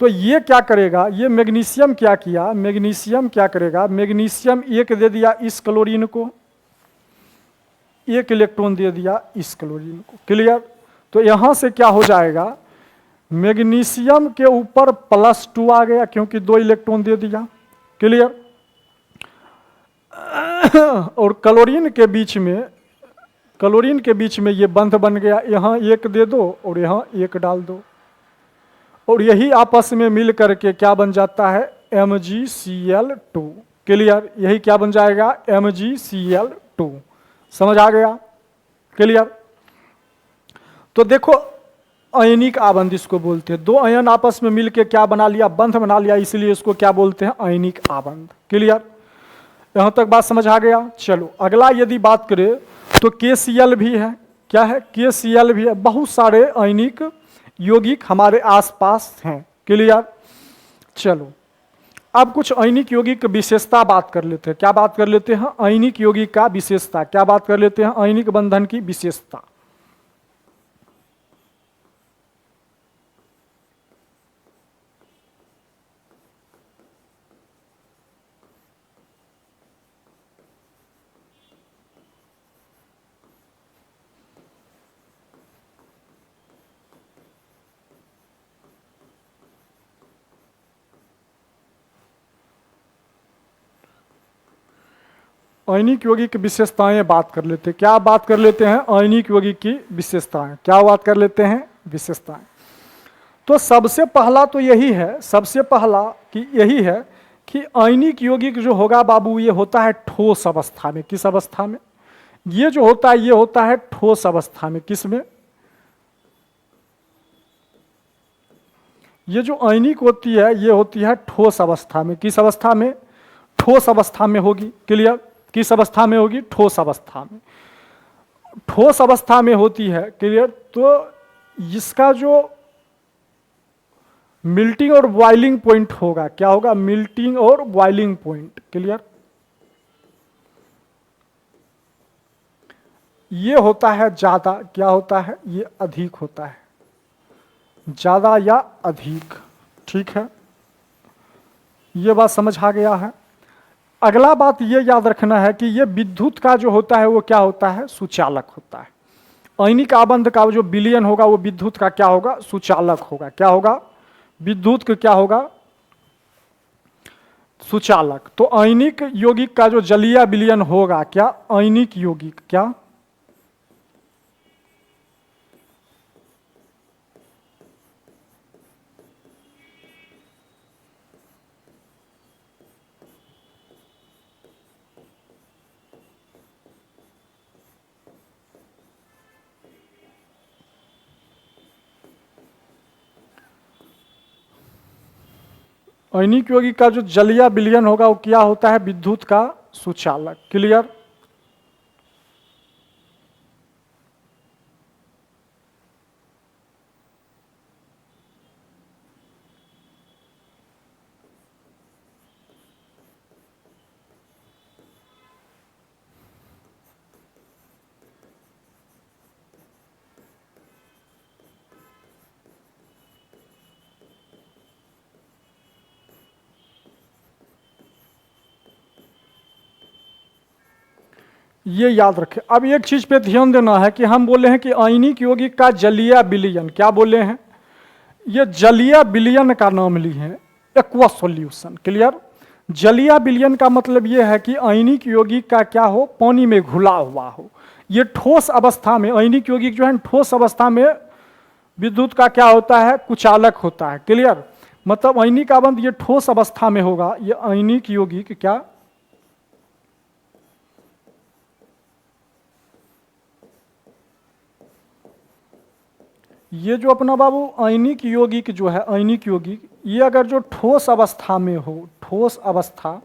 तो ये क्या करेगा, ये मैग्नीशियम क्या किया, मैग्नीशियम क्या करेगा, मैग्नीशियम 1 दे दिया इस क्लोरीन को, 1 इलेक्ट्रॉन दे दिया इस क्लोरीन को। क्लियर। तो यहां से क्या हो जाएगा, मैग्नीशियम के ऊपर +2 आ गया क्योंकि 2 इलेक्ट्रॉन दे दिया। क्लियर। और क्लोरीन के बीच में ये बंध बन गया, यहाँ एक दे दो और यहाँ एक डाल दो, और यही आपस में मिल करके क्या बन जाता है, MgCl2। क्लियर, यही क्या बन जाएगा, MgCl2। समझ आ गया, क्लियर। तो देखो आयनिक आबंध इसको बोलते हैं, दो आयन आपस में मिलके क्या बना लिया, बंध बना लिया, इसलिए इसको क्या बोलते हैं, आयनिक आबंध। क्लियर, यहां तक बात समझ आ गया। चलो अगला यदि बात करें तो KCl भी है, क्या है, KCl भी है। बहुत सारे आयनिक यौगिक हमारे आसपास हैं। क्लियर, चलो अब कुछ आयनिक यौगिक की विशेषता बात कर लेते हैं। क्या बात कर लेते हैं, आयनिक यौगिक का विशेषता। क्या बात कर लेते हैं, आयनिक बंधन की विशेषता। आयनिक यौगिक की विशेषताएं बात कर लेते हैं। क्या बात कर लेते हैं, आयनिक यौगिक की विशेषताएं। क्या बात कर लेते हैं, विशेषताएं। तो सबसे पहला तो यही है, सबसे पहला कि यही है कि आयनिक यौगिक जो होगा बाबू, ये होता है ठोस अवस्था में। किस अवस्था में, ये जो होता है ये होता है ठोस अवस्था में। किस में, ये जो आयनिक होती है ये होती है ठोस अवस्था में। किस अवस्था में, ठोस अवस्था में होगी। क्लियर, किस अवस्था में होगी, ठोस अवस्था में। ठोस अवस्था में होती है। क्लियर, तो इसका जो मिल्टिंग और बॉइलिंग पॉइंट होगा, क्या होगा, मिल्टिंग और बॉइलिंग पॉइंट। क्लियर, ये होता है ज्यादा, क्या होता है, ये अधिक होता है, ज्यादा या अधिक। ठीक है, ये बात समझ आ गया है। अगला बात ये याद रखना है कि ये विद्युत का जो होता है वो क्या होता है, सुचालक होता है। आयनिक आबंध का जो विलयन होगा वो विद्युत का क्या होगा, सुचालक होगा। क्या होगा, विद्युत का क्या होगा, सुचालक। तो आयनिक यौगिक का जो जलीय विलयन होगा, क्या, आयनिक यौगिक, क्या, आयनिक यौगिक का जो जलीय विलयन होगा वो क्या होता है, विद्युत का सुचालक। क्लियर, ये याद रखें। अब एक चीज पे ध्यान देना है कि हम बोले हैं कि आयनिक यौगिक का जलीय विलयन, क्या बोले हैं, ये जलीय विलयन का नाम लिए हैं, एक्वा सॉल्यूशन। क्लियर, जलीय विलयन का मतलब ये है कि आयनिक यौगिक का क्या हो, पानी में घुला हुआ हो। ये ठोस अवस्था में, आयनिक यौगिक जो है ठोस अवस्था में विद्युत का क्या होता है, कुचालक होता है। क्लियर, मतलब आयनिक आबंध ये ठोस अवस्था में होगा, ये आयनिक यौगिक क्या, ये जो अपना बाबू आयनिक यौगिक जो है, आयनिक यौगिक ये अगर जो ठोस अवस्था में हो, ठोस अवस्था,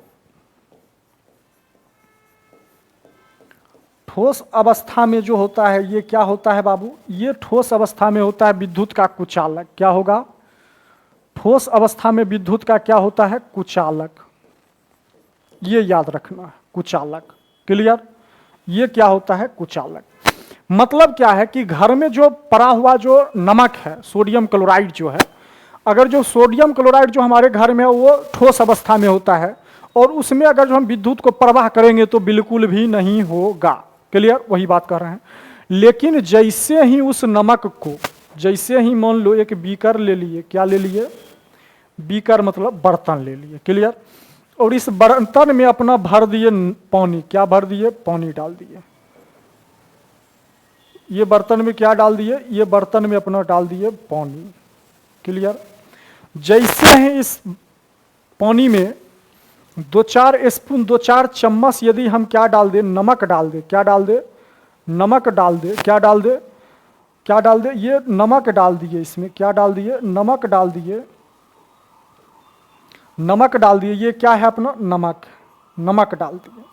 ठोस अवस्था में जो होता है ये क्या होता है बाबू, ये ठोस अवस्था में होता है विद्युत का कुचालक। क्या होगा, ठोस अवस्था में विद्युत का क्या होता है, कुचालक। ये याद रखना है, कुचालक। क्लियर, ये क्या होता है, कुचालक। मतलब क्या है कि घर में जो पड़ा हुआ जो नमक है, सोडियम क्लोराइड जो है, अगर जो सोडियम क्लोराइड जो हमारे घर में है वो ठोस अवस्था में होता है, और उसमें अगर जो हम विद्युत को प्रवाह करेंगे तो बिल्कुल भी नहीं होगा। क्लियर, वही बात कर रहे हैं। लेकिन जैसे ही उस नमक को, जैसे ही मान लो एक बीकर ले लिए, क्या ले लिए, बीकर मतलब बर्तन ले लिए। क्लियर, और इस बर्तन में अपना भर दिए पानी। क्या भर दिए? पानी डाल दिए। ये बर्तन में क्या डाल दिए? ये बर्तन में अपना डाल दिए पानी। क्लियर? जैसे ही इस पानी में 2-4 स्पून 2-4 चम्मच यदि हम क्या डाल दे? नमक डाल दे। क्या डाल दे? नमक डाल दे। क्या डाल दे? क्या डाल दे? ये नमक डाल दिए इसमें। क्या डाल दिए? नमक डाल दिए। नमक डाल दिए। ये क्या है अपना? नमक। नमक डाल दिए।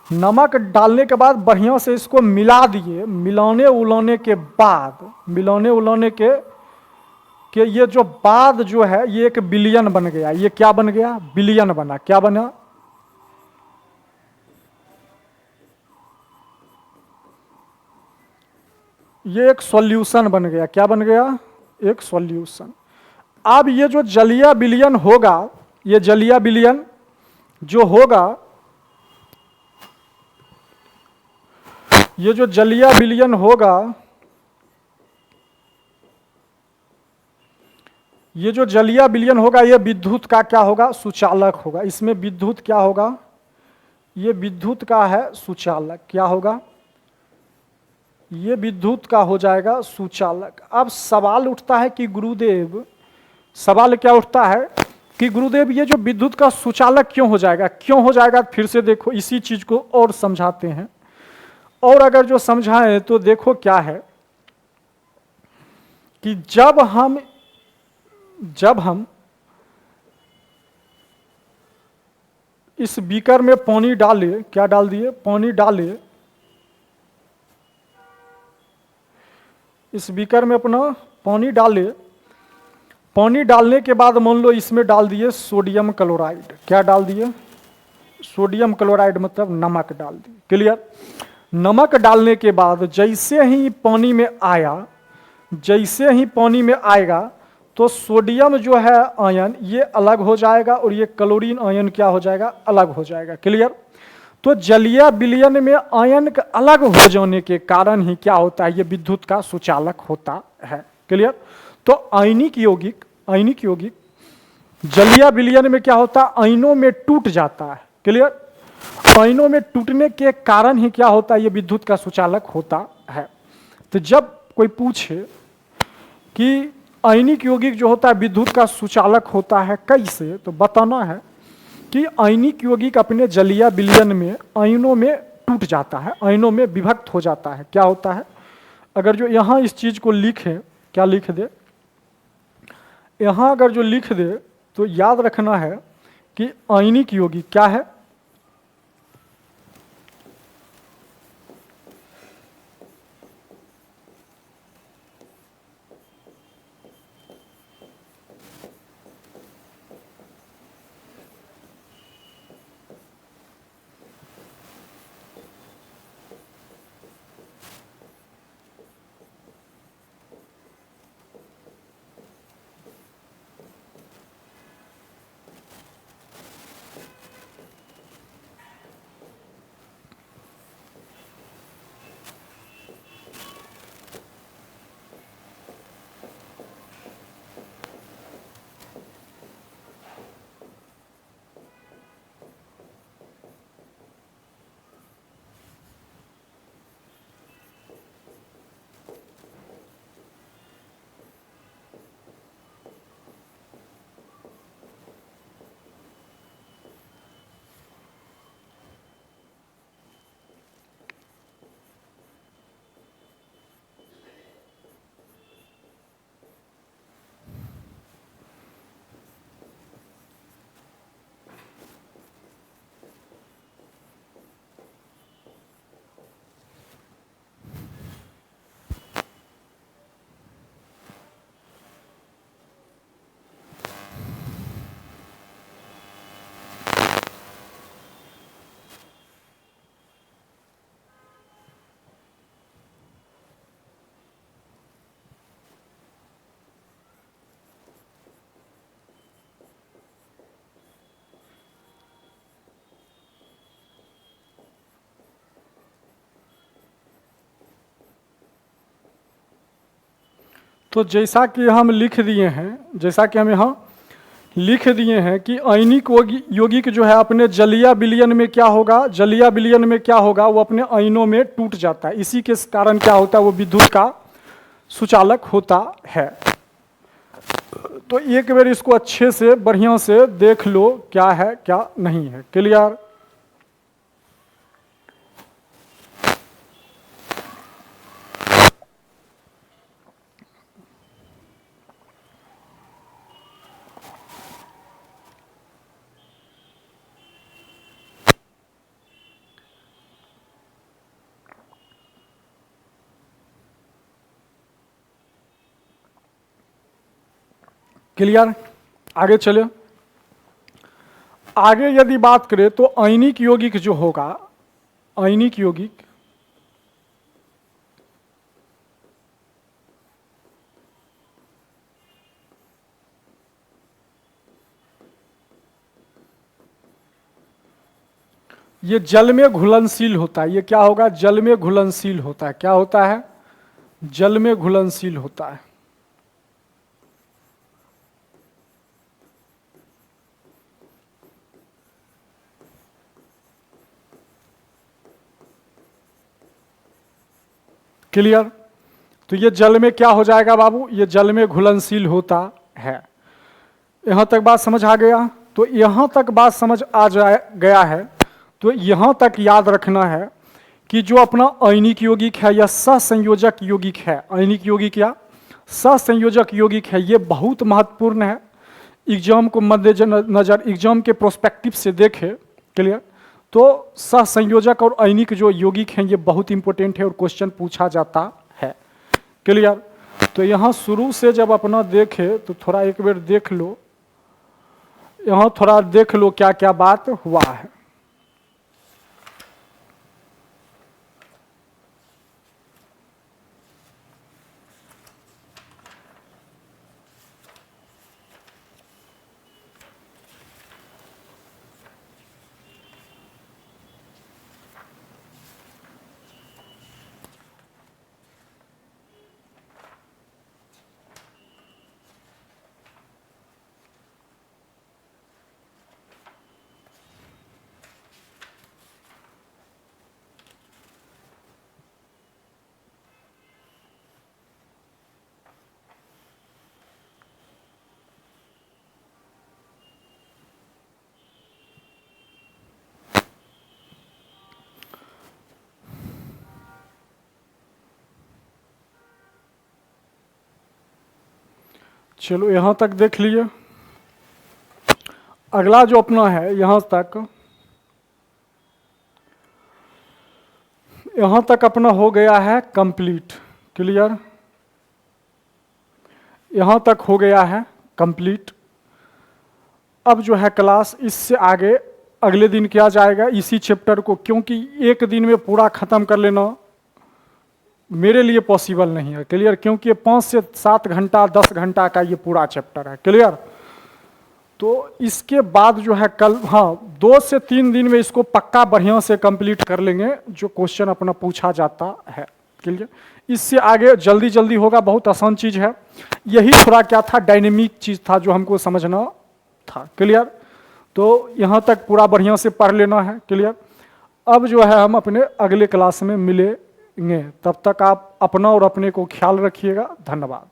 नमक डालने के बाद बढ़िया से इसको मिला दिए। मिलाने उलाने के बाद, मिलाने उलाने के ये जो बाद जो है ये एक बिलियन बन गया। ये क्या बन गया? बिलियन बना। क्या बना? ये एक सॉल्यूशन बन गया। क्या बन गया? एक सॉल्यूशन। अब ये जो जलीय विलयन होगा, ये जलीय विलयन जो होगा, ये जो जलीय विलयन होगा, ये जो जलीय विलयन होगा, ये विद्युत का क्या होगा? सुचालक होगा। इसमें विद्युत क्या होगा? ये विद्युत का है सुचालक। क्या होगा? ये विद्युत का हो जाएगा सुचालक। अब सवाल उठता है कि गुरुदेव, सवाल क्या उठता है कि गुरुदेव ये जो विद्युत का सुचालक क्यों हो जाएगा? क्यों हो जाएगा? फिर से देखो, इसी चीज को और समझाते हैं। और अगर जो समझाएं तो देखो क्या है कि जब हम इस बीकर में पानी डाले, क्या डाल दिए? पानी डाले। इस बीकर में अपना पानी डाले। पानी डालने के बाद मान लो इसमें डाल दिए सोडियम क्लोराइड। क्या डाल दिए? सोडियम क्लोराइड मतलब नमक डाल दिए। क्लियर? नमक डालने के बाद जैसे ही पानी में आया, जैसे ही पानी में आएगा तो सोडियम जो है आयन ये अलग हो जाएगा और ये क्लोरीन आयन क्या हो जाएगा? अलग हो जाएगा। क्लियर? तो जलीय विलयन में आयन का अलग हो जाने के कारण ही क्या होता है? ये विद्युत का सुचालक होता है। क्लियर? तो आयनिक यौगिक जलीय विलयन में क्या होता है? आयनों में टूट जाता है। क्लियर? आयनों में टूटने के कारण ही क्या होता है? ये विद्युत का सुचालक होता है। तो जब कोई पूछे कि आयनिक यौगिक जो होता है विद्युत का सुचालक होता है कैसे, तो बताना है कि आयनिक यौगिक अपने जलीय विलयन में आयनों में टूट जाता है, आयनों में विभक्त हो जाता है। क्या होता है? अगर जो यहाँ इस चीज को लिखे, क्या लिख दे? यहाँ अगर जो लिख दे तो याद रखना है कि आयनिक यौगिक क्या है? तो जैसा कि हम लिख दिए हैं, जैसा कि हम यहाँ लिख दिए हैं कि आयनिक यौगिक जो है अपने जलीय विलयन में क्या होगा, जलीय विलयन में क्या होगा, वो अपने आयनों में टूट जाता है। इसी के कारण क्या होता है, वो विद्युत का सुचालक होता है। तो एक बार इसको अच्छे से बढ़िया से देख लो क्या है क्या नहीं है। क्लियर? क्लियर? आगे चले। आगे यदि बात करें तो आयनिक यौगिक जो होगा, आयनिक यौगिक ये जल में घुलनशील होता है। ये क्या होगा, जल में घुलनशील होता है। क्या होता है, जल में घुलनशील होता है। क्लियर? तो ये जल में क्या हो जाएगा बाबू, ये जल में घुलनशील होता है। यहां तक बात समझ आ गया? तो यहां तक बात समझ आ गया है। तो यहां तक याद रखना है कि जो अपना आयनिक यौगिक है या सहसंयोजक यौगिक है, आयनिक यौगिक या सहसंयोजक यौगिक है, ये बहुत महत्वपूर्ण है। एग्जाम को मद्देनजर, एग्जाम के प्रोस्पेक्टिव से देखे। क्लियर? तो सहसंयोजक और आयनिक जो यौगिक हैं ये बहुत इंपॉर्टेंट है और क्वेश्चन पूछा जाता है। क्लियर? तो यहाँ शुरू से जब अपना देखे तो थोड़ा एक बार देख लो, यहाँ थोड़ा देख लो क्या क्या बात हुआ है। चलो यहां तक देख लिए। अगला जो अपना है यहां तक अपना हो गया है कंप्लीट। क्लियर? यहां तक हो गया है कंप्लीट। अब जो है क्लास इससे आगे अगले दिन किया जाएगा इसी चैप्टर को, क्योंकि एक दिन में पूरा खत्म कर लेना मेरे लिए पॉसिबल नहीं है। क्लियर? क्योंकि ये 5 से 7 घंटा 10 घंटा का ये पूरा चैप्टर है। क्लियर? तो इसके बाद जो है कल, हाँ, 2 से 3 दिन में इसको पक्का बढ़िया से कंप्लीट कर लेंगे जो क्वेश्चन अपना पूछा जाता है। क्लियर? इससे आगे जल्दी जल्दी होगा, बहुत आसान चीज है। यही थोड़ा क्या था, डायनेमिक चीज था जो हमको समझना था। क्लियर? तो यहाँ तक पूरा बढ़िया से पढ़ लेना है। क्लियर? अब जो है हम अपने अगले क्लास में मिलेंगे। तब तक आप अपना और अपने को ख्याल रखिएगा। धन्यवाद।